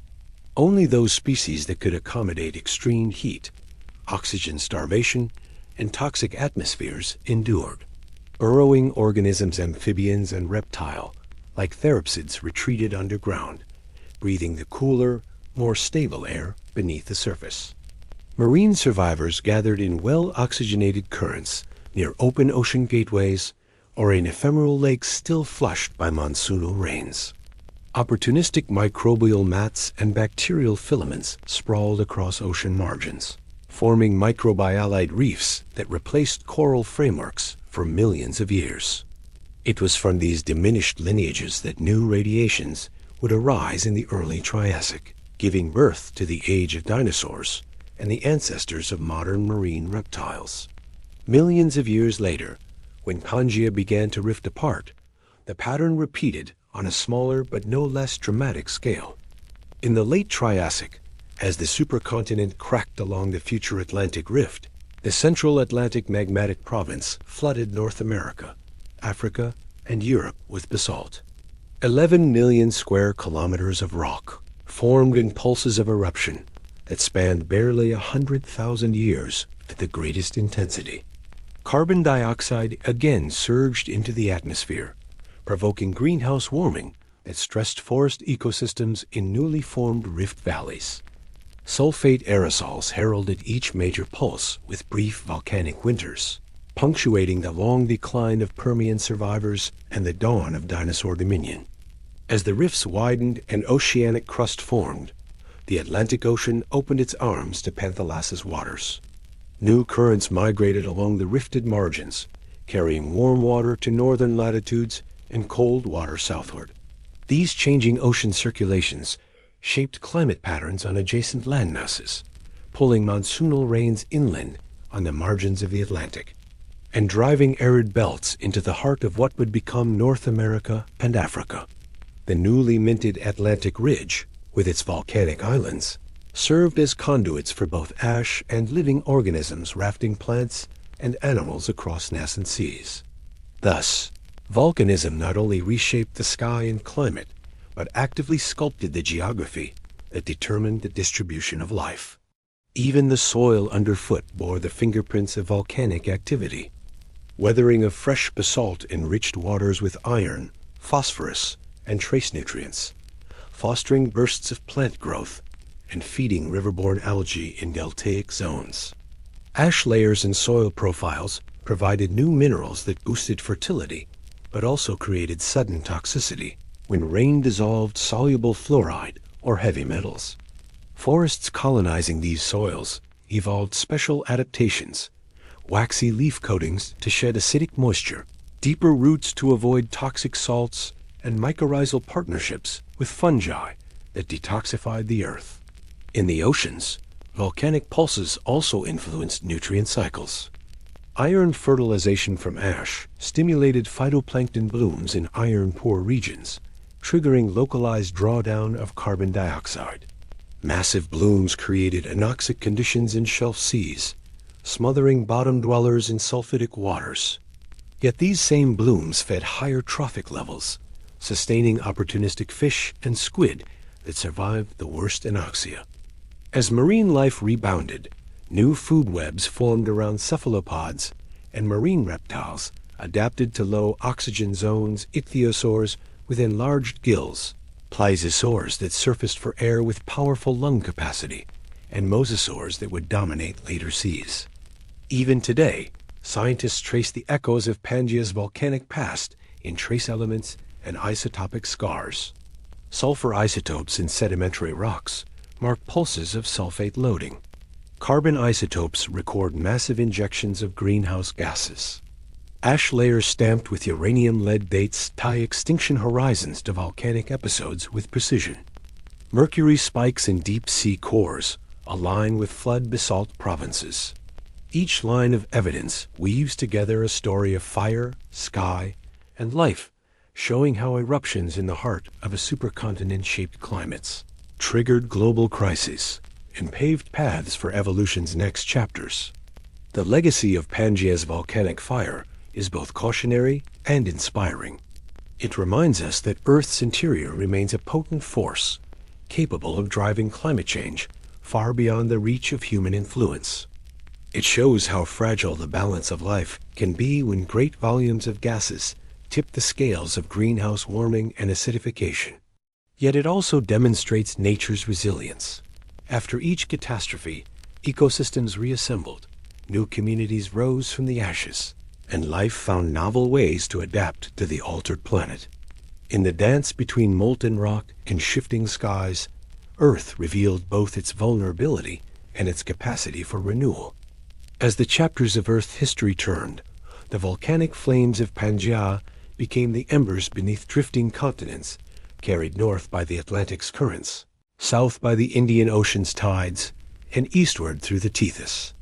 Only those species that could accommodate extreme heat, oxygen starvation, and toxic atmospheres endured. Burrowing organisms, amphibians, and reptile, like therapsids, retreated underground, breathing the cooler, more stable air beneath the surface. Marine survivors gathered in well-oxygenated currents near open ocean gateways or in ephemeral lakes still flushed by monsoonal rains. Opportunistic microbial mats and bacterial filaments sprawled across ocean margins, forming microbialite reefs that replaced coral frameworks for millions of years. It was from these diminished lineages that new radiations would arise in the early Triassic, giving birth to the age of dinosaurs and the ancestors of modern marine reptiles. Millions of years later, when Pangea began to rift apart, the pattern repeated on a smaller but no less dramatic scale. In the late Triassic, as the supercontinent cracked along the future Atlantic Rift, the central Atlantic magmatic province flooded North America, Africa, and Europe with basalt. 11 million square kilometers of rock formed in pulses of eruption that spanned barely 100,000 years at the greatest intensity. Carbon dioxide again surged into the atmosphere, provoking greenhouse warming that stressed forest ecosystems in newly formed rift valleys. Sulfate aerosols heralded each major pulse with brief volcanic winters, punctuating the long decline of Permian survivors and the dawn of dinosaur dominion. As the rifts widened and oceanic crust formed, the Atlantic Ocean opened its arms to Panthalass's waters. New currents migrated along the rifted margins, carrying warm water to northern latitudes and cold water southward. These changing ocean circulations shaped climate patterns on adjacent landmasses, pulling monsoonal rains inland on the margins of the Atlantic, and driving arid belts into the heart of what would become North America and Africa. The newly minted Atlantic Ridge, with its volcanic islands, served as conduits for both ash and living organisms rafting plants and animals across nascent seas. Thus, volcanism not only reshaped the sky and climate, but actively sculpted the geography that determined the distribution of life. Even the soil underfoot bore the fingerprints of volcanic activity. Weathering of fresh basalt enriched waters with iron, phosphorus, and trace nutrients, fostering bursts of plant growth and feeding riverborne algae in deltaic zones. Ash layers and soil profiles provided new minerals that boosted fertility, but also created sudden toxicity when rain dissolved soluble fluoride or heavy metals. Forests colonizing these soils evolved special adaptations, waxy leaf coatings to shed acidic moisture, deeper roots to avoid toxic salts, and mycorrhizal partnerships with fungi that detoxified the earth. In the oceans, volcanic pulses also influenced nutrient cycles. Iron fertilization from ash stimulated phytoplankton blooms in iron-poor regions, triggering localized drawdown of carbon dioxide. Massive blooms created anoxic conditions in shelf seas, smothering bottom dwellers in sulfidic waters. Yet these same blooms fed higher trophic levels, sustaining opportunistic fish and squid that survived the worst anoxia. As marine life rebounded, new food webs formed around cephalopods, and marine reptiles adapted to low oxygen zones, ichthyosaurs with enlarged gills, plesiosaurs that surfaced for air with powerful lung capacity, and mosasaurs that would dominate later seas. Even today, Scientists trace the echoes of Pangea's volcanic past in trace elements and isotopic scars. Sulfur isotopes in sedimentary rocks mark pulses of sulfate loading. Carbon isotopes record massive injections of greenhouse gases. Ash layers stamped with uranium-lead dates tie extinction horizons to volcanic episodes with precision. Mercury spikes in deep-sea cores align with flood basalt provinces. Each line of evidence weaves together a story of fire, sky, and life, showing how eruptions in the heart of a supercontinent shaped climates, triggered global crises, and paved paths for evolution's next chapters. The legacy of Pangea's volcanic fire is both cautionary and inspiring. It reminds us that Earth's interior remains a potent force, capable of driving climate change far beyond the reach of human influence. It shows how fragile the balance of life can be when great volumes of gases tip the scales of greenhouse warming and acidification. Yet it also demonstrates nature's resilience. After each catastrophe, ecosystems reassembled, new communities rose from the ashes, and life found novel ways to adapt to the altered planet. In the dance between molten rock and shifting skies, Earth revealed both its vulnerability and its capacity for renewal. As the chapters of Earth history turned, the volcanic flames of Pangea became the embers beneath drifting continents, carried north by the Atlantic's currents, south by the Indian Ocean's tides, and eastward through the Tethys.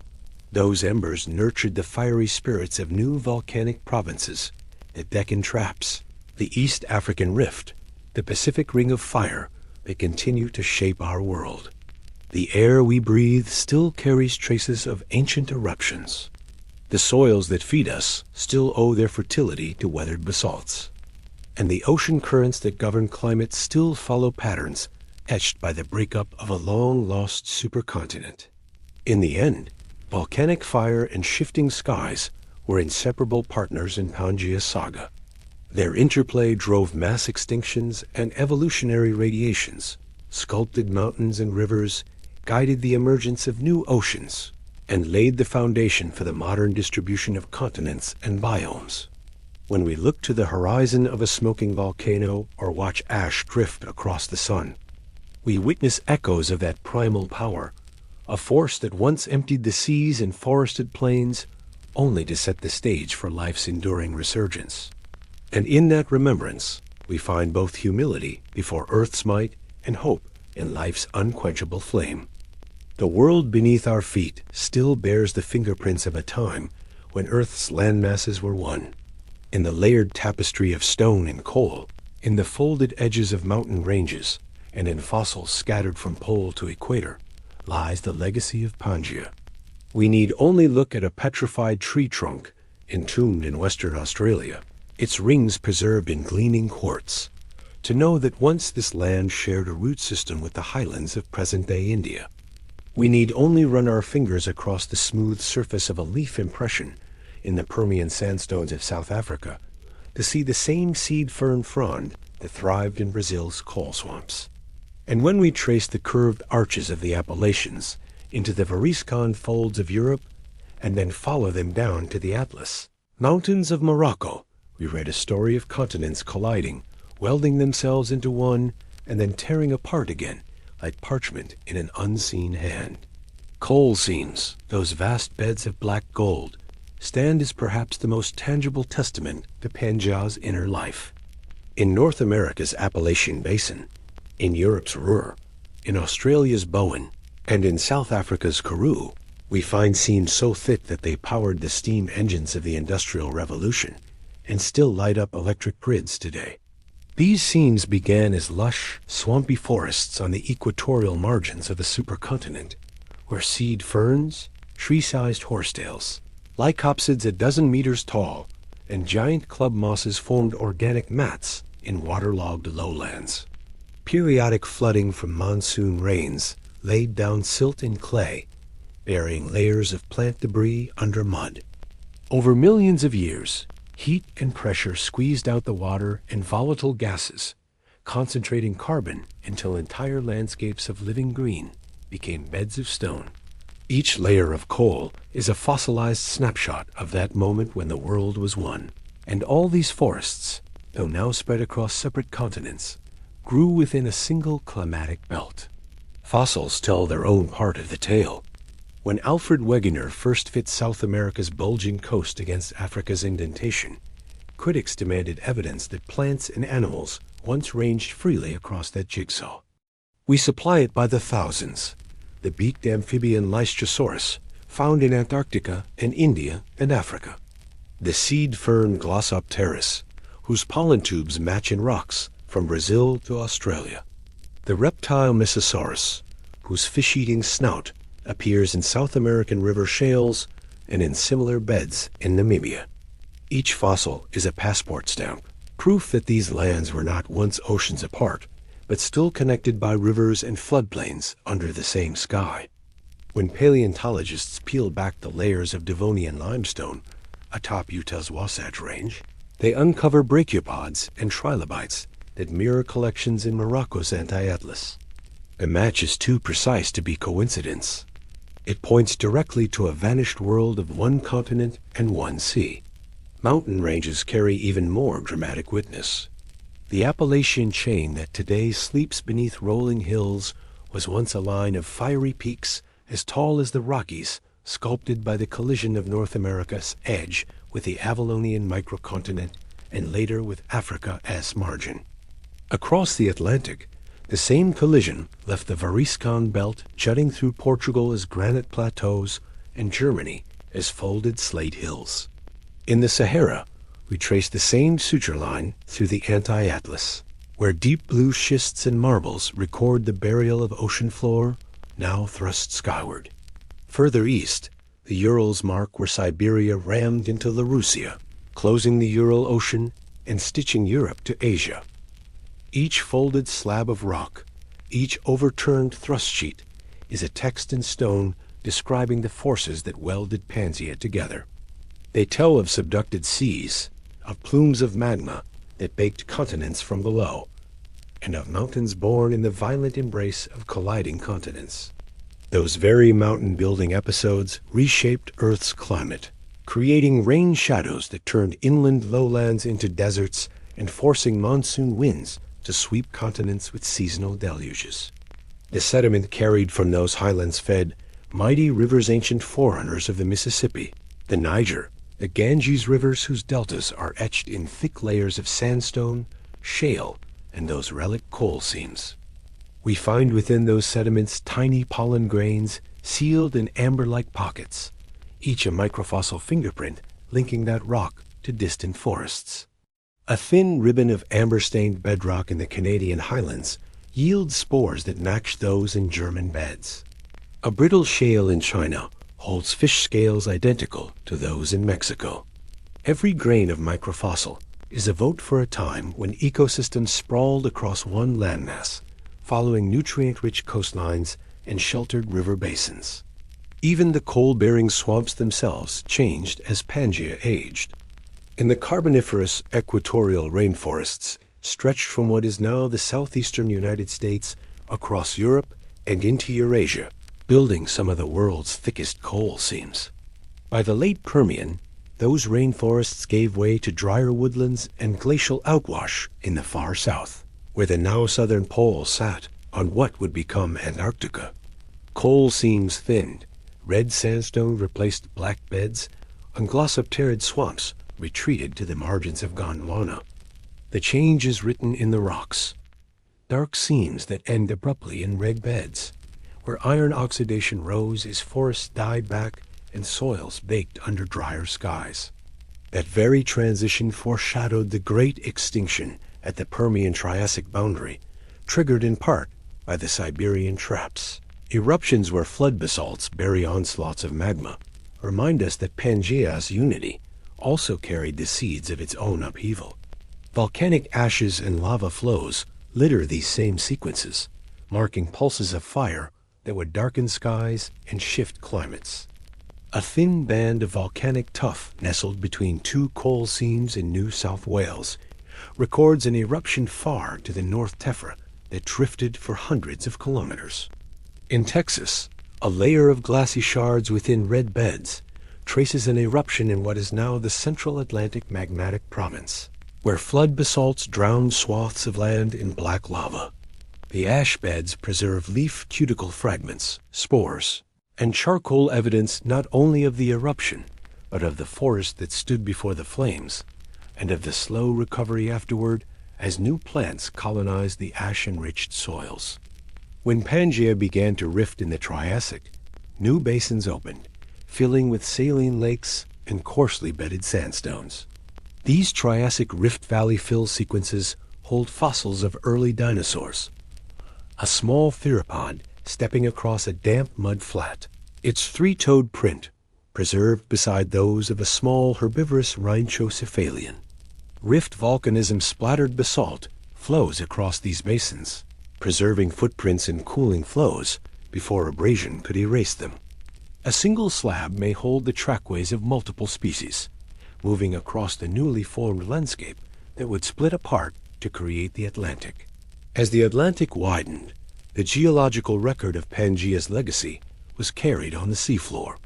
Those embers nurtured the fiery spirits of new volcanic provinces, the Deccan Traps, the East African Rift, the Pacific Ring of Fire that continue to shape our world. The air we breathe still carries traces of ancient eruptions. The soils that feed us still owe their fertility to weathered basalts. And the ocean currents that govern climate still follow patterns etched by the breakup of a long-lost supercontinent. In the end, volcanic fire and shifting skies were inseparable partners in Pangea's saga. Their interplay drove mass extinctions and evolutionary radiations, sculpted mountains and rivers, guided the emergence of new oceans, and laid the foundation for the modern distribution of continents and biomes. When we look to the horizon of a smoking volcano or watch ash drift across the sun, we witness echoes of that primal power, a force that once emptied the seas and forested plains, only to set the stage for life's enduring resurgence. And in that remembrance, we find both humility before Earth's might and hope in life's unquenchable flame. The world beneath our feet still bears the fingerprints of a time when Earth's landmasses were one. In the layered tapestry of stone and coal, in the folded edges of mountain ranges, and in fossils scattered from pole to equator, lies the legacy of Pangea. We need only look at a petrified tree trunk entombed in Western Australia, its rings preserved in gleaming quartz, to know that once this land shared a root system with the highlands of present-day India. We need only run our fingers across the smooth surface of a leaf impression in the Permian sandstones of South Africa to see the same seed fern frond that thrived in Brazil's coal swamps. And when we trace the curved arches of the Appalachians into the Variscan folds of Europe and then follow them down to the Atlas Mountains of Morocco, we read a story of continents colliding, welding themselves into one, and then tearing apart again, like parchment in an unseen hand. Coal seams, those vast beds of black gold, stand as perhaps the most tangible testament to Pangea's inner life. In North America's Appalachian Basin, in Europe's Ruhr, in Australia's Bowen, and in South Africa's Karoo, we find seams so thick that they powered the steam engines of the Industrial Revolution and still light up electric grids today. These seams began as lush, swampy forests on the equatorial margins of the supercontinent, where seed ferns, tree-sized horsetails, lycopsids a dozen meters tall, and giant club mosses formed organic mats in waterlogged lowlands. Periodic flooding from monsoon rains laid down silt and clay, burying layers of plant debris under mud. Over millions of years, heat and pressure squeezed out the water and volatile gases, concentrating carbon until entire landscapes of living green became beds of stone. Each layer of coal is a fossilized snapshot of that moment when the world was one. And all these forests, though now spread across separate continents, grew within a single climatic belt. Fossils tell their own part of the tale. When Alfred Wegener first fit South America's bulging coast against Africa's indentation, critics demanded evidence that plants and animals once ranged freely across that jigsaw. We supply it by the thousands. The beaked amphibian Lystrosaurus, found in Antarctica and India and Africa. The seed fern Glossopteris, whose pollen tubes match in rocks from Brazil to Australia. The reptile Mesosaurus, whose fish-eating snout appears in South American river shales and in similar beds in Namibia. Each fossil is a passport stamp, proof that these lands were not once oceans apart, but still connected by rivers and floodplains under the same sky. When paleontologists peel back the layers of Devonian limestone atop Utah's Wasatch Range, they uncover brachiopods and trilobites that mirror collections in Morocco's Anti-Atlas. The match is too precise to be coincidence. It points directly to a vanished world of one continent and one sea. Mountain ranges carry even more dramatic witness. The Appalachian chain that today sleeps beneath rolling hills was once a line of fiery peaks as tall as the Rockies, sculpted by the collision of North America's edge with the Avalonian microcontinent and later with Africa as margin. Across the Atlantic, the same collision left the Variscan belt jutting through Portugal as granite plateaus and Germany as folded slate hills. In the Sahara, we trace the same suture line through the Anti-Atlas, where deep blue schists and marbles record the burial of ocean floor, now thrust skyward. Further east, the Urals mark where Siberia rammed into Laurussia, closing the Ural Ocean and stitching Europe to Asia. Each folded slab of rock, each overturned thrust sheet, is a text in stone describing the forces that welded Pangea together. They tell of subducted seas, of plumes of magma that baked continents from below, and of mountains born in the violent embrace of colliding continents. Those very mountain-building episodes reshaped Earth's climate, creating rain shadows that turned inland lowlands into deserts and forcing monsoon winds to sweep continents with seasonal deluges. The sediment carried from those highlands fed mighty rivers, ancient forerunners of the Mississippi, the Niger, the Ganges rivers whose deltas are etched in thick layers of sandstone, shale, and those relic coal seams. We find within those sediments tiny pollen grains sealed in amber-like pockets, each a microfossil fingerprint linking that rock to distant forests. A thin ribbon of amber-stained bedrock in the Canadian highlands yields spores that match those in German beds. A brittle shale in China holds fish scales identical to those in Mexico. Every grain of microfossil is a vote for a time when ecosystems sprawled across one landmass, following nutrient-rich coastlines and sheltered river basins. Even the coal-bearing swamps themselves changed as Pangea aged. In the Carboniferous equatorial rainforests stretched from what is now the southeastern United States across Europe and into Eurasia, building some of the world's thickest coal seams. By the late Permian, those rainforests gave way to drier woodlands and glacial outwash in the far south, where the now southern pole sat on what would become Antarctica. Coal seams thinned, red sandstone replaced black beds, and glossopterid swamps retreated to the margins of Gondwana. The change is written in the rocks. Dark seams that end abruptly in red beds, where iron oxidation rose as forests died back and soils baked under drier skies. That very transition foreshadowed the great extinction at the Permian-Triassic boundary, triggered in part by the Siberian traps. Eruptions where flood basalts bury onslaughts of magma remind us that Pangea's unity also carried the seeds of its own upheaval. Volcanic ashes and lava flows litter these same sequences, marking pulses of fire that would darken skies and shift climates. A thin band of volcanic tuff nestled between two coal seams in New South Wales records an eruption far to the North Tefra that drifted for hundreds of kilometers. In Texas, A layer of glassy shards within red beds traces an eruption in what is now the Central Atlantic Magmatic Province, where flood basalts drowned swaths of land in black lava. The ash beds preserve leaf cuticle fragments, spores, and charcoal evidence not only of the eruption, but of the forest that stood before the flames, and of the slow recovery afterward as new plants colonized the ash-enriched soils. When Pangea began to rift in the Triassic, new basins opened, filling with saline lakes and coarsely bedded sandstones. These Triassic Rift Valley fill sequences hold fossils of early dinosaurs. A small theropod stepping across a damp mud flat, its three-toed print preserved beside those of a small herbivorous rhynchocephalian. Rift volcanism splattered basalt flows across these basins, preserving footprints in cooling flows before abrasion could erase them. A single slab may hold the trackways of multiple species, moving across the newly formed landscape that would split apart to create the Atlantic. As the Atlantic widened, the geological record of Pangea's legacy was carried on the seafloor.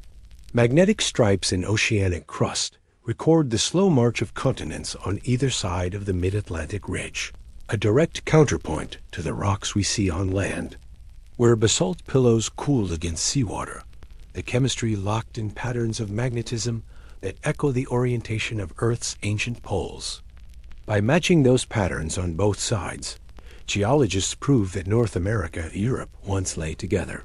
Magnetic stripes in oceanic crust record the slow march of continents on either side of the mid-Atlantic ridge, a direct counterpoint to the rocks we see on land. Where basalt pillows cooled against seawater, the chemistry locked in patterns of magnetism that echo the orientation of Earth's ancient poles. By matching those patterns on both sides, geologists prove that North America and Europe once lay together.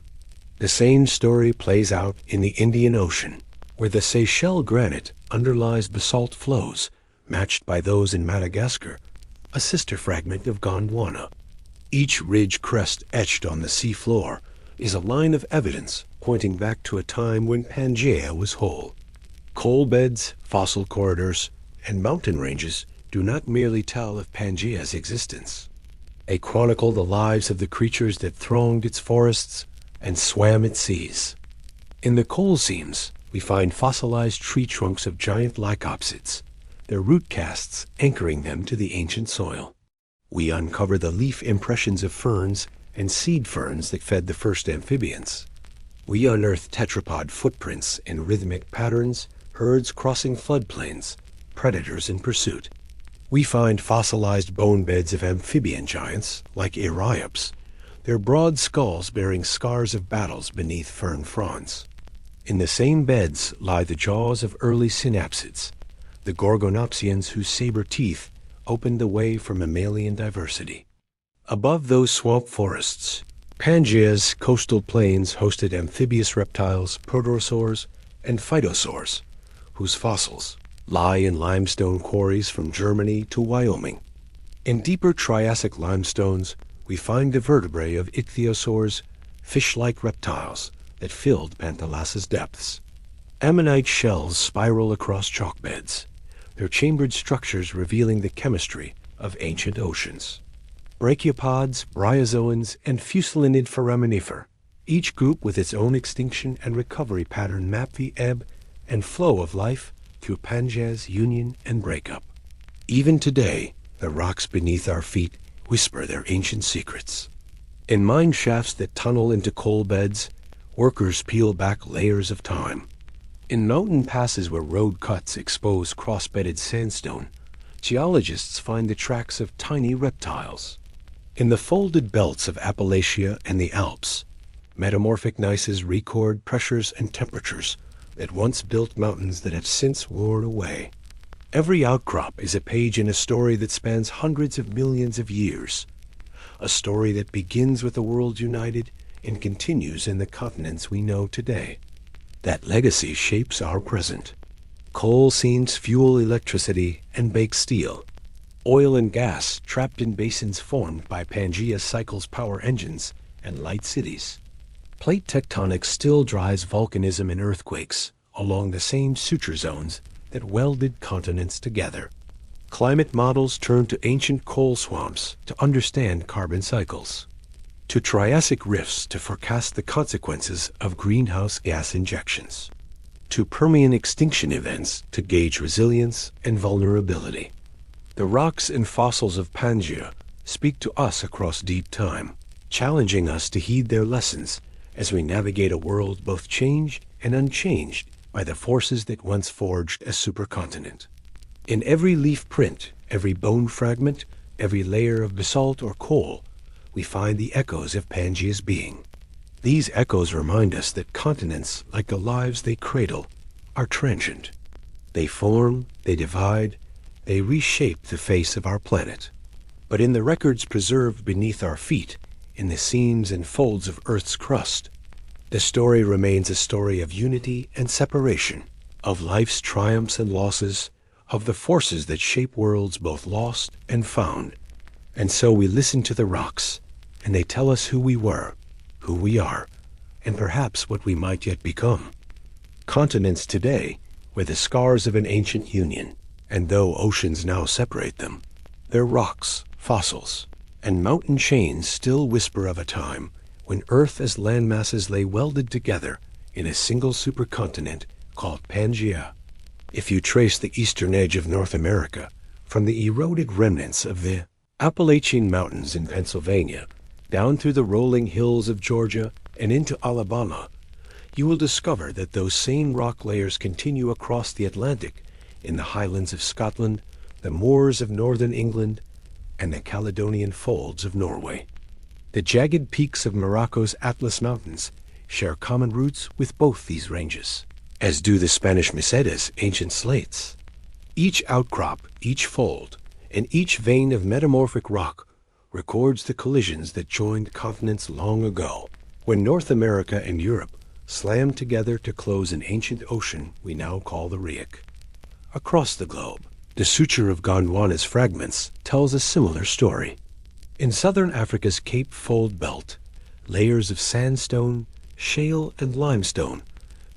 The same story plays out in the Indian Ocean, where the Seychelles granite underlies basalt flows matched by those in Madagascar, a sister fragment of Gondwana. Each ridge crest etched on the sea floor is a line of evidence pointing back to a time when Pangea was whole. Coal beds, fossil corridors, and mountain ranges do not merely tell of Pangea's existence. They chronicle the lives of the creatures that thronged its forests and swam its seas. In the coal seams, we find fossilized tree trunks of giant lycopsids, their root casts anchoring them to the ancient soil. We uncover the leaf impressions of ferns and seed ferns that fed the first amphibians. We unearth tetrapod footprints in rhythmic patterns, herds crossing floodplains, predators in pursuit. We find fossilized bone beds of amphibian giants, like Eriops, their broad skulls bearing scars of battles beneath fern fronds. In the same beds lie the jaws of early synapsids, the gorgonopsians whose saber teeth opened the way for mammalian diversity. Above those swamp forests, Pangea's coastal plains hosted amphibious reptiles, protosaurs, and phytosaurs, whose fossils lie in limestone quarries from Germany to Wyoming. In deeper Triassic limestones, we find the vertebrae of ichthyosaurs, fish-like reptiles that filled Pantalas's depths. Ammonite shells spiral across chalk beds, their chambered structures revealing the chemistry of ancient oceans. Brachiopods, bryozoans, and fusulinid foraminifer, each group with its own extinction and recovery pattern, map the ebb and flow of life through Pangea's union and breakup. Even today, the rocks beneath our feet whisper their ancient secrets. In mine shafts that tunnel into coal beds, workers peel back layers of time. In mountain passes where road cuts expose cross-bedded sandstone, geologists find the tracks of tiny reptiles. In the folded belts of Appalachia and the Alps, metamorphic gneisses record pressures and temperatures that once built mountains that have since worn away. Every outcrop is a page in a story that spans hundreds of millions of years, a story that begins with the world united and continues in the continents we know today. That legacy shapes our present. Coal seams fuel electricity and bake steel. Oil and gas trapped in basins formed by Pangea cycles power engines and light cities. Plate tectonics still drives volcanism and earthquakes along the same suture zones that welded continents together. Climate models turn to ancient coal swamps to understand carbon cycles, to Triassic rifts to forecast the consequences of greenhouse gas injections, to Permian extinction events to gauge resilience and vulnerability. The rocks and fossils of Pangea speak to us across deep time, challenging us to heed their lessons as we navigate a world both changed and unchanged by the forces that once forged a supercontinent. In every leaf print, every bone fragment, every layer of basalt or coal, we find the echoes of Pangea's being. These echoes remind us that continents, like the lives they cradle, are transient. They form, they divide, they reshape the face of our planet. But in the records preserved beneath our feet, in the seams and folds of Earth's crust, the story remains a story of unity and separation, of life's triumphs and losses, of the forces that shape worlds both lost and found. And so we listen to the rocks, and they tell us who we were, who we are, and perhaps what we might yet become. Continents today were the scars of an ancient union, and though oceans now separate them, their rocks, fossils, and mountain chains still whisper of a time when Earth as landmasses lay welded together in a single supercontinent called Pangea. If you trace the eastern edge of North America from the eroded remnants of the Appalachian Mountains in Pennsylvania down through the rolling hills of Georgia and into Alabama, you will discover that those same rock layers continue across the Atlantic in the highlands of Scotland, the moors of northern England, and the Caledonian folds of Norway. The jagged peaks of Morocco's Atlas Mountains share common roots with both these ranges, as do the Spanish mesetas, ancient slates. Each outcrop, each fold, and each vein of metamorphic rock records the collisions that joined continents long ago, when North America and Europe slammed together to close an ancient ocean we now call the Rio. Across the globe, the suture of Gondwana's fragments tells a similar story. In southern Africa's Cape Fold Belt, layers of sandstone, shale, and limestone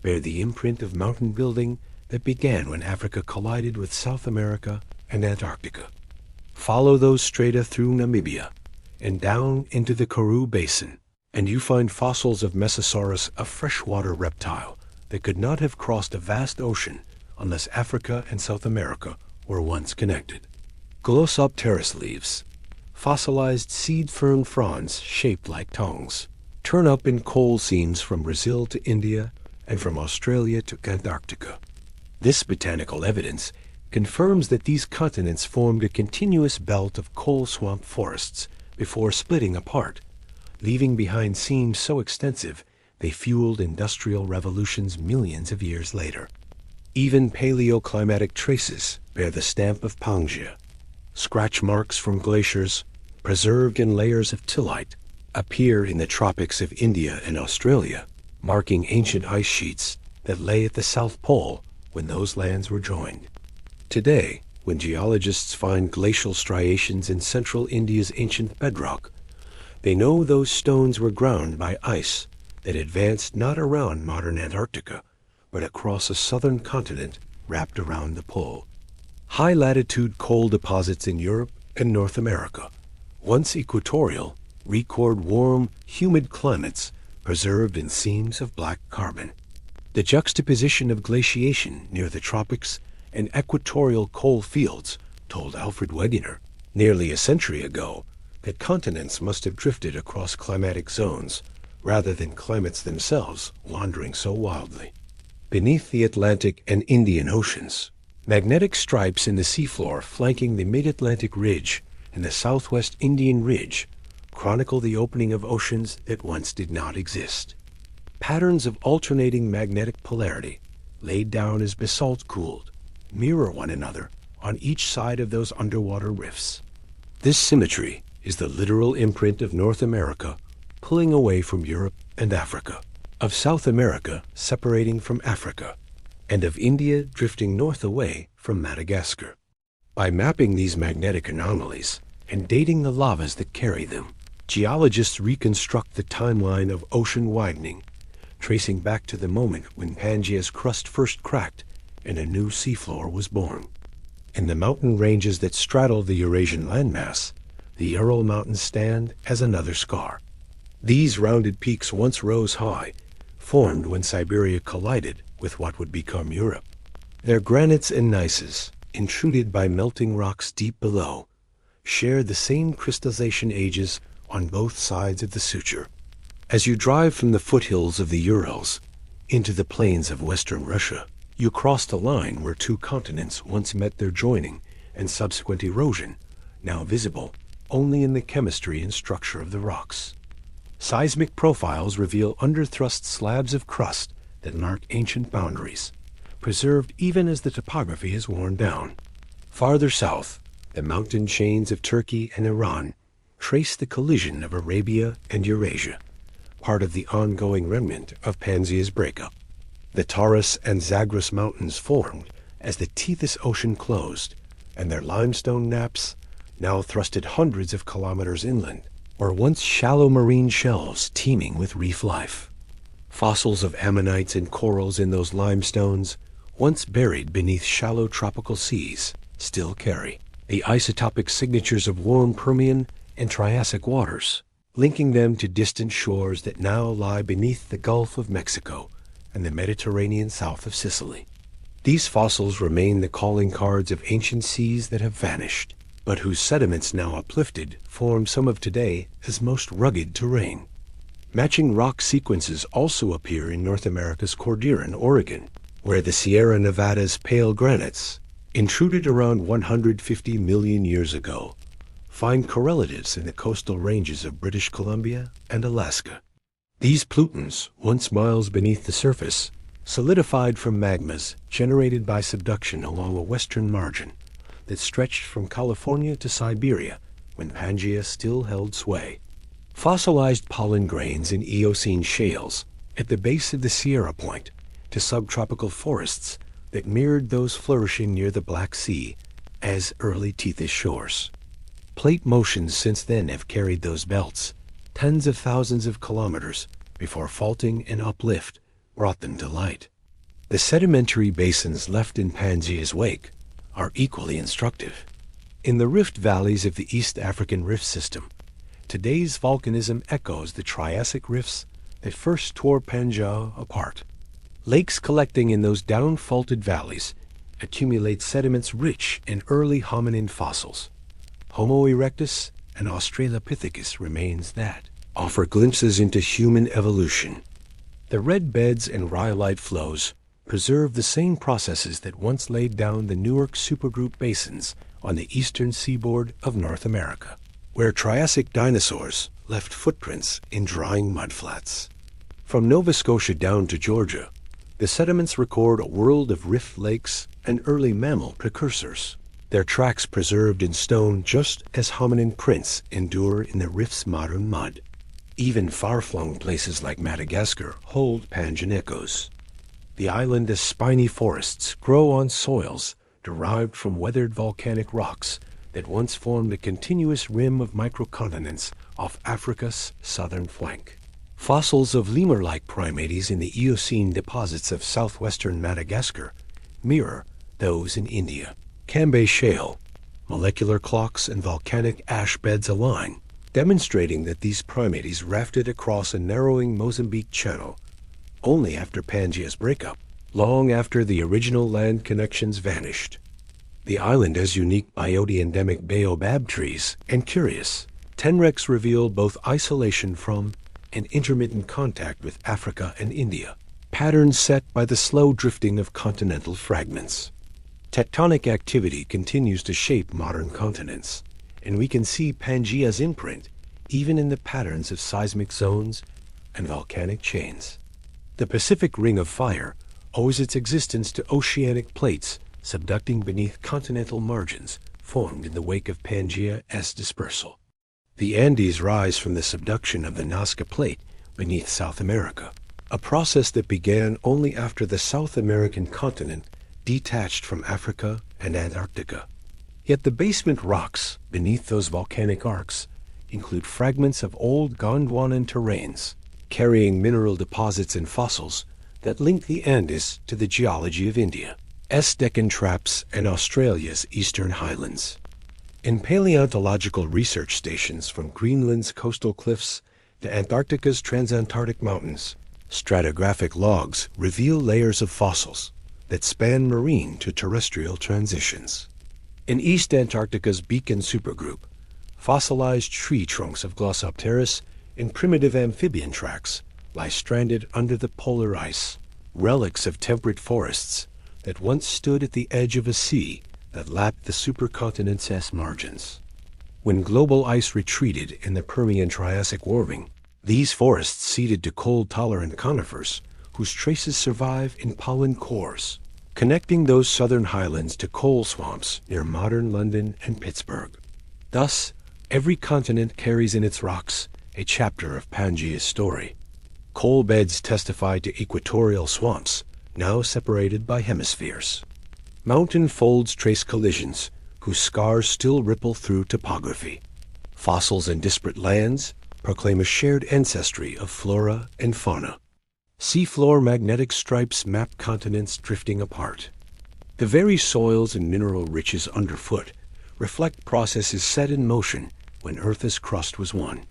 bear the imprint of mountain building that began when Africa collided with South America and Antarctica. Follow those strata through Namibia and down into the Karoo Basin, and you find fossils of Mesosaurus, a freshwater reptile that could not have crossed a vast ocean unless Africa and South America were once connected. Glossopteris leaves, fossilized seed fern fronds shaped like tongues, turn up in coal seams from Brazil to India and from Australia to Antarctica. This botanical evidence confirms that these continents formed a continuous belt of coal swamp forests before splitting apart, leaving behind seams so extensive they fueled industrial revolutions millions of years later. Even paleoclimatic traces bear the stamp of Pangea. Scratch marks from glaciers, preserved in layers of tillite, appear in the tropics of India and Australia, marking ancient ice sheets that lay at the South Pole when those lands were joined. Today, when geologists find glacial striations in central India's ancient bedrock, they know those stones were ground by ice that advanced not around modern Antarctica, but across a southern continent wrapped around the pole. High-latitude coal deposits in Europe and North America, once equatorial, record warm, humid climates preserved in seams of black carbon. The juxtaposition of glaciation near the tropics and equatorial coal fields told Alfred Wegener, nearly a century ago, that continents must have drifted across climatic zones rather than climates themselves wandering so wildly. Beneath the Atlantic and Indian Oceans, magnetic stripes in the seafloor flanking the mid-Atlantic Ridge and the southwest Indian Ridge chronicle the opening of oceans that once did not exist. Patterns of alternating magnetic polarity, laid down as basalt cooled, mirror one another on each side of those underwater rifts. This symmetry is the literal imprint of North America pulling away from Europe and Africa, of South America separating from Africa, and of India drifting north away from Madagascar. By mapping these magnetic anomalies and dating the lavas that carry them, geologists reconstruct the timeline of ocean widening, tracing back to the moment when Pangea's crust first cracked and a new seafloor was born. In the mountain ranges that straddle the Eurasian landmass, the Ural Mountains stand as another scar. These rounded peaks once rose high, formed when Siberia collided with what would become Europe. Their granites and gneisses, intruded by melting rocks deep below, share the same crystallization ages on both sides of the suture. As you drive from the foothills of the Urals into the plains of western Russia, you cross the line where two continents once met their joining and subsequent erosion, now visible only in the chemistry and structure of the rocks. Seismic profiles reveal underthrust slabs of crust that mark ancient boundaries, preserved even as the topography is worn down. Farther south, the mountain chains of Turkey and Iran trace the collision of Arabia and Eurasia, part of the ongoing remnant of Pangea's breakup. The Taurus and Zagros mountains formed as the Tethys Ocean closed, and their limestone nappes, now thrusted hundreds of kilometers inland, were once shallow marine shelves teeming with reef life. Fossils of ammonites and corals in those limestones, once buried beneath shallow tropical seas, still carry the isotopic signatures of warm Permian and Triassic waters, linking them to distant shores that now lie beneath the Gulf of Mexico and the Mediterranean south of Sicily. These fossils remain the calling cards of ancient seas that have vanished, but whose sediments now uplifted form some of today's most rugged terrain. Matching rock sequences also appear in North America's Cordillera in Oregon, where the Sierra Nevada's pale granites, intruded around 150 million years ago, find correlatives in the coastal ranges of British Columbia and Alaska. These plutons, once miles beneath the surface, solidified from magmas generated by subduction along a western margin that stretched from California to Siberia when Pangea still held sway. Fossilized pollen grains in Eocene shales at the base of the Sierra Point to subtropical forests that mirrored those flourishing near the Black Sea as early Tethys shores. Plate motions since then have carried those belts tens of thousands of kilometers before faulting and uplift brought them to light. The sedimentary basins left in Pangea's wake are equally instructive. In the rift valleys of the East African rift system, today's volcanism echoes the Triassic rifts that first tore Pangea apart. Lakes collecting in those down-faulted valleys accumulate sediments rich in early hominin fossils. Homo erectus and Australopithecus remains that offer glimpses into human evolution. The red beds and rhyolite flows preserve the same processes that once laid down the Newark supergroup basins on the eastern seaboard of North America, where Triassic dinosaurs left footprints in drying mudflats. From Nova Scotia down to Georgia, the sediments record a world of rift lakes and early mammal precursors, their tracks preserved in stone just as hominin prints endure in the rift's modern mud. Even far-flung places like Madagascar hold Pangean echoes. The island's spiny forests grow on soils derived from weathered volcanic rocks that once formed a continuous rim of microcontinents off Africa's southern flank. Fossils of lemur-like primates in the Eocene deposits of southwestern Madagascar mirror those in India. Cambay shale, molecular clocks, and volcanic ash beds align, demonstrating that these primates rafted across a narrowing Mozambique channel only after Pangea's breakup, long after the original land connections vanished. The island has unique biota-endemic baobab trees, and curious, tenrecs reveal both isolation from and intermittent contact with Africa and India, patterns set by the slow drifting of continental fragments. Tectonic activity continues to shape modern continents, and we can see Pangea's imprint even in the patterns of seismic zones and volcanic chains. The Pacific Ring of Fire owes its existence to oceanic plates subducting beneath continental margins formed in the wake of Pangea's dispersal. The Andes rise from the subduction of the Nazca Plate beneath South America, a process that began only after the South American continent detached from Africa and Antarctica. Yet the basement rocks beneath those volcanic arcs include fragments of old Gondwanan terrains, carrying mineral deposits and fossils that link the Andes to the geology of India, Deccan traps, and Australia's eastern highlands. In paleontological research stations from Greenland's coastal cliffs to Antarctica's transantarctic mountains, stratigraphic logs reveal layers of fossils that span marine to terrestrial transitions. In East Antarctica's Beacon supergroup, fossilized tree trunks of Glossopteris and primitive amphibian tracks lie stranded under the polar ice, relics of temperate forests that once stood at the edge of a sea that lapped the supercontinent's margins. When global ice retreated in the Permian-Triassic warming, these forests ceded to cold-tolerant conifers whose traces survive in pollen cores, connecting those southern highlands to coal swamps near modern London and Pittsburgh. Thus, every continent carries in its rocks a chapter of Pangea's story. Coal beds testify to equatorial swamps, now separated by hemispheres. Mountain folds trace collisions whose scars still ripple through topography. Fossils in disparate lands proclaim a shared ancestry of flora and fauna. Seafloor magnetic stripes map continents drifting apart. The very soils and mineral riches underfoot reflect processes set in motion when Earth's crust was one.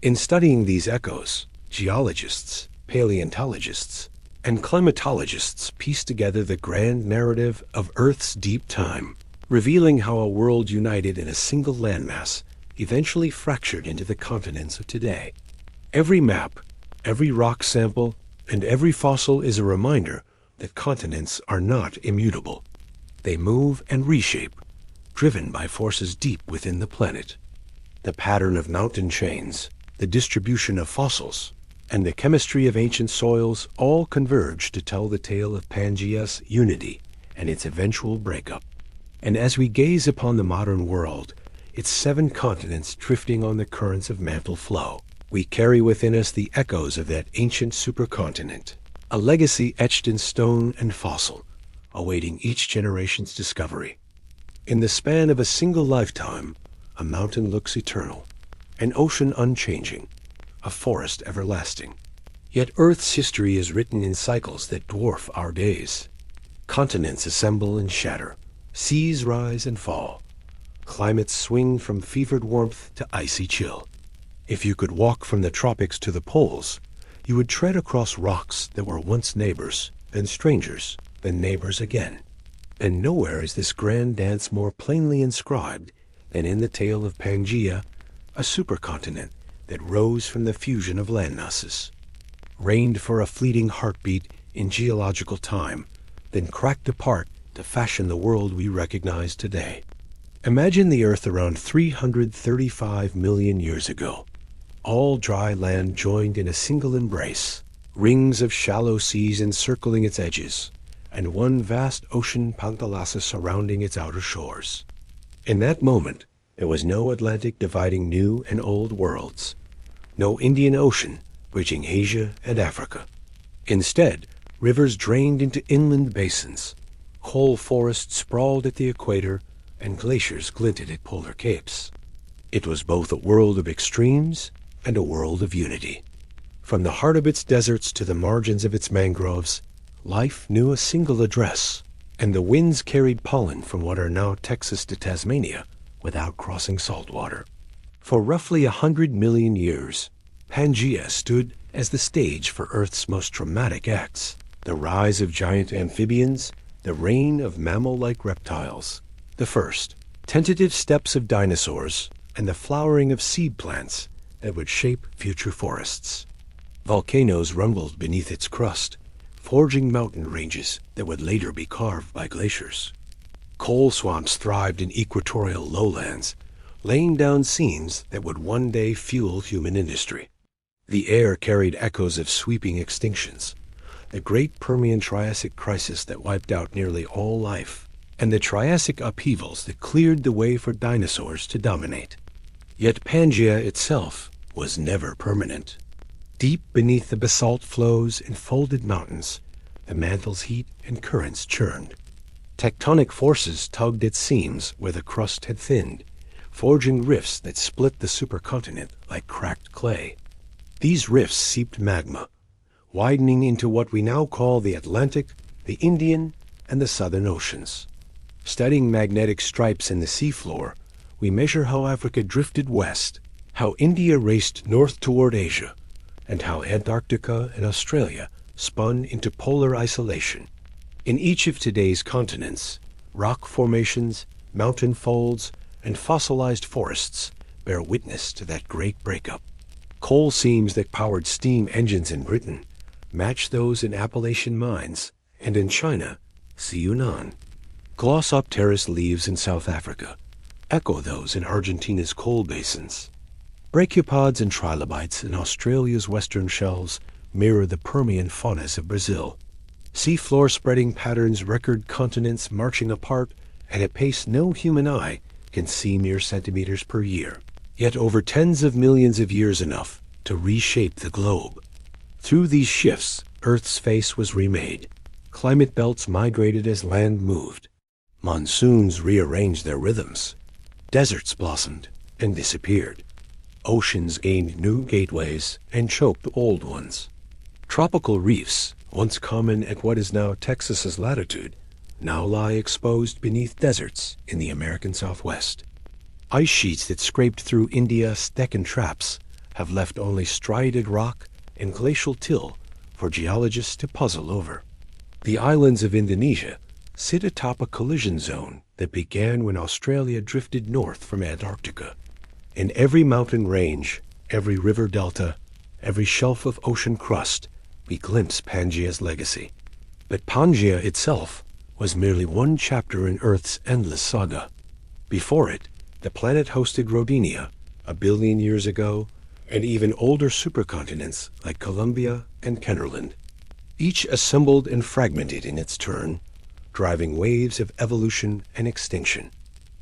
In studying these echoes, geologists, paleontologists, and climatologists piece together the grand narrative of Earth's deep time, revealing how a world united in a single landmass eventually fractured into the continents of today. Every map, every rock sample, and every fossil is a reminder that continents are not immutable. They move and reshape, driven by forces deep within the planet. The pattern of mountain chains, the distribution of fossils, and the chemistry of ancient soils all converge to tell the tale of Pangea's unity and its eventual breakup. And as we gaze upon the modern world, its 7 continents drifting on the currents of mantle flow, we carry within us the echoes of that ancient supercontinent, a legacy etched in stone and fossil, awaiting each generation's discovery. In the span of a single lifetime, a mountain looks eternal, an ocean unchanging, a forest everlasting. Yet Earth's history is written in cycles that dwarf our days. Continents assemble and shatter, seas rise and fall, climates swing from fevered warmth to icy chill. If you could walk from the tropics to the poles, you would tread across rocks that were once neighbors, then strangers, then neighbors again. And nowhere is this grand dance more plainly inscribed than in the tale of Pangea, a supercontinent that rose from the fusion of landmasses, reigned for a fleeting heartbeat in geological time, then cracked apart to fashion the world we recognize today. Imagine the Earth around 335 million years ago. All dry land joined in a single embrace, rings of shallow seas encircling its edges, and one vast ocean Pangea surrounding its outer shores. In that moment, there was no Atlantic dividing new and old worlds, no Indian Ocean bridging Asia and Africa. Instead, rivers drained into inland basins, coal forests sprawled at the equator, and glaciers glinted at polar capes. It was both a world of extremes and a world of unity. From the heart of its deserts to the margins of its mangroves, life knew a single address, and the winds carried pollen from what are now Texas to Tasmania without crossing salt water. For roughly 100 million years, Pangea stood as the stage for Earth's most dramatic acts: the rise of giant amphibians, the reign of mammal-like reptiles, the first tentative steps of dinosaurs, and the flowering of seed plants that would shape future forests. Volcanoes rumbled beneath its crust, forging mountain ranges that would later be carved by glaciers. Coal swamps thrived in equatorial lowlands, laying down seams that would one day fuel human industry. The air carried echoes of sweeping extinctions, the great Permian-Triassic crisis that wiped out nearly all life, and the Triassic upheavals that cleared the way for dinosaurs to dominate. Yet Pangea itself was never permanent. Deep beneath the basalt flows and folded mountains, the mantle's heat and currents churned. Tectonic forces tugged at seams where the crust had thinned, forging rifts that split the supercontinent like cracked clay. These rifts seeped magma, widening into what we now call the Atlantic, the Indian, and the Southern Oceans. Studying magnetic stripes in the seafloor, we measure how Africa drifted west, how India raced north toward Asia, and how Antarctica and Australia spun into polar isolation. In each of today's continents, rock formations, mountain folds, and fossilized forests bear witness to that great breakup. Coal seams that powered steam engines in Britain match those in Appalachian mines, and in China, see Yunnan. Glossopteris leaves in South Africa echo those in Argentina's coal basins. Brachiopods and trilobites in Australia's western shelves mirror the Permian faunas of Brazil. Seafloor spreading patterns record continents marching apart at a pace no human eye can see mere centimeters per year, yet over tens of millions of years enough to reshape the globe. Through these shifts, Earth's face was remade. Climate belts migrated as land moved. Monsoons rearranged their rhythms. Deserts blossomed and disappeared. Oceans gained new gateways and choked old ones. Tropical reefs, once common at what is now Texas's latitude, now lie exposed beneath deserts in the American Southwest. Ice sheets that scraped through India's Deccan traps have left only striated rock and glacial till for geologists to puzzle over. The islands of Indonesia sit atop a collision zone that began when Australia drifted north from Antarctica. In every mountain range, every river delta, every shelf of ocean crust, we glimpse Pangea's legacy. But Pangea itself was merely one chapter in Earth's endless saga. Before it, the planet hosted Rodinia, 1 billion years ago, and even older supercontinents like Columbia and Kennerland. Each assembled and fragmented in its turn, driving waves of evolution and extinction.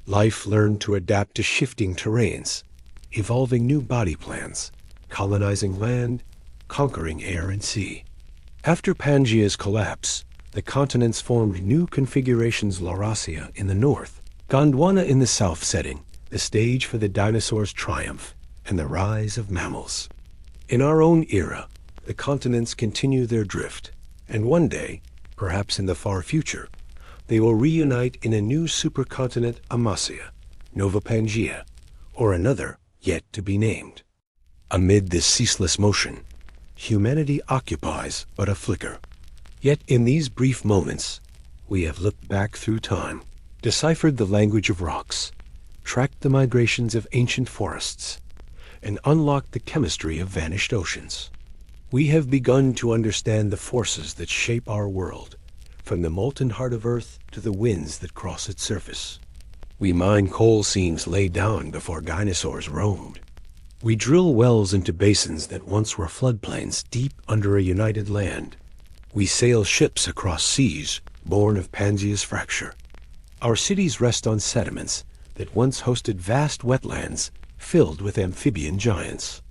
Life learned to adapt to shifting terrains, evolving new body plans, colonizing land, conquering air and sea. After Pangea's collapse, the continents formed new configurations. Laurasia in the north, Gondwana in the south, setting the stage for the dinosaurs' triumph and the rise of mammals. In our own era, the continents continue their drift, and one day, perhaps in the far future, they will reunite in a new supercontinent, Amasya, Nova Pangea, or another yet to be named. Amid this ceaseless motion, humanity occupies but a flicker. Yet in these brief moments, we have looked back through time, deciphered the language of rocks, tracked the migrations of ancient forests, and unlocked the chemistry of vanished oceans. We have begun to understand the forces that shape our world, from the molten heart of Earth to the winds that cross its surface. We mine coal seams laid down before dinosaurs roamed. We drill wells into basins that once were floodplains deep under a united land. We sail ships across seas born of Pangea's fracture. Our cities rest on sediments that once hosted vast wetlands filled with amphibian giants.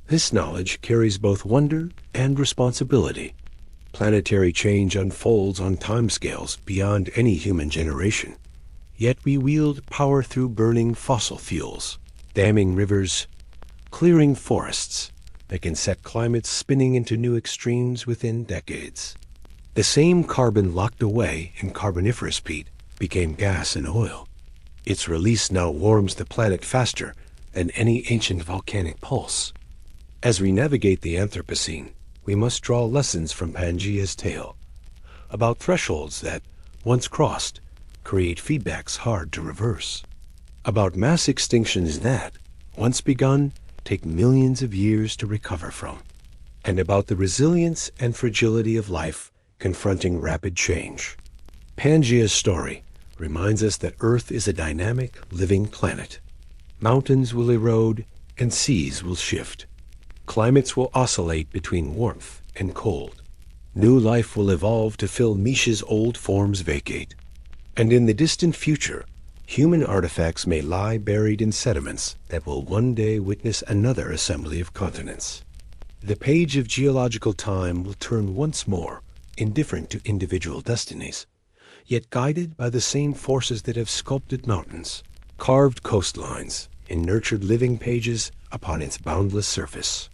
This knowledge carries both wonder and responsibility. Planetary change unfolds on timescales beyond any human generation. Yet we wield power through burning fossil fuels, damming rivers, clearing forests that can set climates spinning into new extremes within decades. The same carbon locked away in Carboniferous peat became gas and oil. Its release now warms the planet faster than any ancient volcanic pulse. As we navigate the Anthropocene, we must draw lessons from Pangea's tale about thresholds that, once crossed, create feedbacks hard to reverse, about mass extinctions that, once begun, take millions of years to recover from, and about the resilience and fragility of life confronting rapid change. Pangea's story reminds us that Earth is a dynamic, living planet. Mountains will erode and seas will shift. Climates will oscillate between warmth and cold. New life will evolve to fill niches old forms vacate. And in the distant future, human artifacts may lie buried in sediments that will one day witness another assembly of continents. The page of geological time will turn once more, indifferent to individual destinies, yet guided by the same forces that have sculpted mountains, carved coastlines, and nurtured living pages upon its boundless surface.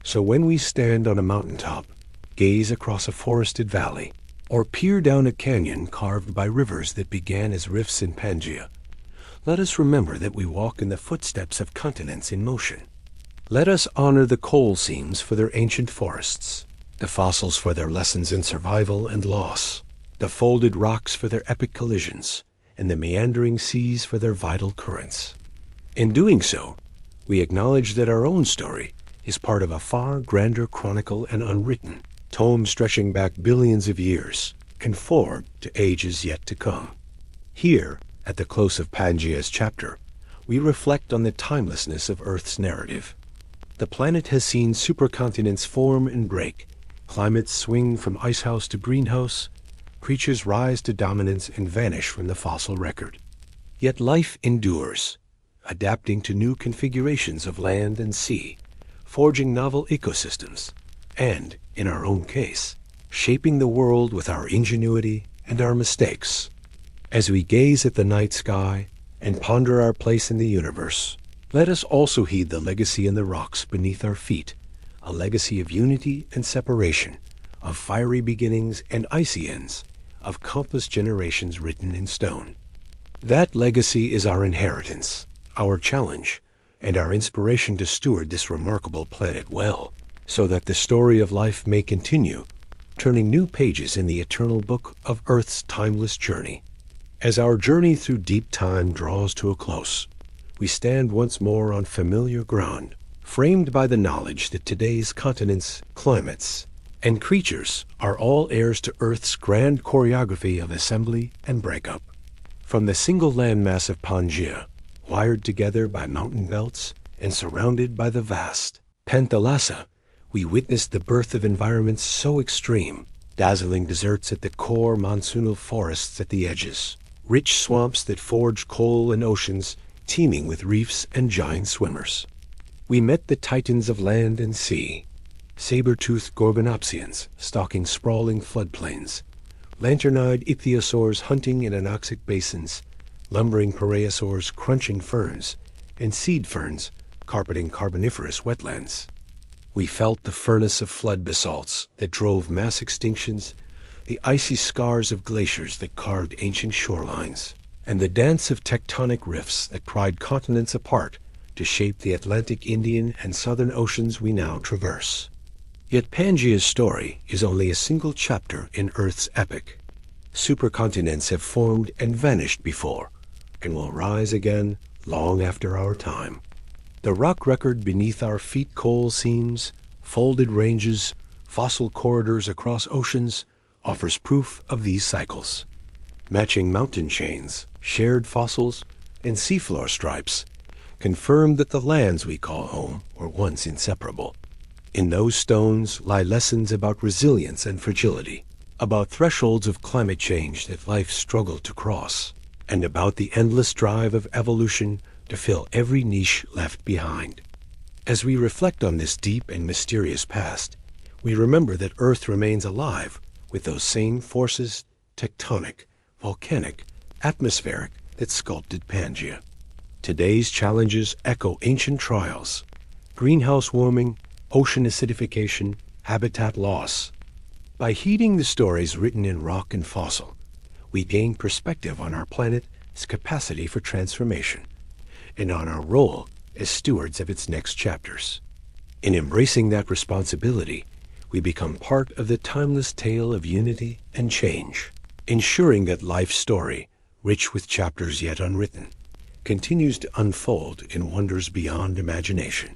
So when we stand on a mountaintop, gaze across a forested valley, or peer down a canyon carved by rivers that began as rifts in Pangea, let us remember that we walk in the footsteps of continents in motion. Let us honor the coal seams for their ancient forests, the fossils for their lessons in survival and loss, the folded rocks for their epic collisions, and the meandering seas for their vital currents. In doing so, we acknowledge that our own story is part of a far grander chronicle and unwritten tome stretching back billions of years, conformed to ages yet to come. Here, at the close of Pangea's chapter, we reflect on the timelessness of Earth's narrative. The planet has seen supercontinents form and break, climates swing from icehouse to greenhouse, creatures rise to dominance and vanish from the fossil record. Yet life endures, adapting to new configurations of land and sea, forging novel ecosystems, and, in our own case, shaping the world with our ingenuity and our mistakes. As we gaze at the night sky and ponder our place in the universe, let us also heed the legacy in the rocks beneath our feet, a legacy of unity and separation, of fiery beginnings and icy ends, of countless generations written in stone. That legacy is our inheritance, our challenge, and our inspiration to steward this remarkable planet well, so that the story of life may continue, turning new pages in the eternal book of Earth's timeless journey. As our journey through deep time draws to a close, we stand once more on familiar ground, framed by the knowledge that today's continents, climates, and creatures are all heirs to Earth's grand choreography of assembly and breakup. From the single landmass of Pangea, wired together by mountain belts and surrounded by the vast Panthalassa, we witnessed the birth of environments so extreme, dazzling deserts at the core, monsoonal forests at the edges, rich swamps that forge coal and oceans teeming with reefs and giant swimmers. We met the titans of land and sea, saber-toothed gorgonopsians stalking sprawling floodplains, lantern-eyed ichthyosaurs hunting in anoxic basins, lumbering parasaurs crunching ferns, and seed ferns carpeting carboniferous wetlands. We felt the furnace of flood basalts that drove mass extinctions, the icy scars of glaciers that carved ancient shorelines, and the dance of tectonic rifts that pried continents apart to shape the Atlantic, Indian, and Southern oceans we now traverse. Yet Pangea's story is only a single chapter in Earth's epic. Supercontinents have formed and vanished before, and will rise again long after our time. The rock record beneath our feet, coal seams, folded ranges, fossil corridors across oceans, offers proof of these cycles. Matching mountain chains, shared fossils, and seafloor stripes confirm that the lands we call home were once inseparable. In those stones lie lessons about resilience and fragility, about thresholds of climate change that life struggled to cross, and about the endless drive of evolution to fill every niche left behind. As we reflect on this deep and mysterious past, we remember that Earth remains alive with those same forces, tectonic, volcanic, atmospheric, that sculpted Pangea. Today's challenges echo ancient trials: greenhouse warming, ocean acidification, habitat loss. By heeding the stories written in rock and fossil, we gain perspective on our planet's capacity for transformation, and on our role as stewards of its next chapters. In embracing that responsibility, we become part of the timeless tale of unity and change, ensuring that life's story, rich with chapters yet unwritten, continues to unfold in wonders beyond imagination.